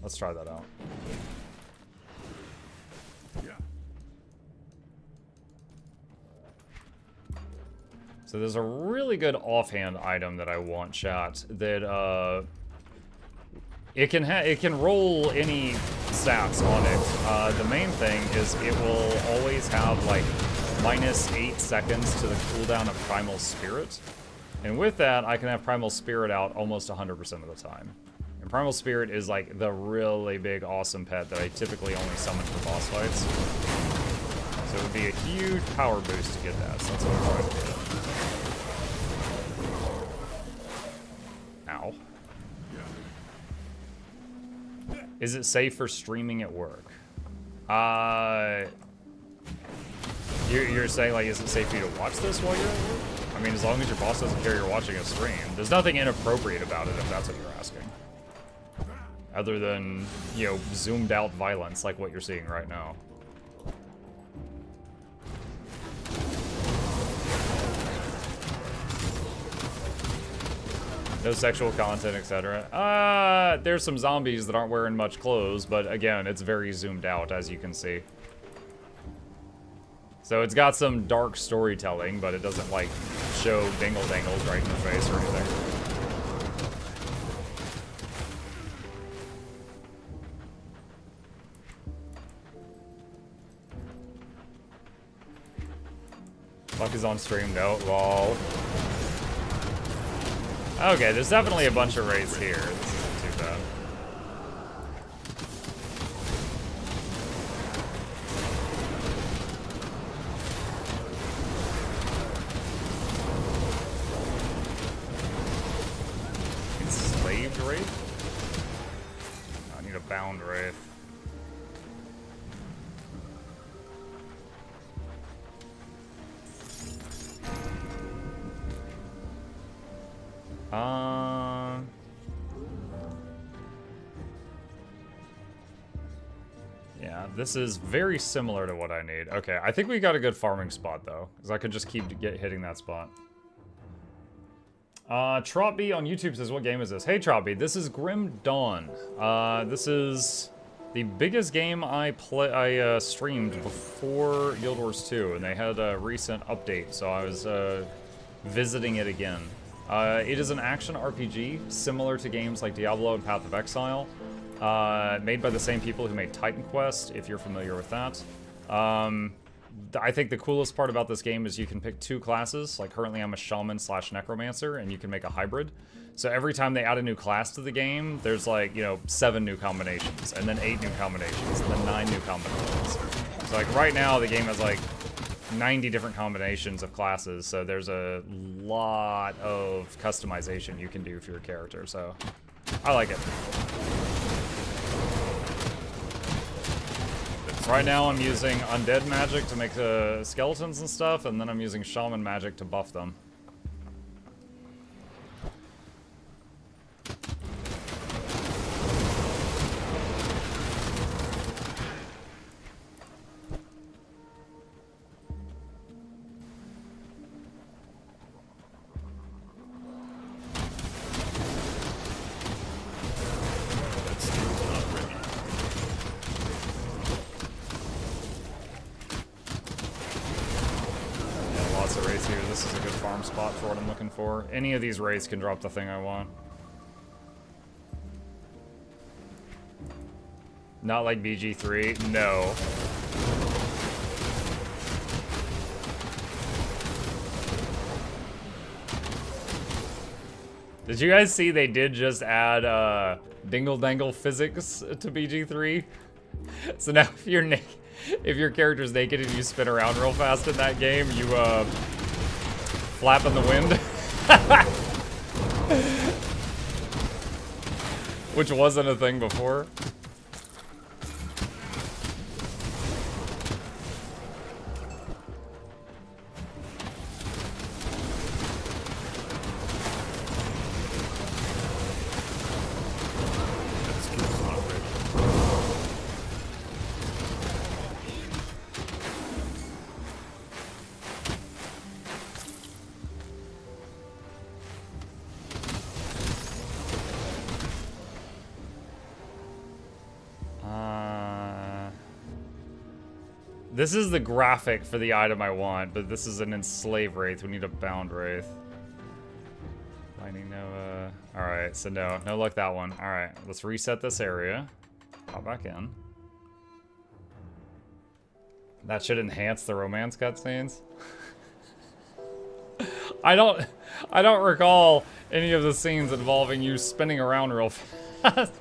Let's try that out. So there's a really good offhand item that I want, chat, that it can roll any stats on it. The main thing is it will always have like -8 seconds to the cooldown of Primal Spirit. And with that, I can have Primal Spirit out almost 100% of the time. And Primal Spirit is like the really big awesome pet that I typically only summon for boss fights. So it would be a huge power boost to get that, so that's what I'm trying to do. Ow. Is it safe for streaming at work? You're saying, like, is it safe for you to watch this while you're at work? I mean, as long as your boss doesn't care you're watching a stream. There's nothing inappropriate about it if that's what you're asking. Other than, you know, zoomed out violence like what you're seeing right now. No sexual content, etc. There's some zombies that aren't wearing much clothes, but again, it's very zoomed out, as you can see. So it's got some dark storytelling, but it doesn't, like, show dingle-dangles right in the face or anything. Fuck is on stream? No, lol. Okay, there's definitely a bunch of raids here. This isn't too bad. Enslaved wraith? I need a bound wraith. Yeah, this is very similar to what I need. Okay, I think we got a good farming spot, though, because I could just keep hitting that spot. Trotby on YouTube says, what game is this? Hey, Trotby, this is Grim Dawn. This is the biggest game I streamed before Guild Wars 2, and they had a recent update, so I was visiting it again. It is an action RPG, similar to games like Diablo and Path of Exile, made by the same people who made Titan Quest, if you're familiar with that. I think the coolest part about this game is you can pick 2 classes. Like, currently I'm a Shaman / Necromancer, and you can make a hybrid. So every time they add a new class to the game, there's like, you know, 7 new combinations, and then 8 new combinations, and then 9 new combinations. So like right now, the game has like 90 different combinations of classes, so there's a lot of customization you can do for your character, so I like it. Right now I'm using undead magic to make skeletons and stuff, and then I'm using shaman magic to buff them. For any of these raids can drop the thing I want. Not like BG3, no. Did you guys see they did just add dingle dangle physics to BG3? So now if your character's naked and you spin around real fast in that game, you flap in the wind. Which wasn't a thing before. This is the graphic for the item I want, but this is an enslaved wraith. We need a bound wraith. Finding no, alright, so no luck that one. Alright, let's reset this area. Pop back in. That should enhance the romance cutscenes. I don't recall any of the scenes involving you spinning around real fast.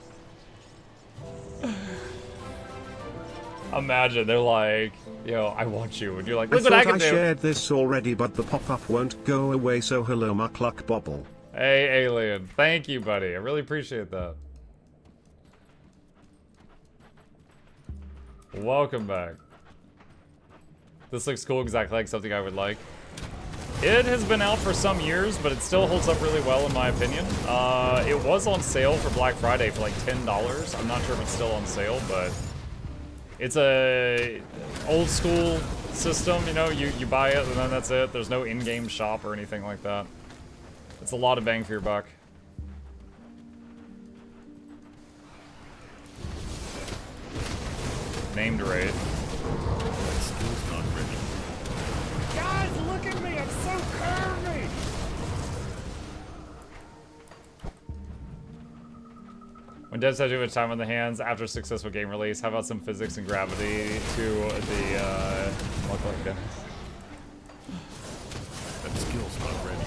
Imagine they're like, yo, I want you, and you're like, look what I can do. I shared this already, but the pop-up won't go away, so hello, Muckluck Bobble. Hey, Alien. Thank you, buddy. I really appreciate that. Welcome back. This looks cool, exactly like something I would like. It has been out for some years, but it still holds up really well in my opinion. It was on sale for Black Friday for like $10. I'm not sure if it's still on sale, but it's a old school system, you know, you buy it and then that's it. There's no in-game shop or anything like that. It's a lot of bang for your buck. Named raid. Skill's not ready. Guys, look at me! I'm so curvy! When devs have too much time on the hands after a successful game release, how about some physics and gravity to the look like that? That skill's not ready.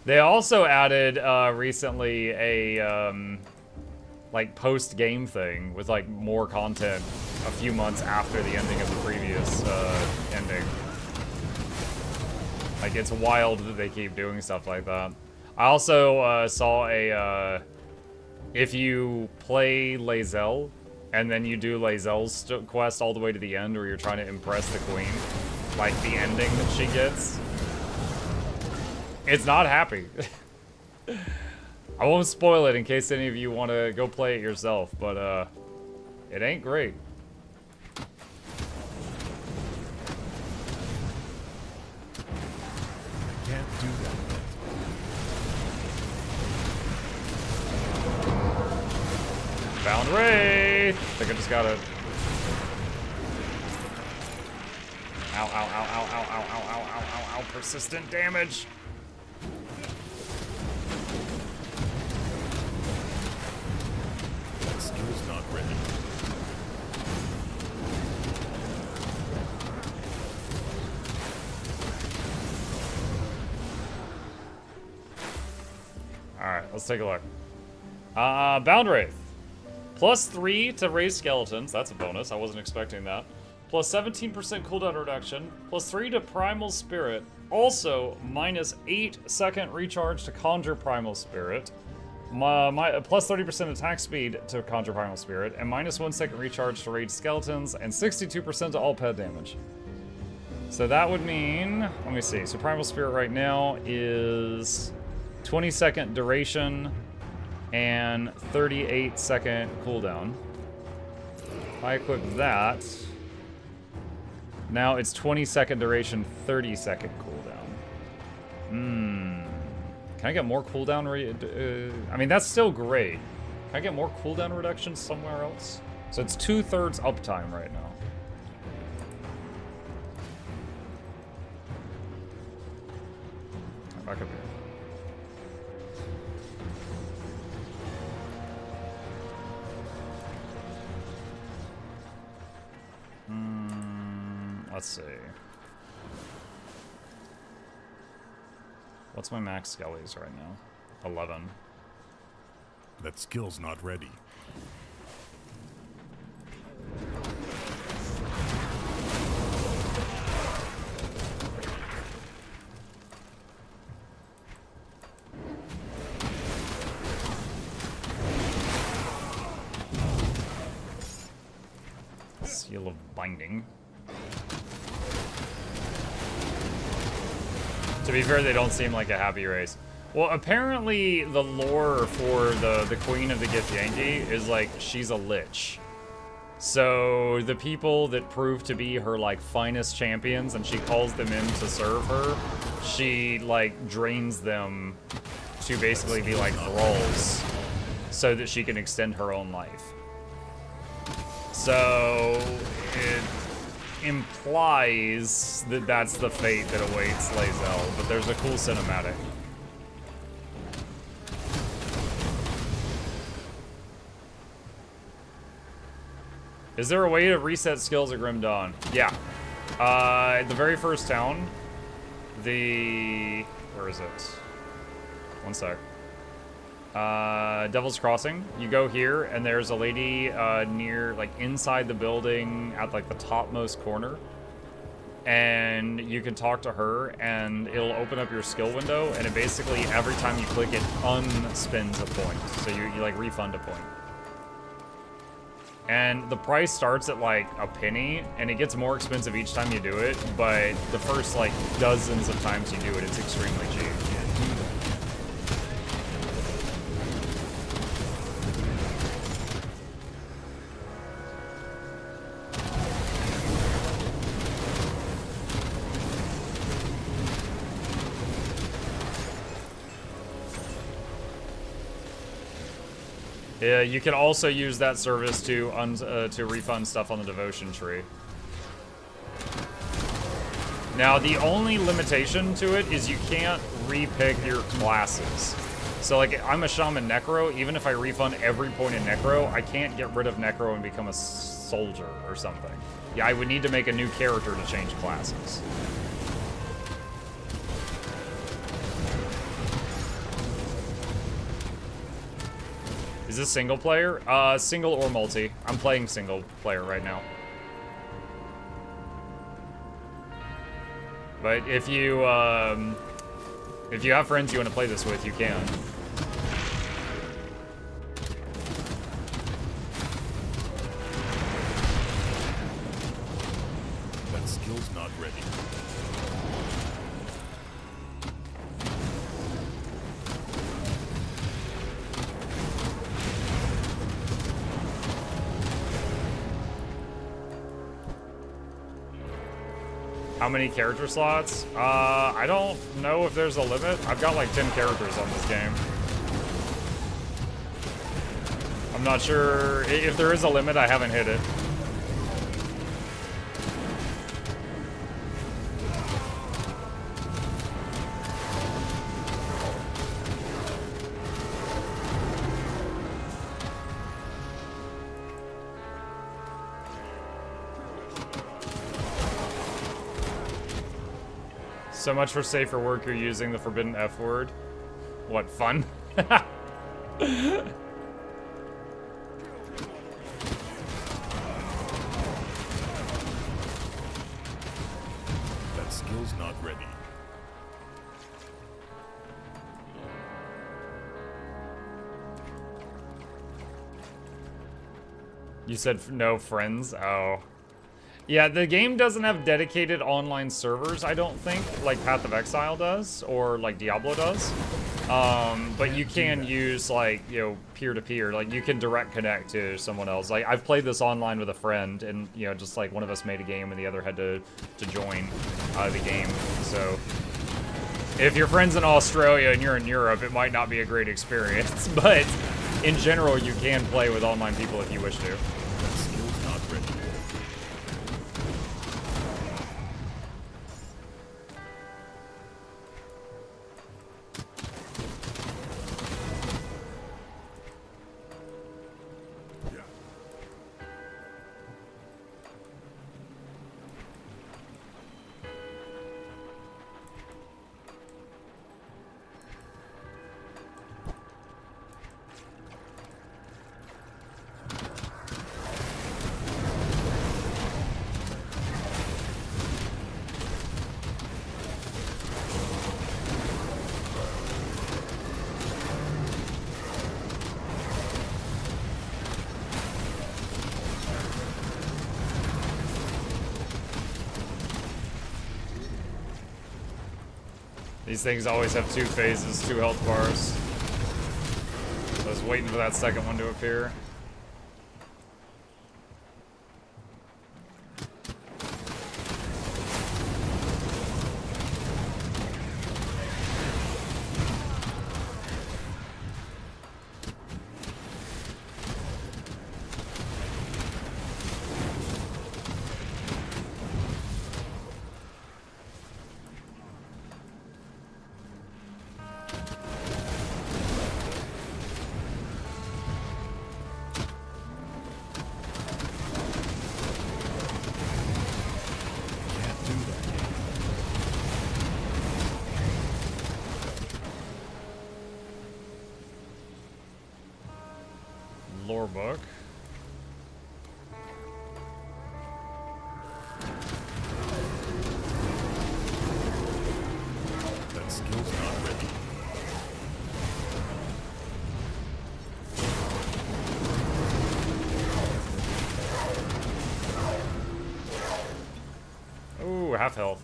They also added recently a like post-game thing with like more content a few months after the ending of the previous ending. Like, it's wild that they keep doing stuff like that. I also saw a if you play Lae'zel and then you do Lae'zel's quest all the way to the end where you're trying to impress the queen, like the ending that she gets, it's not happy. I won't spoil it in case any of you want to go play it yourself, but it ain't great. I can't do that. Found Wraith! I think I just got it. Ow, ow, ow, ow, ow, ow, ow, ow, ow, ow, ow, persistent damage. That skill's not ready. Alright, let's take a look. Bound Wraith. +3 to raise skeletons. That's a bonus. I wasn't expecting that. Plus 17% cooldown reduction. +3 to Primal Spirit. Also, minus 8-second recharge to Conjure Primal Spirit. Plus 30% attack speed to Conjure Primal Spirit. And minus 1 second recharge to raid skeletons. And 62% to all pet damage. So that would mean... Let me see. So Primal Spirit right now is 20-second duration and 38-second cooldown. If I equip that, now it's 20-second duration, 30-second cooldown. Can I get more cooldown? I mean, that's still great. Can I get more cooldown reduction somewhere else? So it's 2/3 uptime right now. Back up here. Let's see. What's my max skellies right now? 11. That skill's not ready. Seal of Binding. To be fair, they don't seem like a happy race. Well, apparently the lore for the Queen of the Githyanki is like she's a lich. So the people that prove to be her like finest champions and she calls them in to serve her, she like drains them to basically be like thralls so that she can extend her own life. So implies that that's the fate that awaits Lae'zel, but there's a cool cinematic. Is there a way to reset skills at Grim Dawn? Yeah. The very first town, where is it? One sec. Devil's Crossing. You go here, and there's a lady near, like, inside the building at, like, the topmost corner. And you can talk to her, and it'll open up your skill window, and it basically, every time you click it, unspins a point. So you like, refund a point. And the price starts at, like, a penny, and it gets more expensive each time you do it, but the first, like, dozens of times you do it, it's extremely cheap. Yeah, you can also use that service to refund stuff on the devotion tree. Now, the only limitation to it is you can't repick your classes. So, like, I'm a Shaman Necro. Even if I refund every point in Necro, I can't get rid of Necro and become a soldier or something. Yeah, I would need to make a new character to change classes. Is this single player? Single or multi. I'm playing single player right now. But if you have friends you want to play this with, you can. That skill's not ready. How many character slots? I don't know if there's a limit. I've got like 10 characters on this game. I'm not sure. If there is a limit, I haven't hit it. So much for safer work, you're using the forbidden F word. What, fun? That skill's not ready. You said no friends? Oh. Yeah, the game doesn't have dedicated online servers, I don't think, like Path of Exile does, or like Diablo does. But you can use, like, you know, peer-to-peer. Like, you can direct connect to someone else. Like, I've played this online with a friend, and, you know, just like one of us made a game and the other had to join the game. So, if your friend's in Australia and you're in Europe, it might not be a great experience. But, in general, you can play with online people if you wish to. That skill's not ready. These things always have 2 phases, 2 health bars. So I was waiting for that second one to appear. Lore book. That skill's not ready. Ooh, half health.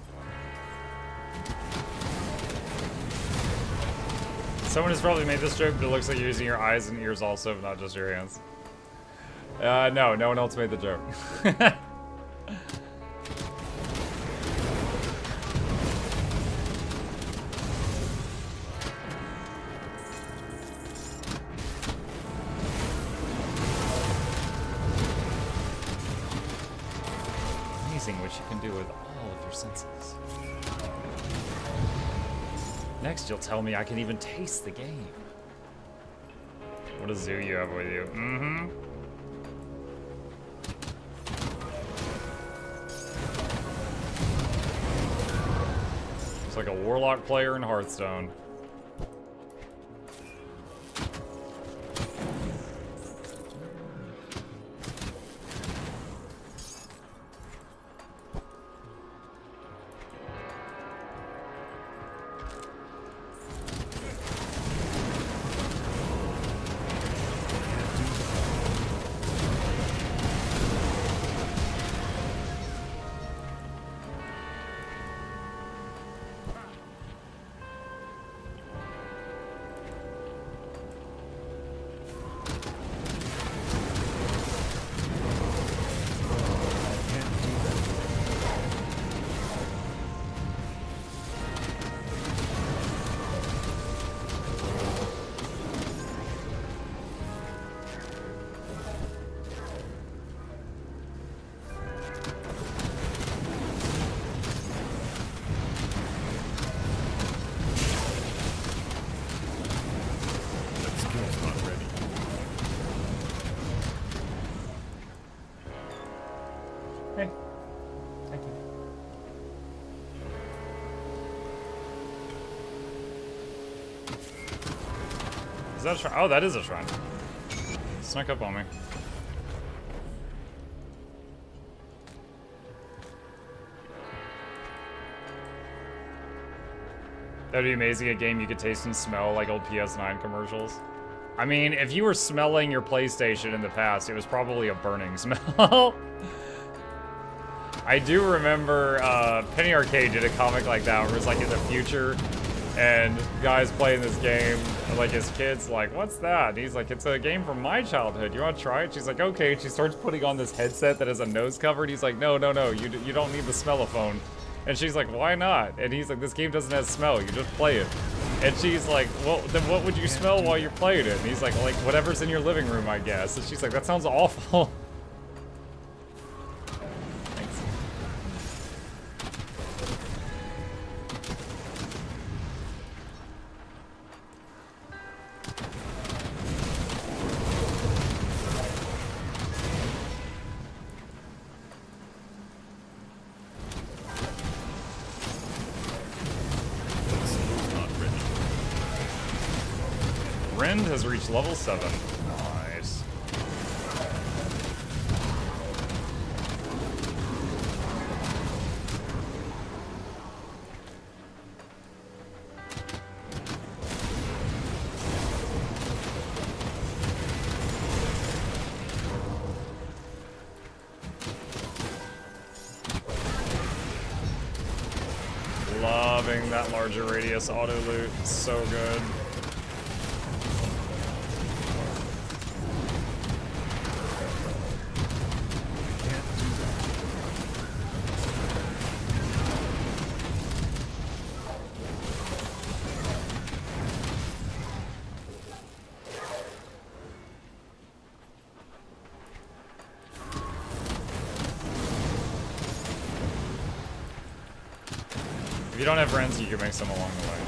Someone has probably made this joke, but it looks like you're using your eyes and ears also, but not just your hands. No, no one else made the joke. Amazing what you can do with all of your senses. Next, you'll tell me I can even taste the game. What a zoo you have with you. Mm-hmm. It's like a warlock player in Hearthstone. Is that a shrine? Oh, that is a shrine. Snuck up on me. That'd be amazing, a game you could taste and smell like old PS9 commercials. I mean, if you were smelling your PlayStation in the past, it was probably a burning smell. I do remember Penny Arcade did a comic like that where it was like in the future and guys playing this game, and like his kids like, what's that? And he's like, it's a game from my childhood. You want to try it? She's like, okay. And she starts putting on this headset that has a nose cover. And he's like, no, no, no, you don't need the smellophone. And she's like, why not? And he's like, this game doesn't have smell. You just play it. And she's like, well, then what would you smell while you're playing it? And he's like whatever's in your living room, I guess. And she's like, that sounds awful. Rend has reached level 7. Nice. Loving that larger radius auto loot. So good. If you don't have friends, you can make some along the way.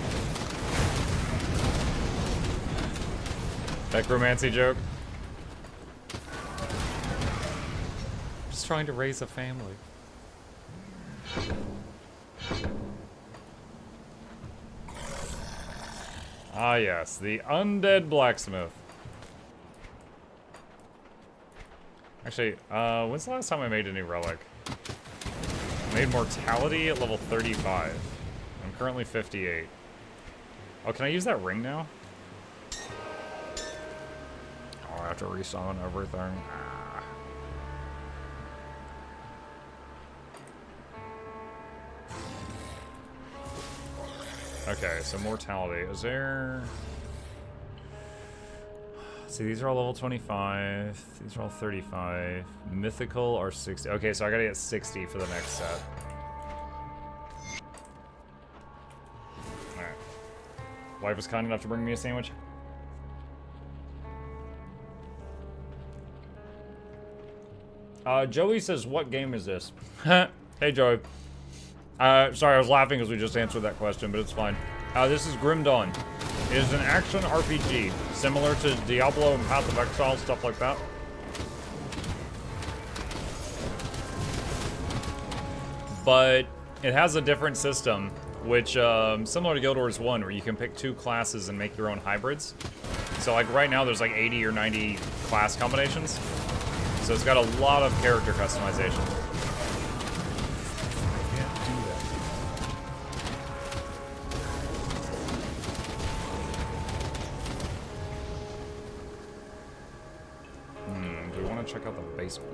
Necromancy joke. Just trying to raise a family. Ah yes, the undead blacksmith. Actually, when's the last time I made a new relic? I made mortality at level 35. I'm currently 58. Oh, can I use that ring now? Oh, I have to resummon everything. Ah. Okay, so mortality. Is there... See, these are all level 25. These are all 35. Mythical are 60. Okay, so I gotta get 60 for the next set. Alright. Wife was kind enough to bring me a sandwich. Joey says, what game is this? Hey, Joey. Sorry, I was laughing because we just answered that question, but it's fine. This is Grim Dawn. It is an action RPG, similar to Diablo and Path of Exile, stuff like that. But it has a different system, which, similar to Guild Wars 1, where you can pick 2 classes and make your own hybrids. So, like, right now there's like 80 or 90 class combinations. So it's got a lot of character customization. Do we want to check out the basement?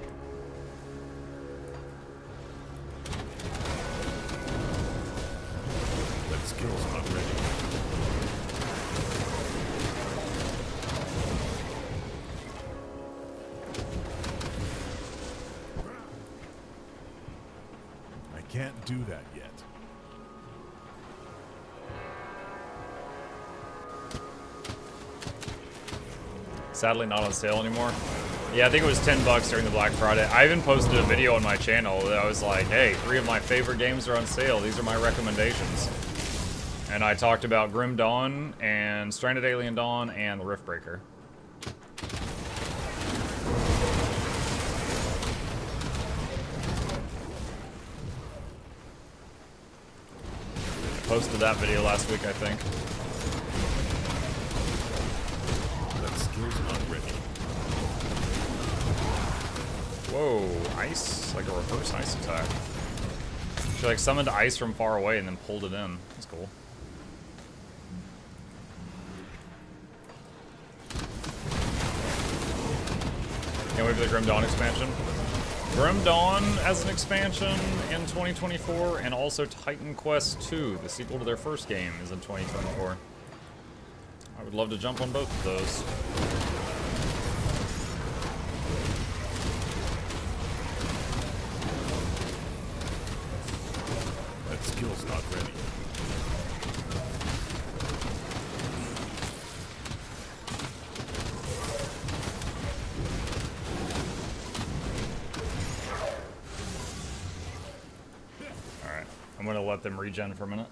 That skill's not ready. I can't do that yet. Sadly not on sale anymore. Yeah, I think it was $10 during the Black Friday. I even posted a video on my channel that I was like, hey, 3 of my favorite games are on sale. These are my recommendations. And I talked about Grim Dawn and Stranded Alien Dawn and the Riftbreaker. Posted that video last week, I think. That skill's not ready. Whoa, ice? Like a reverse ice attack. She like summoned ice from far away and then pulled it in. That's cool. Can't wait for the Grim Dawn expansion. Grim Dawn as an expansion in 2024, and also Titan Quest 2, the sequel to their first game, is in 2024. I would love to jump on both of those. That skill's not ready. Alright, I'm gonna let them regen for a minute.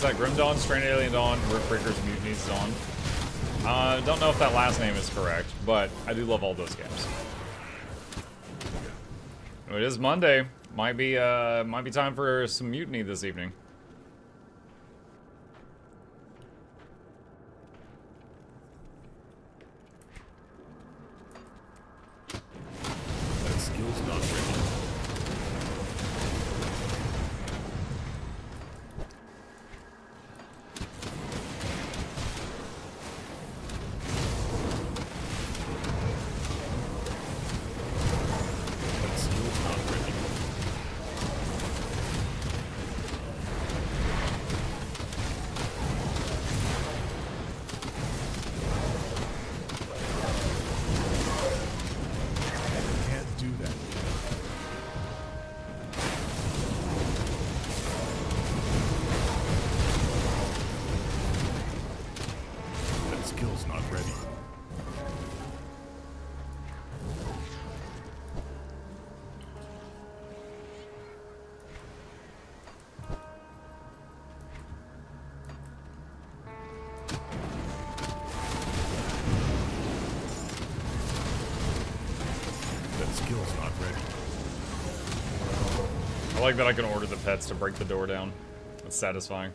that Grim Dawn, Stranded Alien Dawn, Roof Mutinies is on. Don't know if that last name is correct, but I do love all those games. It is Monday. Might be time for some mutiny this evening. That skill's not ready. That skill's not ready. Can't do that. That skill's not ready. That skill's not ready. I like that I can order the pets to break the door down. That's satisfying.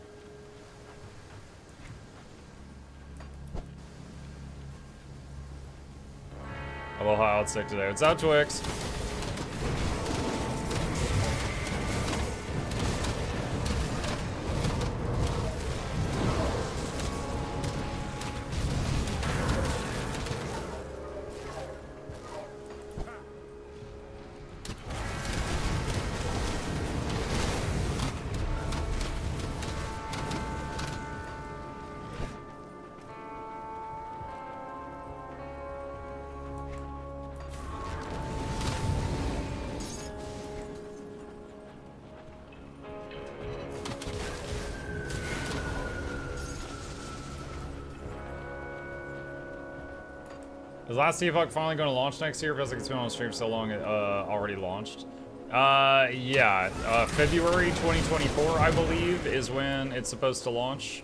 Aloha out sick today. What's up, Twix? Is Last Epoch finally going to launch next year? Feels like it's been on stream so long it already launched. Yeah, February 2024, I believe, is when it's supposed to launch.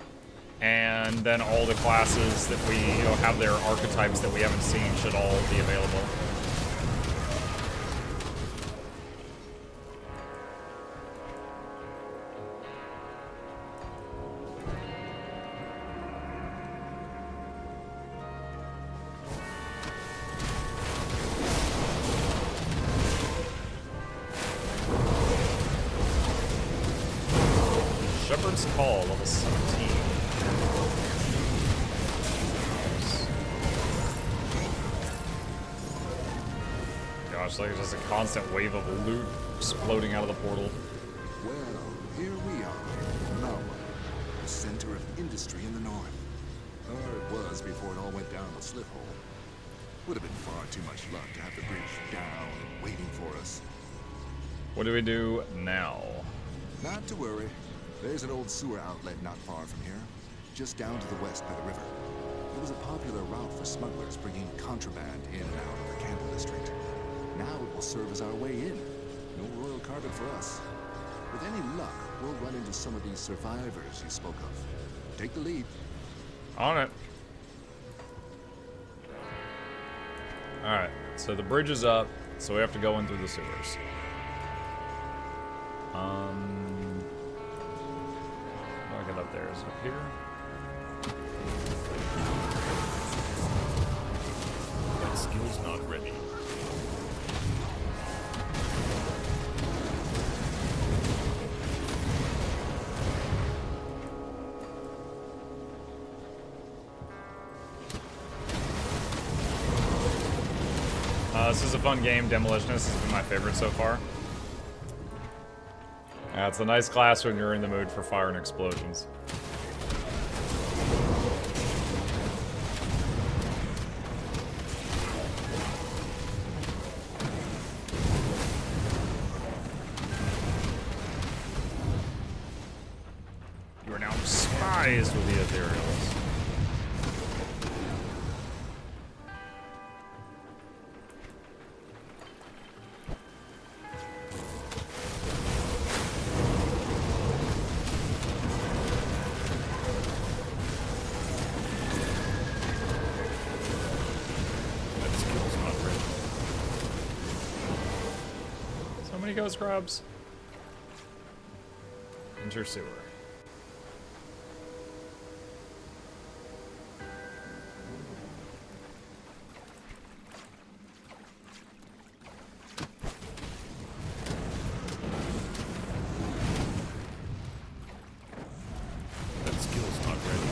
And then all the classes that we, have their archetypes that we haven't seen should all be available. Shepherd's Call, level 17. Gosh, like just a constant wave of loot exploding out of the portal. Well, here we are. Malmouth, the center of industry in the north. Or it was before it all went down the slit hole. Would have been far too much luck to have the bridge down and waiting for us. What do we do now? Not to worry. There's an old sewer outlet not far from here, just down to the west by the river. It was a popular route for smugglers bringing contraband in and out of the Candle District. Now it will serve as our way in. No royal carpet for us. With any luck, we'll run into some of these survivors you spoke of. Take the lead. On it. Alright, so the bridge is up, so we have to go in through the sewers. I'll get up there. Is it up here? That skill's not ready. This is a fun game. Demolitionist has been my favorite so far. Yeah, it's a nice class when you're in the mood for fire and explosions. You are now despised with the ethereals. How many ghost crabs? Enter sewer. That skill's not ready.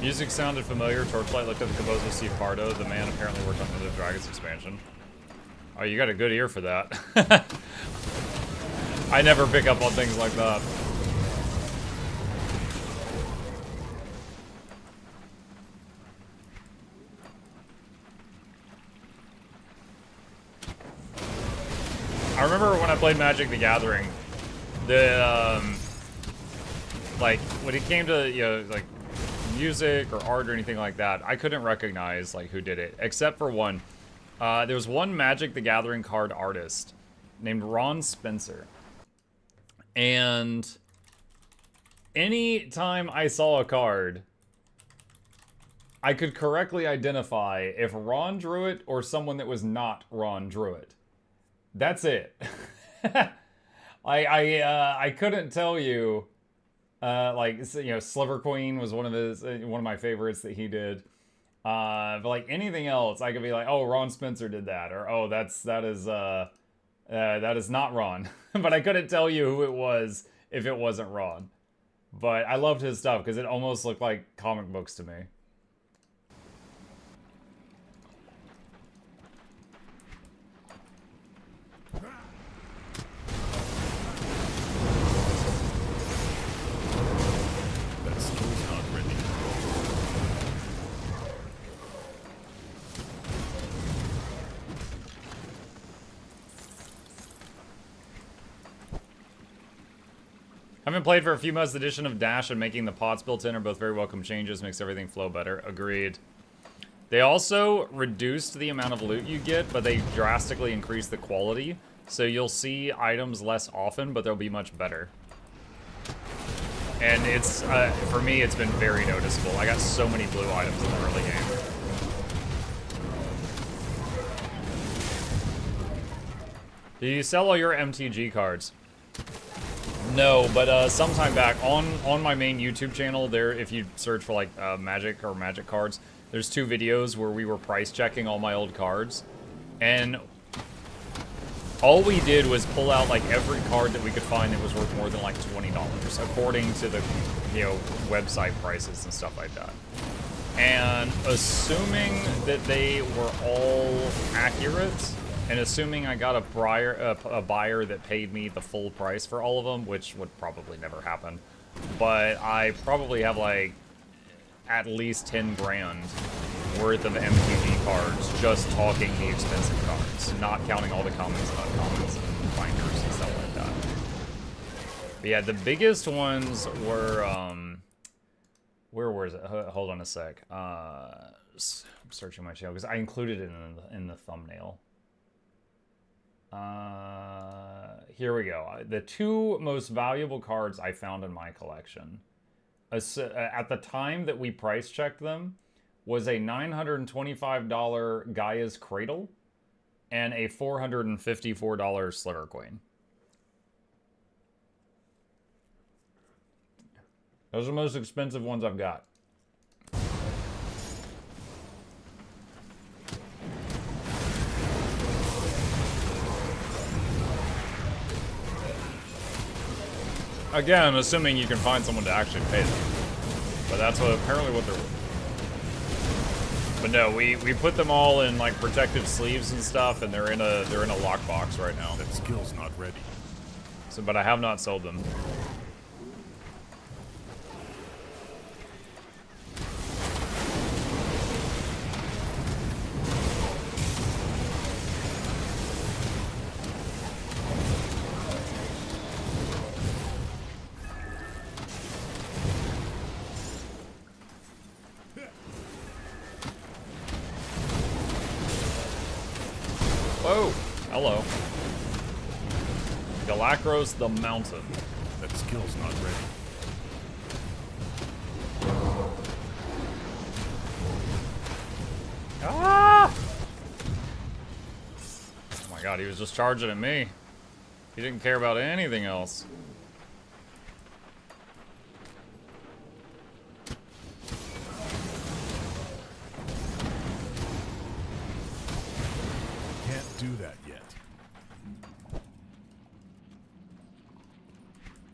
Music sounded familiar. Torchlight looked at the composer Steve Pardo. The man apparently worked on the Dragons expansion. Oh, you got a good ear for that. I never pick up on things like that. I remember when I played Magic the Gathering, the like when it came to, you know, like music or art or anything like that, I couldn't recognize like who did it, except for one. There was one Magic the Gathering card artist named Ron Spencer, and any time I saw a card, I could correctly identify if Ron drew it or someone that was not Ron drew it. That's it. I couldn't tell you. Like, you know, Sliver Queen was one of my favorites that he did. But like anything else, I could be like, oh, Ron Spencer did that, or oh, that is not Ron. But I couldn't tell you who it was if it wasn't Ron. But I loved his stuff because it almost looked like comic books to me. Haven't played for a few months. The addition of dash and making the pots built in are both very welcome changes. Makes everything flow better. Agreed. They also reduced the amount of loot you get, but they drastically increased the quality. So you'll see items less often, but they'll be much better. And it's, for me, it's been very noticeable. I got so many blue items in the early game. Do you sell all your MTG cards? No, but sometime back on my main YouTube channel, there, if you search for like Magic or Magic cards, there's 2 videos where we were price checking all my old cards, and all we did was pull out like every card that we could find that was worth more than like $20, according to the, you know, website prices and stuff like that. And assuming that they were all accurate, and assuming I got a buyer that paid me the full price for all of them, which would probably never happen, but I probably have like at least 10 grand worth of MTG cards just talking the expensive cards, not counting all the commons and uncommons and binders and stuff like that. But yeah, the biggest ones were, where was it? Hold on a sec. I'm searching my channel because I included it in the thumbnail. Here we go. The 2 most valuable cards I found in my collection, at the time that we price checked them, was a $925 Gaia's Cradle and a $454 Sliver Queen. Those are the most expensive ones I've got. Again, assuming you can find someone to actually pay them. But that's apparently what they're... But no, we put them all in like protective sleeves and stuff, and they're in a lockbox right now. That skill's not ready. So, but I have not sold them. Whoa! Hello. Galacros the Mountain. That skill's not ready. Ah! Oh my god, he was just charging at me. He didn't care about anything else. Can't do that yet.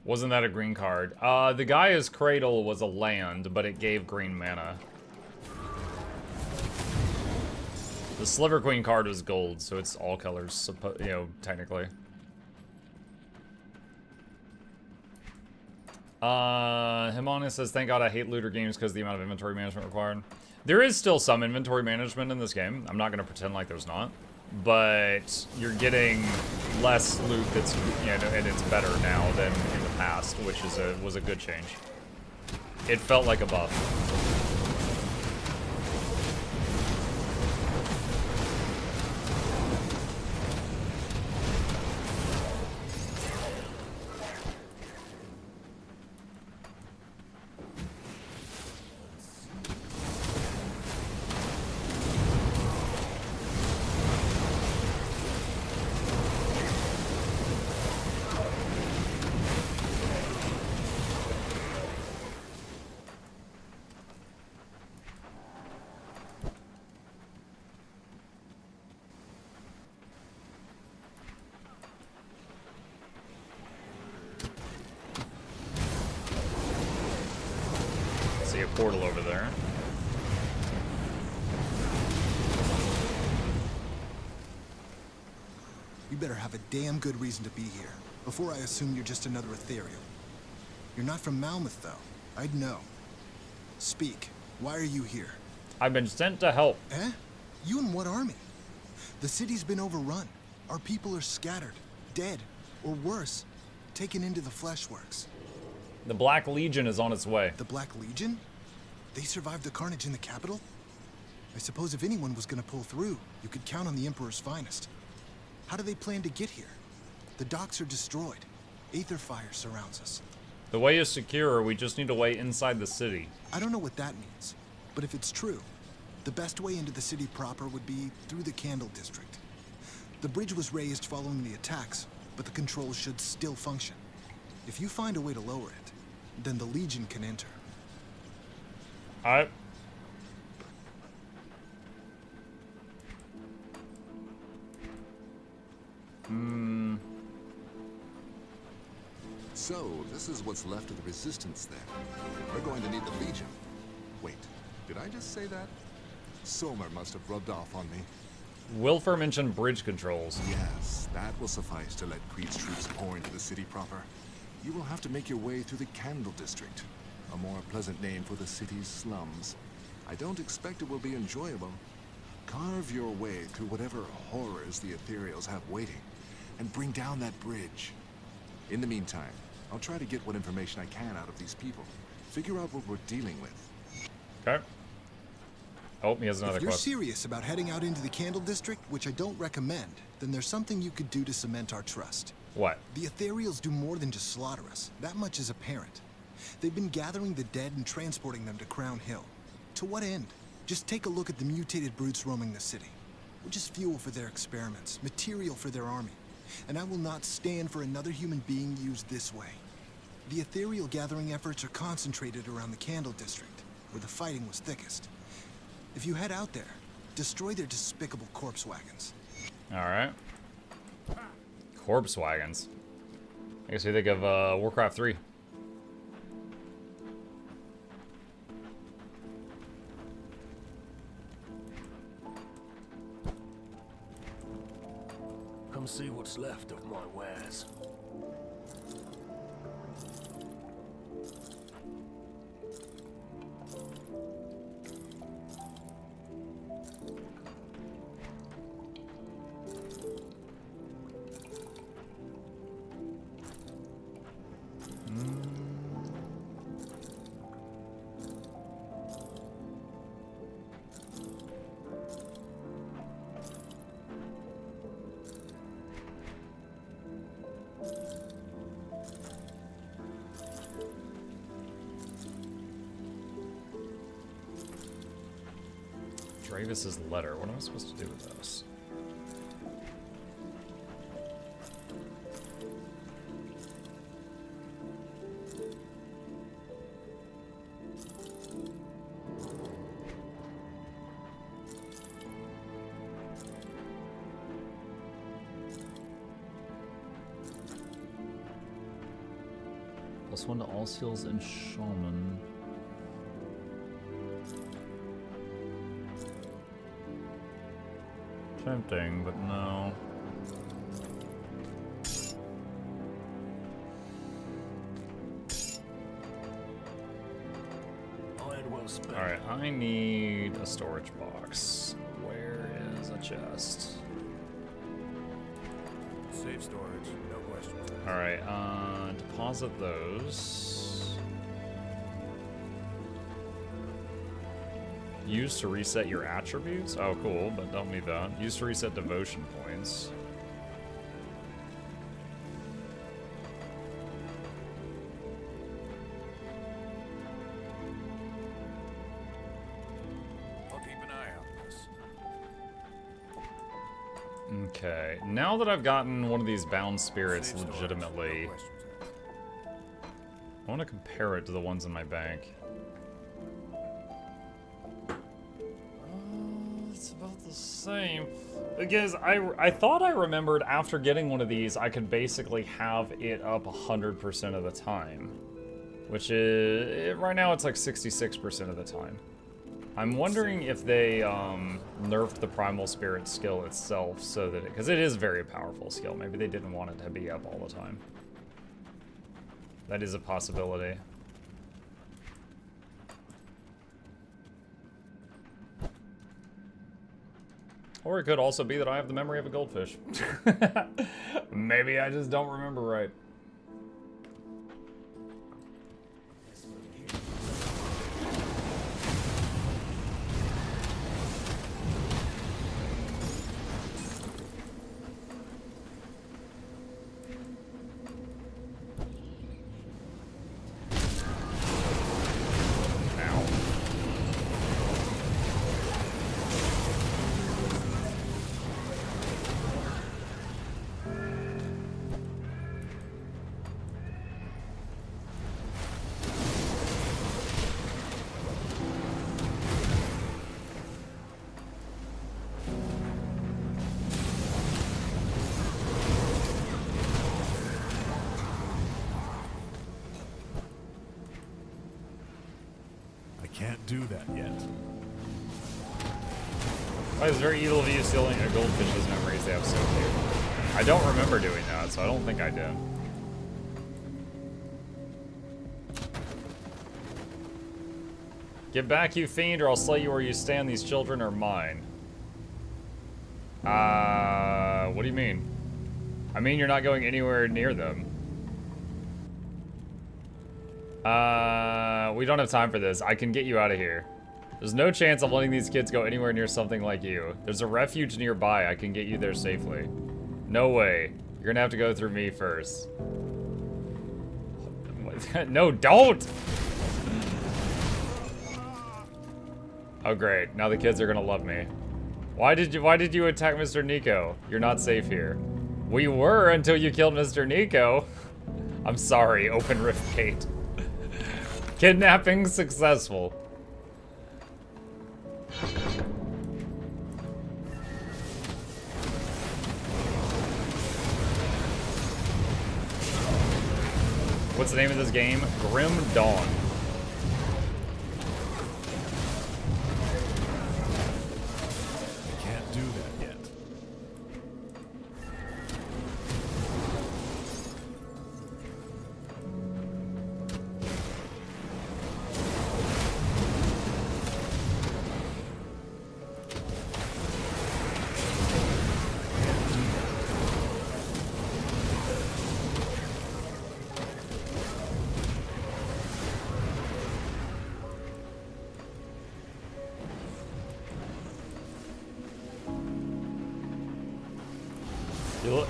Wasn't that a green card? The Gaia's Cradle was a land, but it gave green mana. The Sliver Queen card was gold, so it's all colors, you know, technically. Himana says, thank God I hate looter games because of the amount of inventory management required. There is still some inventory management in this game. I'm not going to pretend like there's not. But you're getting less loot that's, you know, and it's better now than in the past, which is was a good change. It felt like a buff. See a portal over there. You better have a damn good reason to be here, before I assume you're just another ethereal. You're not from Malmouth, though. I'd know. Speak. Why are you here? I've been sent to help. Eh? You and what army? The city's been overrun. Our people are scattered, dead, or worse, taken into the fleshworks. The Black Legion is on its way. The Black Legion? They survived the carnage in the capital? I suppose if anyone was gonna pull through, you could count on the Emperor's finest. How do they plan to get here? The docks are destroyed. Aether fire surrounds us. The way is secure, we just need to wait inside the city. I don't know what that means, but if it's true, the best way into the city proper would be through the Candle District. The bridge was raised following the attacks, but the controls should still function. If you find a way to lower it, then the Legion can enter. Alright. So, this is what's left of the Resistance then. We're going to need the Legion. Wait, did I just say that? Somer must have rubbed off on me. Wilfer mentioned bridge controls. Yes, that will suffice to let Creed's troops pour into the city proper. You will have to make your way through the Candle District, a more pleasant name for the city's slums. I don't expect it will be enjoyable. Carve your way through whatever horrors the Ethereals have waiting, and bring down that bridge. In the meantime, I'll try to get what information I can out of these people. Figure out what we're dealing with. Okay. Oh, he has another If you're question. serious about heading out into the Candle District, which I don't recommend, then there's something you could do to cement our trust. What? The Ethereals do more than just slaughter us. That much is apparent. They've been gathering the dead and transporting them to Crown Hill. To what end? Just take a look at the mutated brutes roaming the city. We're just fuel for their experiments, material for their army. And I will not stand for another human being used this way. The ethereal gathering efforts are concentrated around the Candle District, where the fighting was thickest. If you head out there, destroy their despicable corpse wagons. Alright. Corpse wagons. I guess we think of Warcraft 3. Come see what's left of my wares. Dravis's letter. What am I supposed to do with this? +1 to all skills and shaman. Tempting, but no. Alright, I need a storage box. Where is a chest? Safe storage, no questions. Alright, deposit those. Use to reset your attributes? Oh, cool, but don't need that. Use to reset devotion points. I'll keep an eye out for this. Okay, now that I've gotten one of these bound spirits legitimately, I want to compare it to the ones in my bank. It's about the same. Because I thought I remembered after getting one of these, I could basically have it up 100% of the time. Which is, right now it's like 66% of the time. I'm wondering if they nerfed the Primal Spirit skill itself so that because it is a very powerful skill. Maybe they didn't want it to be up all the time. That is a possibility. Or it could also be that I have the memory of a goldfish. Maybe I just don't remember right. Can't do that yet. Oh, it's very evil of you stealing a goldfish's memories. They have so few. I don't remember doing that, so I don't think I did. Get back, you fiend, or I'll slay you where you stand. These children are mine. What do you mean? I mean you're not going anywhere near them. We don't have time for this. I can get you out of here. There's no chance of letting these kids go anywhere near something like you. There's a refuge nearby. I can get you there safely. No way. You're gonna have to go through me first. No, don't! Oh great, now the kids are gonna love me. Why did you attack Mr. Nico? You're not safe here. We were until you killed Mr. Nico. I'm sorry, open rift gate. Kidnapping successful. What's the name of this game? Grim Dawn. I can't do that yet.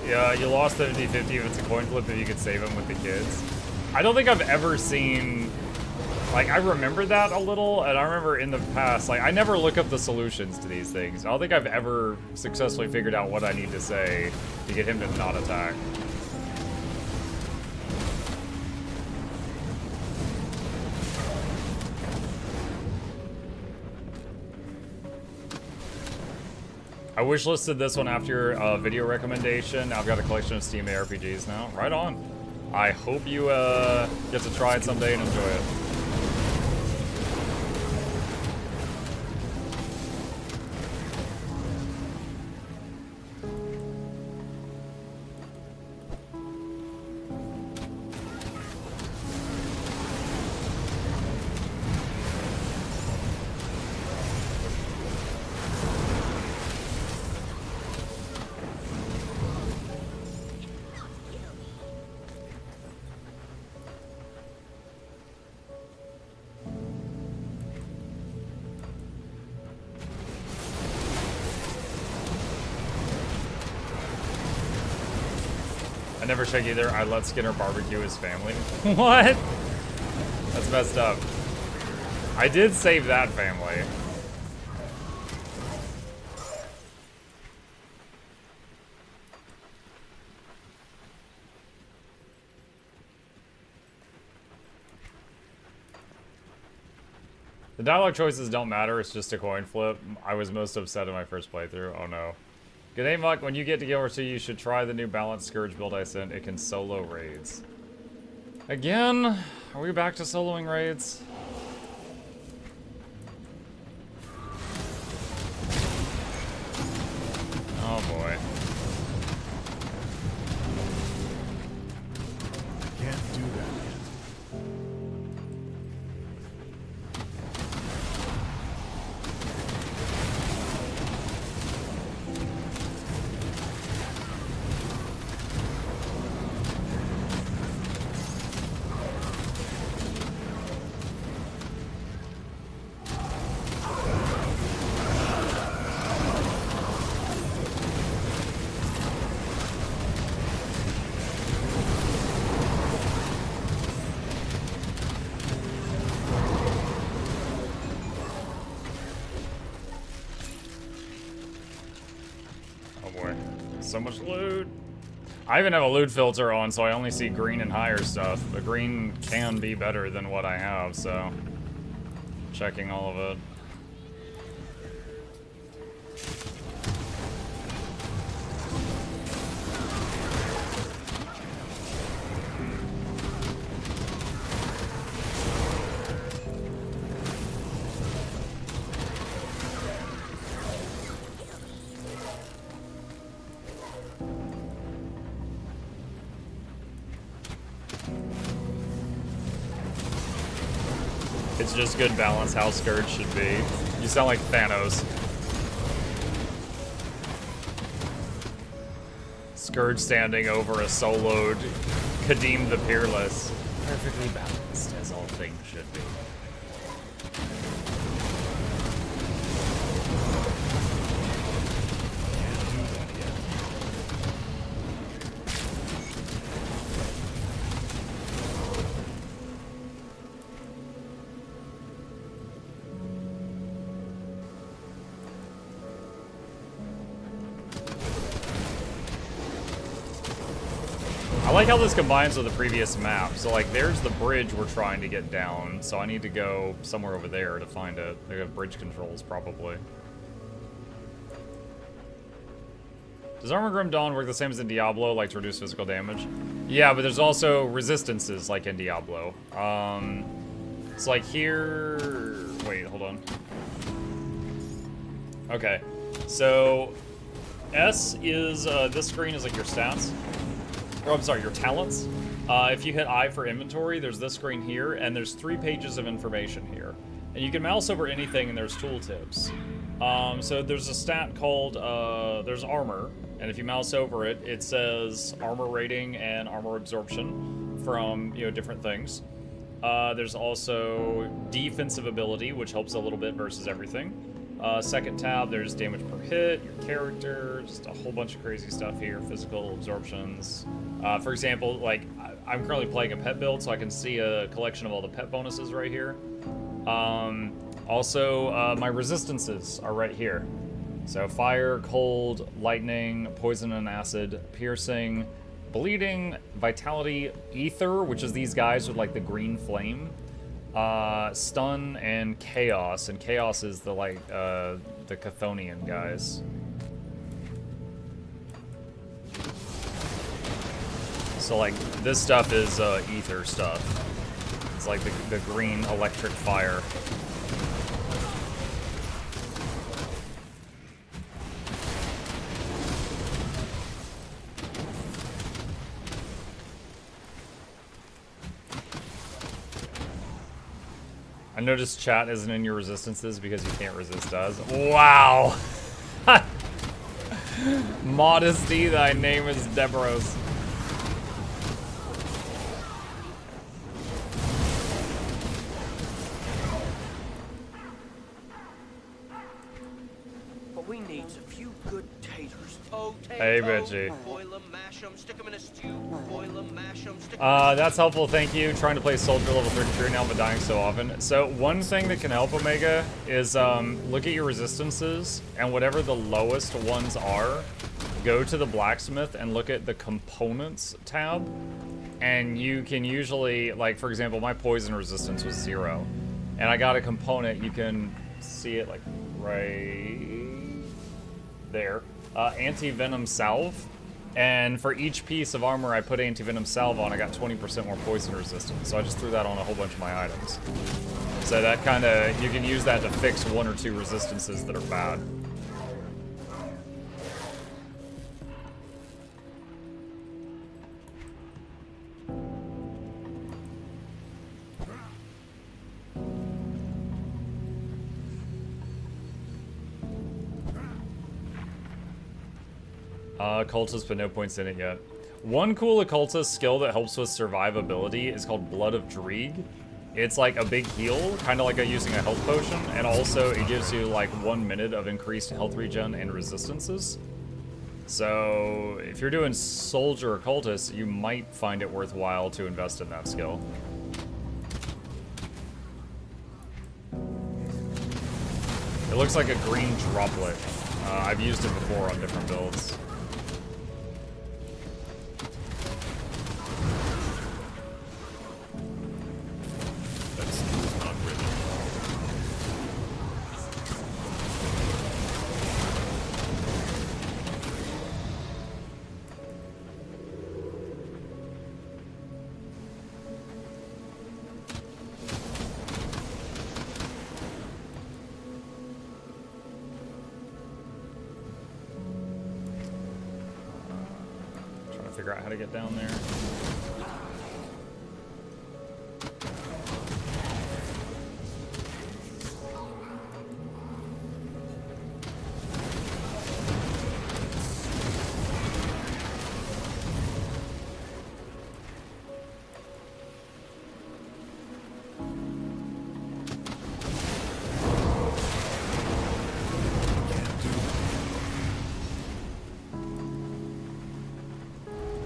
Yeah, you lost the 50-50 if it's a coin flip if you could save them with the kids. I don't think I've ever seen... Like, I remember that a little, and I remember in the past, like, I never look up the solutions to these things. I don't think I've ever successfully figured out what I need to say to get him to not attack. I wishlisted this one after your video recommendation. I've got a collection of Steam ARPGs now. Right on. I hope you get to try it someday and enjoy it. I never check either. I let Skinner barbecue his family. What? That's messed up. I did save that family. The dialogue choices don't matter, it's just a coin flip. I was most upset in my first playthrough. Oh no. G'day Muck, when you get to Guild War 2, you should try the new Balanced Scourge build I sent. It can solo raids. Again? Are we back to soloing raids? Oh boy. Can't do that yet. So much loot. I even have a loot filter on, so I only see green and higher stuff. But green can be better than what I have, so checking all of it. It's just good balance how Scourge should be. You sound like Thanos. Scourge standing over a soloed Kadim the Peerless. Perfectly balanced, as all things should be. I like how this combines with the previous map. So like there's the bridge we're trying to get down, so I need to go somewhere over there to find it. They have bridge controls probably. Does Armor Grim Dawn work the same as in Diablo, like to reduce physical damage? Yeah, but there's also resistances like in Diablo. It's like here, wait, hold on. Okay, so S is, this screen is like your stats. Oh, I'm sorry, your talents. If you hit I for inventory, there's this screen here, and there's 3 pages of information here. And you can mouse over anything, and there's tooltips. So there's a stat called, there's armor, and if you mouse over it, it says armor rating and armor absorption from, you know, different things. There's also defensive ability, which helps a little bit versus everything. Second tab, there's damage per hit, your character, just a whole bunch of crazy stuff here, physical absorptions. For example, like, I'm currently playing a pet build, so I can see a collection of all the pet bonuses right here. Also, my resistances are right here. So fire, cold, lightning, poison and acid, piercing, bleeding, vitality, ether, which is these guys with like the green flame, stun, and chaos. And chaos is the like the Chthonian guys. So like this stuff is ether stuff. It's like the green electric fire. I noticed chat isn't in your resistances because you can't resist us. Wow! Modesty, thy name is Debros. But we needs a few good taters. Oh, Hey, Bitchy. Boil 'em, mash 'em, stick 'em in a stew. Boil 'em, mash 'em, stick 'em That's helpful, thank you. Trying to play Soldier level 33 now, but dying so often. So one thing that can help Omega is look at your resistances, and whatever the lowest ones are, go to the Blacksmith and look at the Components tab, and you can usually, like for example, my poison resistance was 0, and I got a component, you can see it like right there, anti-venom salve. And for each piece of armor I put anti-venom salve on, I got 20% more poison resistance. So I just threw that on a whole bunch of my items. So that kind of, you can use that to fix 1 or 2 resistances that are bad. Occultist, but no points in it yet. One cool occultist skill that helps with survivability is called Blood of Dreeg. It's like a big heal, kind of like using a health potion, and also it gives you like 1 minute of increased health regen and resistances. So if you're doing soldier occultist, you might find it worthwhile to invest in that skill. It looks like a green droplet. I've used it before on different builds. Figure out how to get down there.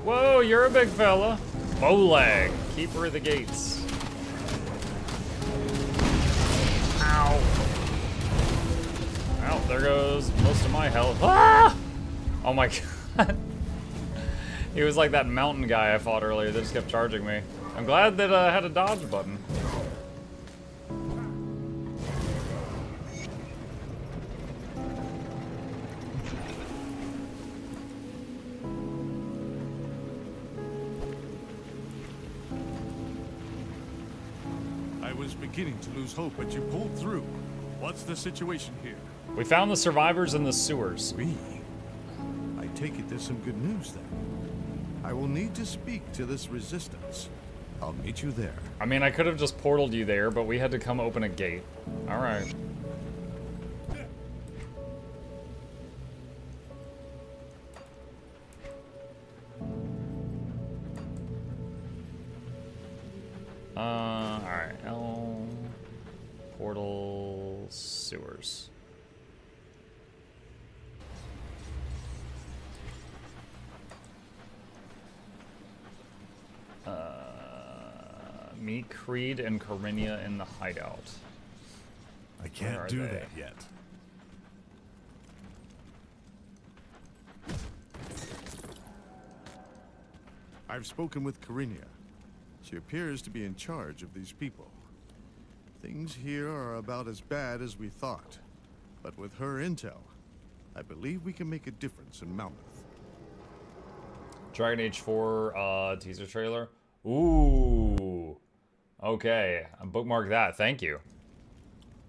Whoa, you're a big fella. Bowleg, keeper of the gates. Ow. Well, there goes most of my health. Ah! Oh my god. He was like that mountain guy I fought earlier that just kept charging me. I'm glad that I had a dodge button. Beginning to lose hope, but you pulled through. What's the situation here? We found the survivors in the sewers. I take it there's some good news then. I will need to speak to this resistance. I'll meet you there. I mean, I could have just portaled you there, but we had to come open a gate. All right. Alright, portal sewers. meet Creed and Corinia in the hideout. I can't do that yet. I've spoken with Corinia. She appears to be in charge of these people. Things here are about as bad as we thought. But with her intel, I believe we can make a difference in Malmouth. Dragon Age 4 teaser trailer. Ooh. Okay, I bookmarked that. Thank you.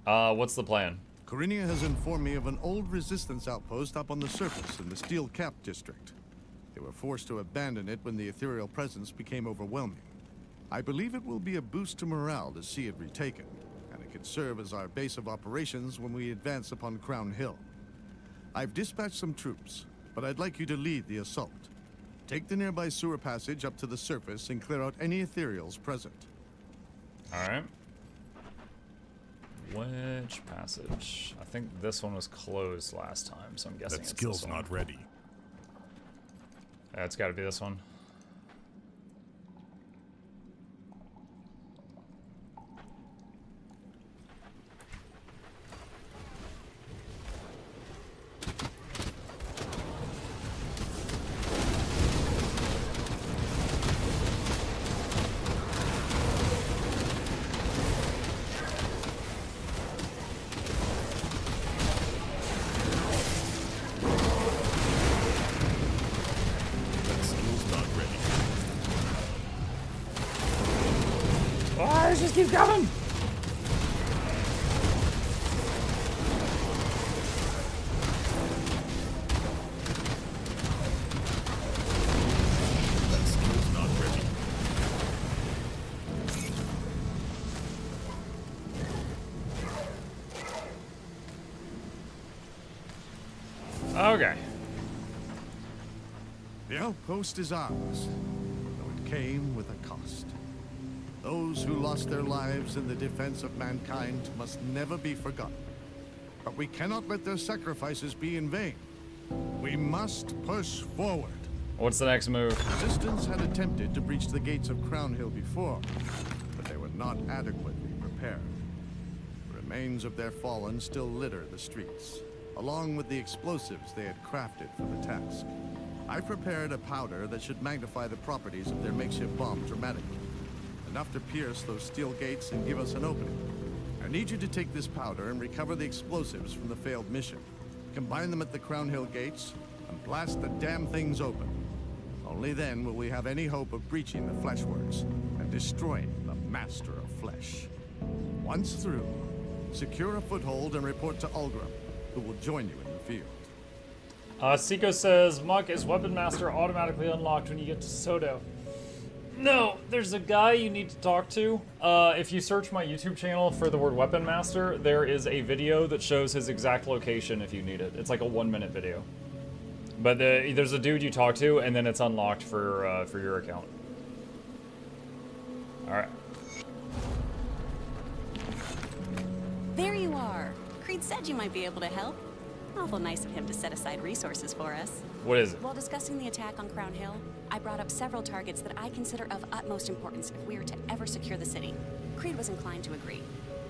What's the plan? Corinia has informed me of an old resistance outpost up on the surface in the steelcap district. They were forced to abandon it when the ethereal presence became overwhelming. I believe it will be a boost to morale to see it retaken, and it can serve as our base of operations when we advance upon Crown Hill. I've dispatched some troops, but I'd like you to lead the assault. Take the nearby sewer passage up to the surface and clear out any ethereals present. Alright. Which passage? I think this one was closed last time, so I'm guessing That it's skill's this one. not ready. Yeah, it's gotta be this one. Just keep coming! That skill's not ready. Okay. The outpost is ours, though it came with a cost. Those who lost their lives in the defense of mankind must never be forgotten. But we cannot let their sacrifices be in vain. We must push forward. What's the next move? Resistance had attempted to breach the gates of Crown Hill before, but they were not adequately prepared. The remains of their fallen still litter the streets, along with the explosives they had crafted for the task. I prepared a powder that should magnify the properties of their makeshift bomb dramatically. Enough to pierce those steel gates and give us an opening. I need you to take this powder and recover the explosives from the failed mission. Combine them at the Crown Hill gates and blast the damn things open. Only then will we have any hope of breaching the fleshworks and destroying the master of flesh. Once through, secure a foothold and report to Ogram, who will join you in the field. Seiko says, Muck, is Weapon Master automatically unlocked when you get to Soto? No, there's a guy you need to talk to. If you search my YouTube channel for the word Weapon Master, there is a video that shows his exact location if you need it. It's like a 1-minute video. But there's a dude you talk to, and then it's unlocked for your account. Alright. There you are. Creed said you might be able to help. Awful nice of him to set aside resources for us. What is it? While discussing the attack on Crown Hill, I brought up several targets that I consider of utmost importance if we are to ever secure the city. Creed was inclined to agree.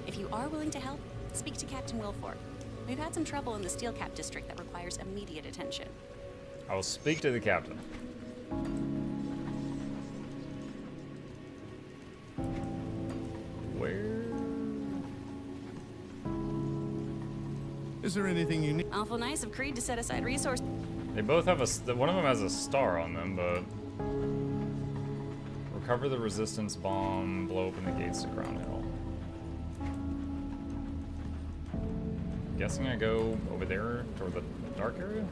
If you are willing to help, speak to Captain Wilford. We've had some trouble in the steelcap district that requires immediate attention. I will speak to the captain. Where? Is there anything you need? Awful nice of Creed to set aside resources. They both have one of them has a star on them, but recover the resistance bomb, blow open the gates to Crown Hill. I'm guessing I go over there toward the dark area.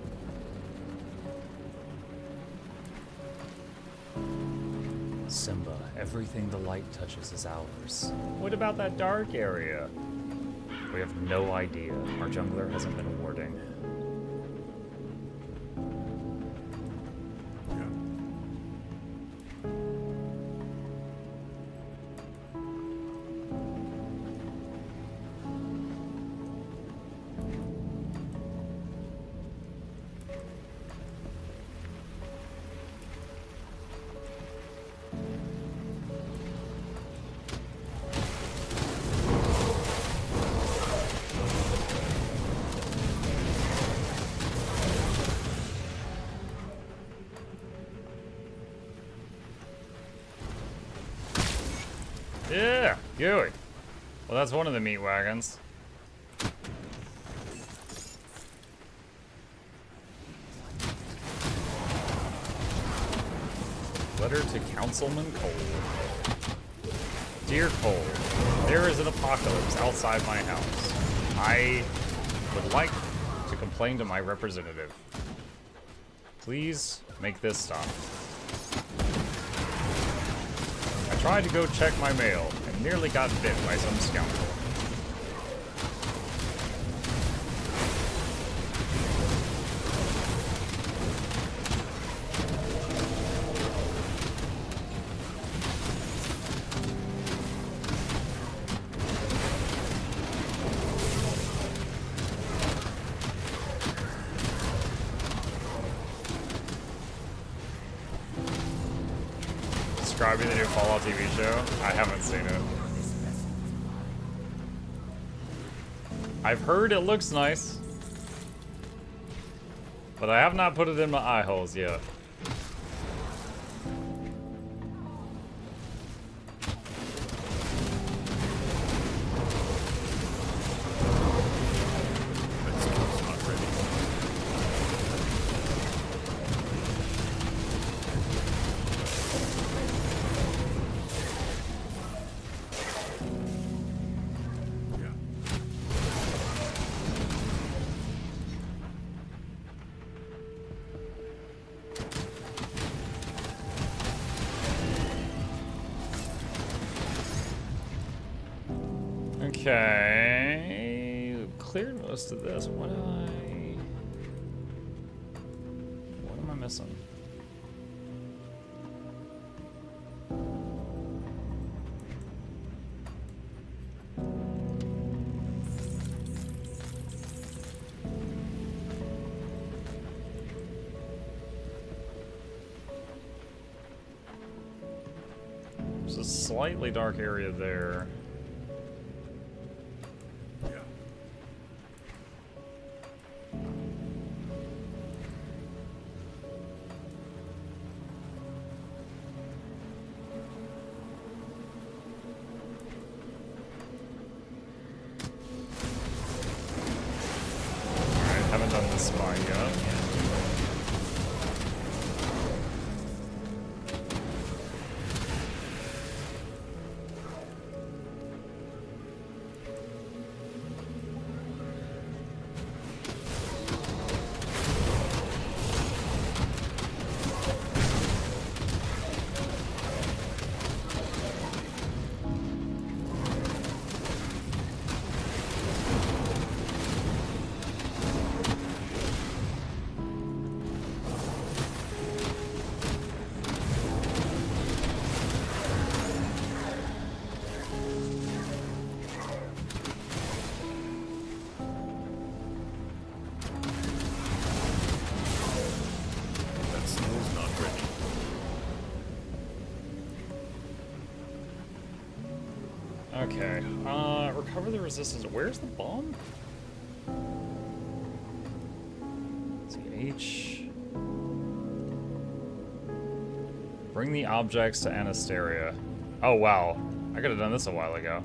Simba, everything the light touches is ours. What about that dark area? We have no idea. Our jungler hasn't been warding. Well, that's one of the meat wagons. Letter to Councilman Cole. Dear Cole, there is an apocalypse outside my house. I would like to complain to my representative. Please make this stop. I tried to go check my mail and nearly got bit by some scoundrel. Describing the new Fallout TV show? I haven't seen it. I've heard it looks nice, but I have not put it in my eye holes yet. Okay, we've cleared most of this. What am I missing? There's a slightly dark area there. Okay, recover the resistance. Where's the bomb? Let's see, H. Bring the objects to Anasteria. Oh, wow. I could have done this a while ago.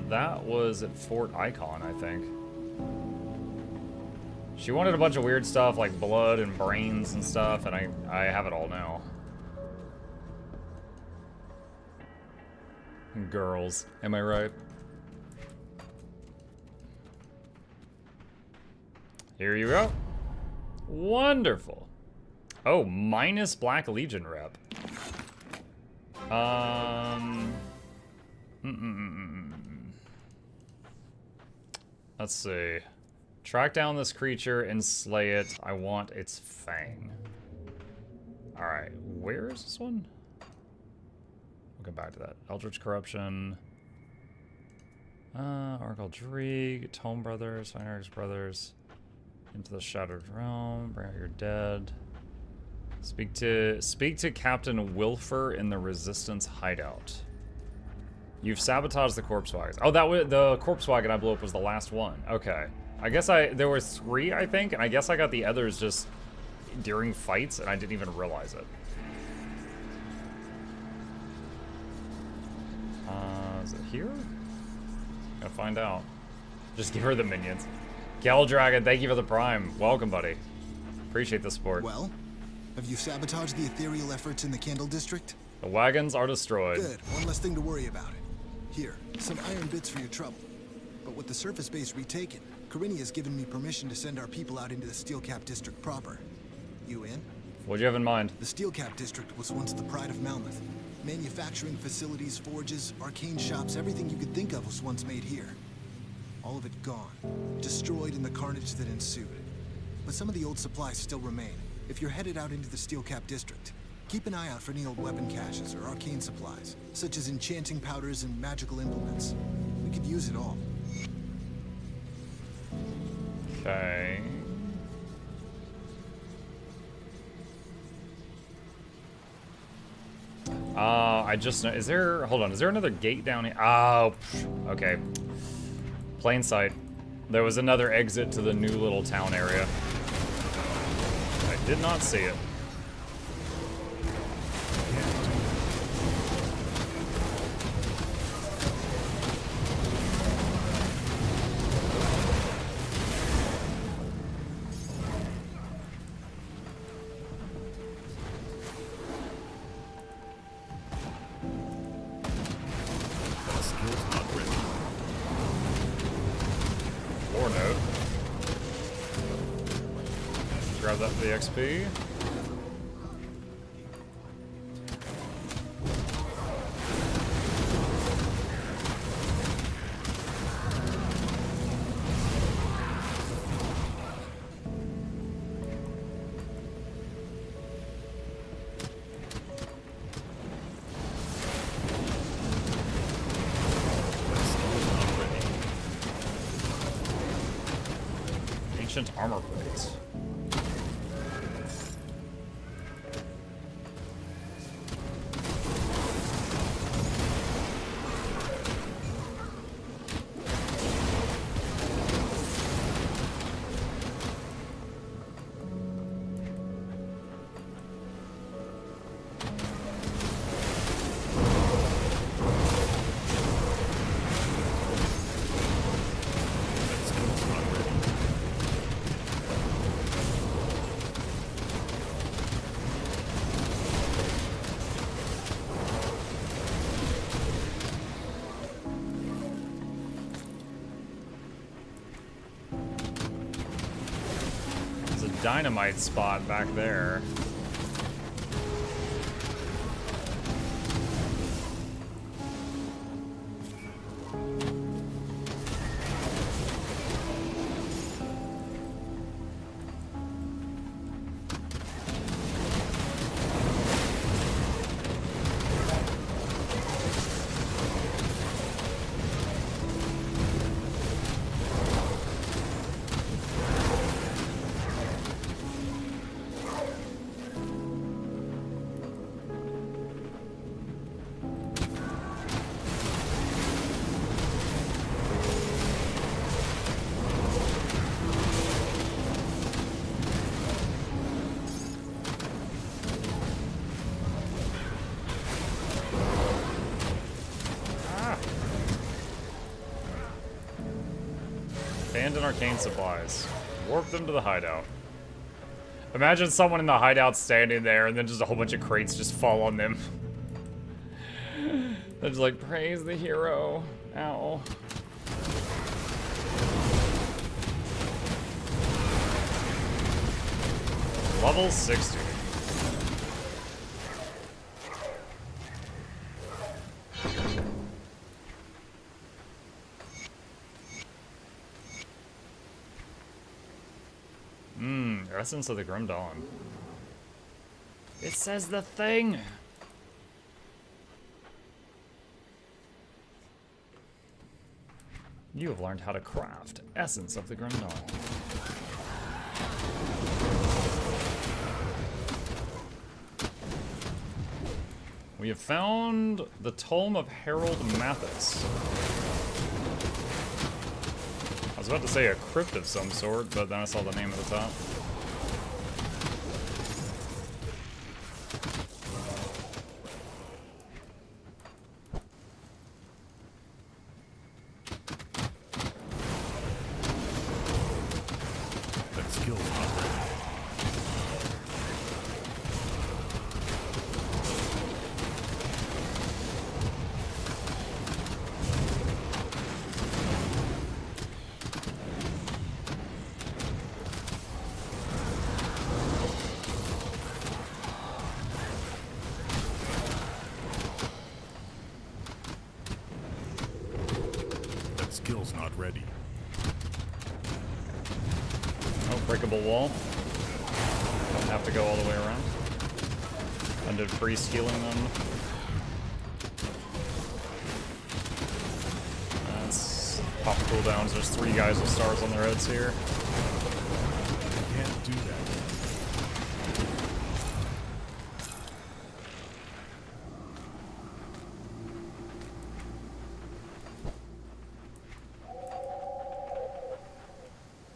That was at Fort Icon, I think. She wanted a bunch of weird stuff like blood and brains and stuff, and I have it all now. Girls, am I right? Here you go. Wonderful. Oh, minus Black Legion rep. Let's see. Track down this creature and slay it. I want its fang. Alright, where is this one? We'll come back to that. Eldritch Corruption. Oracle Dreeg, Tome Brothers, Finerix Brothers. Into the Shattered Realm, bring out your dead. Speak to Captain Wilfer in the Resistance hideout. You've sabotaged the corpse wagons. Oh, that was the corpse wagon I blew up was the last one. Okay. I guess there were 3, I think, and I guess I got the others just during fights and I didn't even realize it. Is it here? Gonna find out. Just give her the minions. Gal Dragon, thank you for the prime. Welcome, buddy. Appreciate the support. Well, have you sabotaged the ethereal efforts in the Candle District? The wagons are destroyed. Good. One less thing to worry about it. Here, some iron bits for your trouble. But with the surface base retaken, Corinne has given me permission to send our people out into the steelcap district proper. You in? What'd you have in mind? The steelcap district was once the pride of Malmouth. Manufacturing facilities, forges, arcane shops, everything you could think of was once made here. All of it gone, destroyed in the carnage that ensued. But some of the old supplies still remain. If you're headed out into the steelcap district, keep an eye out for any old weapon caches or arcane supplies, such as enchanting powders and magical implements. We could use it all. Okay. I just know, is there, hold on, is there another gate down here? Oh, okay. Plain sight. There was another exit to the new little town area. I did not see it. Grab that for the XP. Ancient armor plates. Dynamite spot back there. Abandoned arcane supplies. Warp them to the hideout. Imagine someone in the hideout standing there and then just a whole bunch of crates just fall on them. They're just like, praise the hero. Ow. Level 60. Essence of the Grim Dawn. It says the thing! You have learned how to craft Essence of the Grim Dawn. We have found the Tome of Harold Mathis. I was about to say a crypt of some sort, but then I saw the name at the top. skill's not ready. Oh, breakable wall. Don't have to go all the way around. Undead priest healing them. That's pop cooldowns. There's 3 guys with stars on their heads here. Can't do that.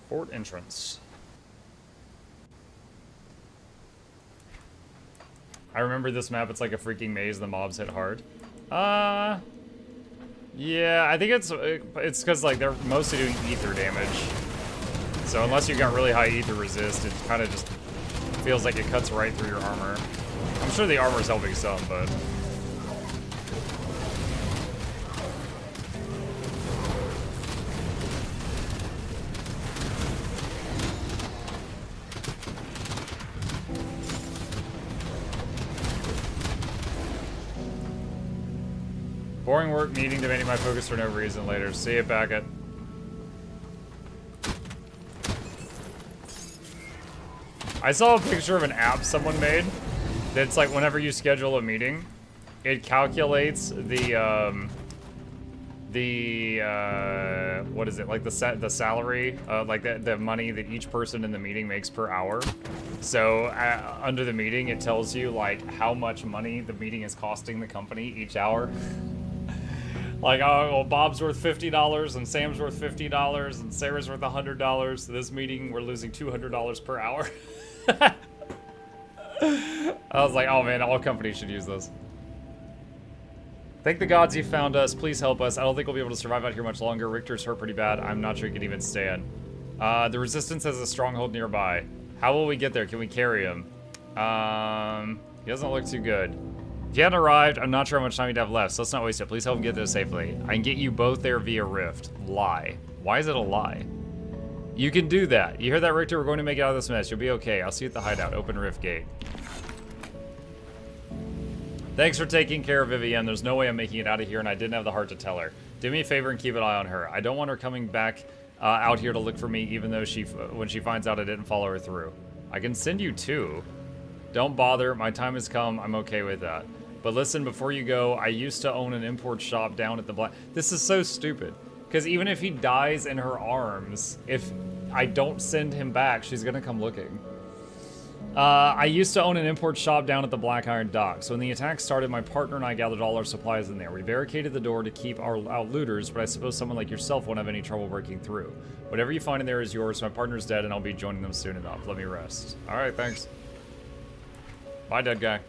Fort entrance. I remember this map, it's like a freaking maze, the mobs hit hard. Yeah, I think it's because like they're mostly doing ether damage. So unless you got really high ether resist, it kind of just feels like it cuts right through your armor. I'm sure the armor's helping some, but... Boring work needing to make my focus for no reason later. See you, Packet. I saw a picture of an app someone made that's like whenever you schedule a meeting, it calculates the what is it, like the salary, like the money that each person in the meeting makes per hour. So under the meeting, it tells you like how much money the meeting is costing the company each hour. Like, oh, well, Bob's worth $50 and Sam's worth $50 and Sarah's worth $100. So this meeting, we're losing $200 per hour. I was like, oh man, all companies should use this. Thank the gods you found us. Please help us. I don't think we'll be able to survive out here much longer. Richter's hurt pretty bad. I'm not sure he can even stand. The resistance has a stronghold nearby. How will we get there? Can we carry him? He doesn't look too good. If you hadn't arrived, I'm not sure how much time you'd have left, so let's not waste it. Please help him get there safely. I can get you both there via rift. Lie. Why is it a lie? You can do that. You hear that, Richter? We're going to make it out of this mess. You'll be okay. I'll see you at the hideout. Open rift gate. Thanks for taking care of Vivienne. There's no way I'm making it out of here, and I didn't have the heart to tell her. Do me a favor and keep an eye on her. I don't want her coming back out here to look for me, even though when she finds out I didn't follow her through. I can send you 2. Don't bother. My time has come. I'm okay with that. But listen, before you go, I used to own an import shop down at the Black... This is so stupid. Because even if he dies in her arms, if I don't send him back, she's going to come looking. I used to own an import shop down at the Black Iron Dock. So when the attack started, my partner and I gathered all our supplies in there. We barricaded the door to keep out looters, but I suppose someone like yourself won't have any trouble breaking through. Whatever you find in there is yours. My partner's dead, and I'll be joining them soon enough. Let me rest. All right, thanks. Bye, dead guy.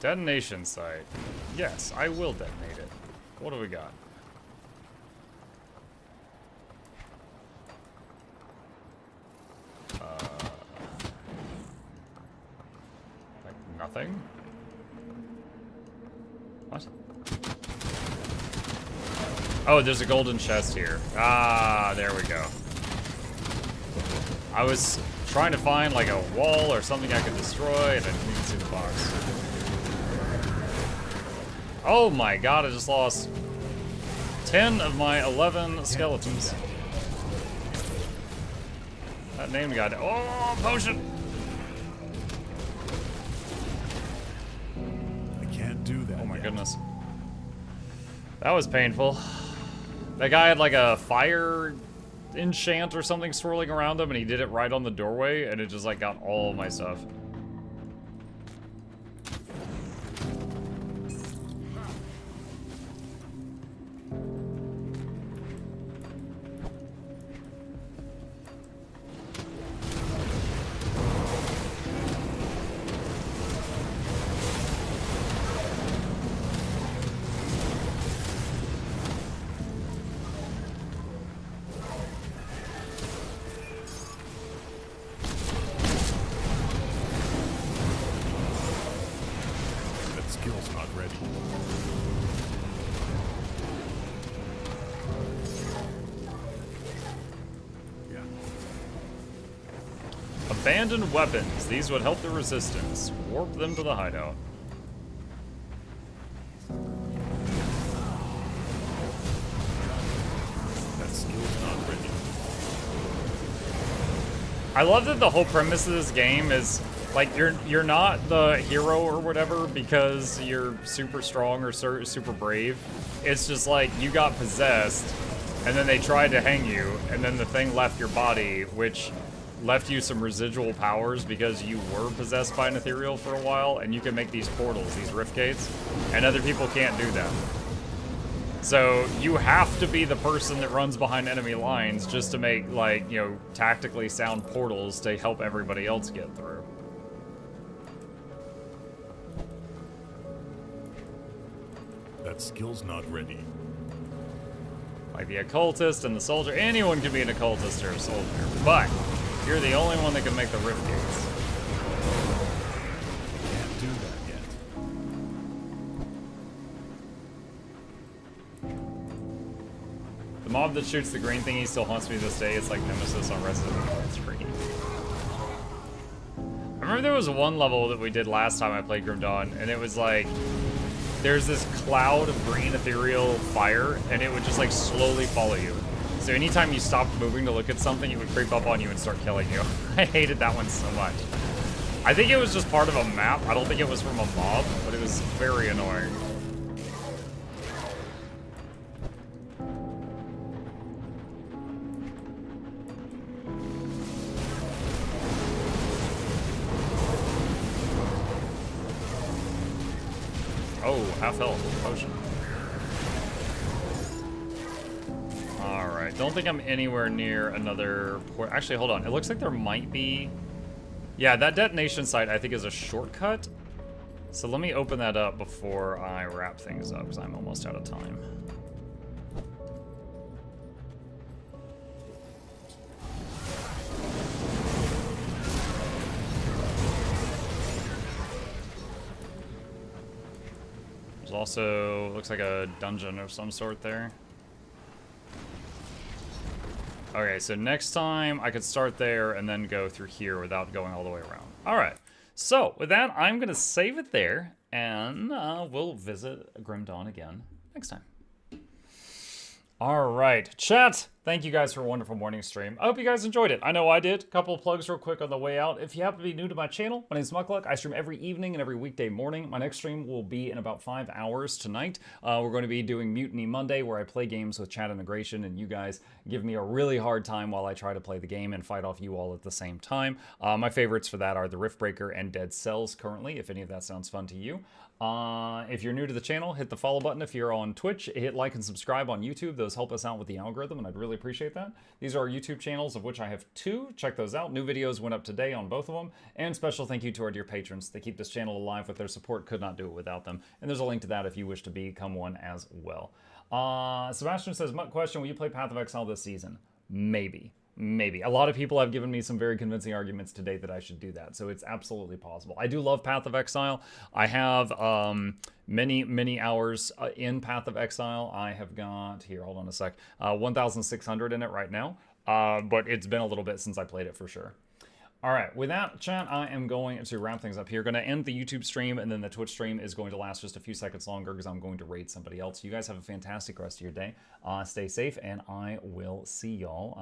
Detonation site. Yes, I will detonate it. What do we got? Like nothing? What? Oh, there's a golden chest here. Ah, there we go. I was trying to find like a wall or something I could destroy, and I didn't even see the box. Oh my god, I just lost 10 of my 11 skeletons. That named guy. Oh, potion! I can't do that. Oh my goodness. That was painful. That guy had like a fire enchant or something swirling around him, and he did it right on the doorway, and it just like got all my stuff. Abandoned weapons. These would help the resistance. Warp them to the hideout. That skill's not ready. I love that the whole premise of this game is like you're not the hero or whatever because you're super strong or super brave. It's just like you got possessed, and then they tried to hang you, and then the thing left your body, which left you some residual powers because you were possessed by an ethereal for a while, and you can make these portals, these rift gates, and other people can't do that. So you have to be the person that runs behind enemy lines just to make, like, you know, tactically sound portals to help everybody else get through. That skill's not ready. Like the occultist and the soldier, anyone can be an occultist or a soldier, but you're the only one that can make the rift gates. Can't do that yet. The mob that shoots the green thingy still haunts me this day. It's like Nemesis on Resident Evil 3. I remember there was one level that we did last time I played Grim Dawn, and it was like, there's this cloud of green ethereal fire, and it would just like slowly follow you. So anytime you stopped moving to look at something, it would creep up on you and start killing you. I hated that one so much. I think it was just part of a map. I don't think it was from a mob, but it was very annoying. Oh, half health, potion. Alright, don't think I'm anywhere near another port. Actually, hold on. It looks like there might be... Yeah, that detonation site I think is a shortcut. So let me open that up before I wrap things up, because I'm almost out of time. There's also, looks like a dungeon of some sort there. Okay, so next time I could start there and then go through here without going all the way around. All right, so with that, I'm gonna save it there, and we'll visit Grim Dawn again next time. All right, chat. Thank you guys for a wonderful morning stream. I hope you guys enjoyed it. I know I did. Couple of plugs real quick on the way out. If you happen to be new to my channel, my name is Muckluck. I stream every evening and every weekday morning. My next stream will be in about 5 hours tonight. We're going to be doing Mutiny Monday, where I play games with chat integration, and you guys give me a really hard time while I try to play the game and fight off you all at the same time. My favorites for that are the Riftbreaker and Dead Cells currently, if any of that sounds fun to you. If you're new to the channel, hit the follow button. If you're on Twitch, hit like and subscribe on YouTube. Those help us out with the algorithm, and I'd really appreciate that. These are our YouTube channels, of which I have 2. Check those out. New videos went up today on both of them. And special thank you to our dear patrons. They keep this channel alive with their support. Could not do it without them. And there's a link to that if you wish to become one as well. Sebastian says, Mutt question, will you play Path of Exile this season? Maybe. Maybe. A lot of people have given me some very convincing arguments today that I should do that, so it's absolutely possible. I do love Path of Exile. I have many hours in Path of Exile. I have got, here, hold on a sec, 1,600 in it right now, but it's been a little bit since I played it for sure. All right, with that, chat, I am going to wrap things up here. Going to end the YouTube stream, and then the Twitch stream is going to last just a few seconds longer because I'm going to raid somebody else. You guys have a fantastic rest of your day. Stay safe, and I will see y'all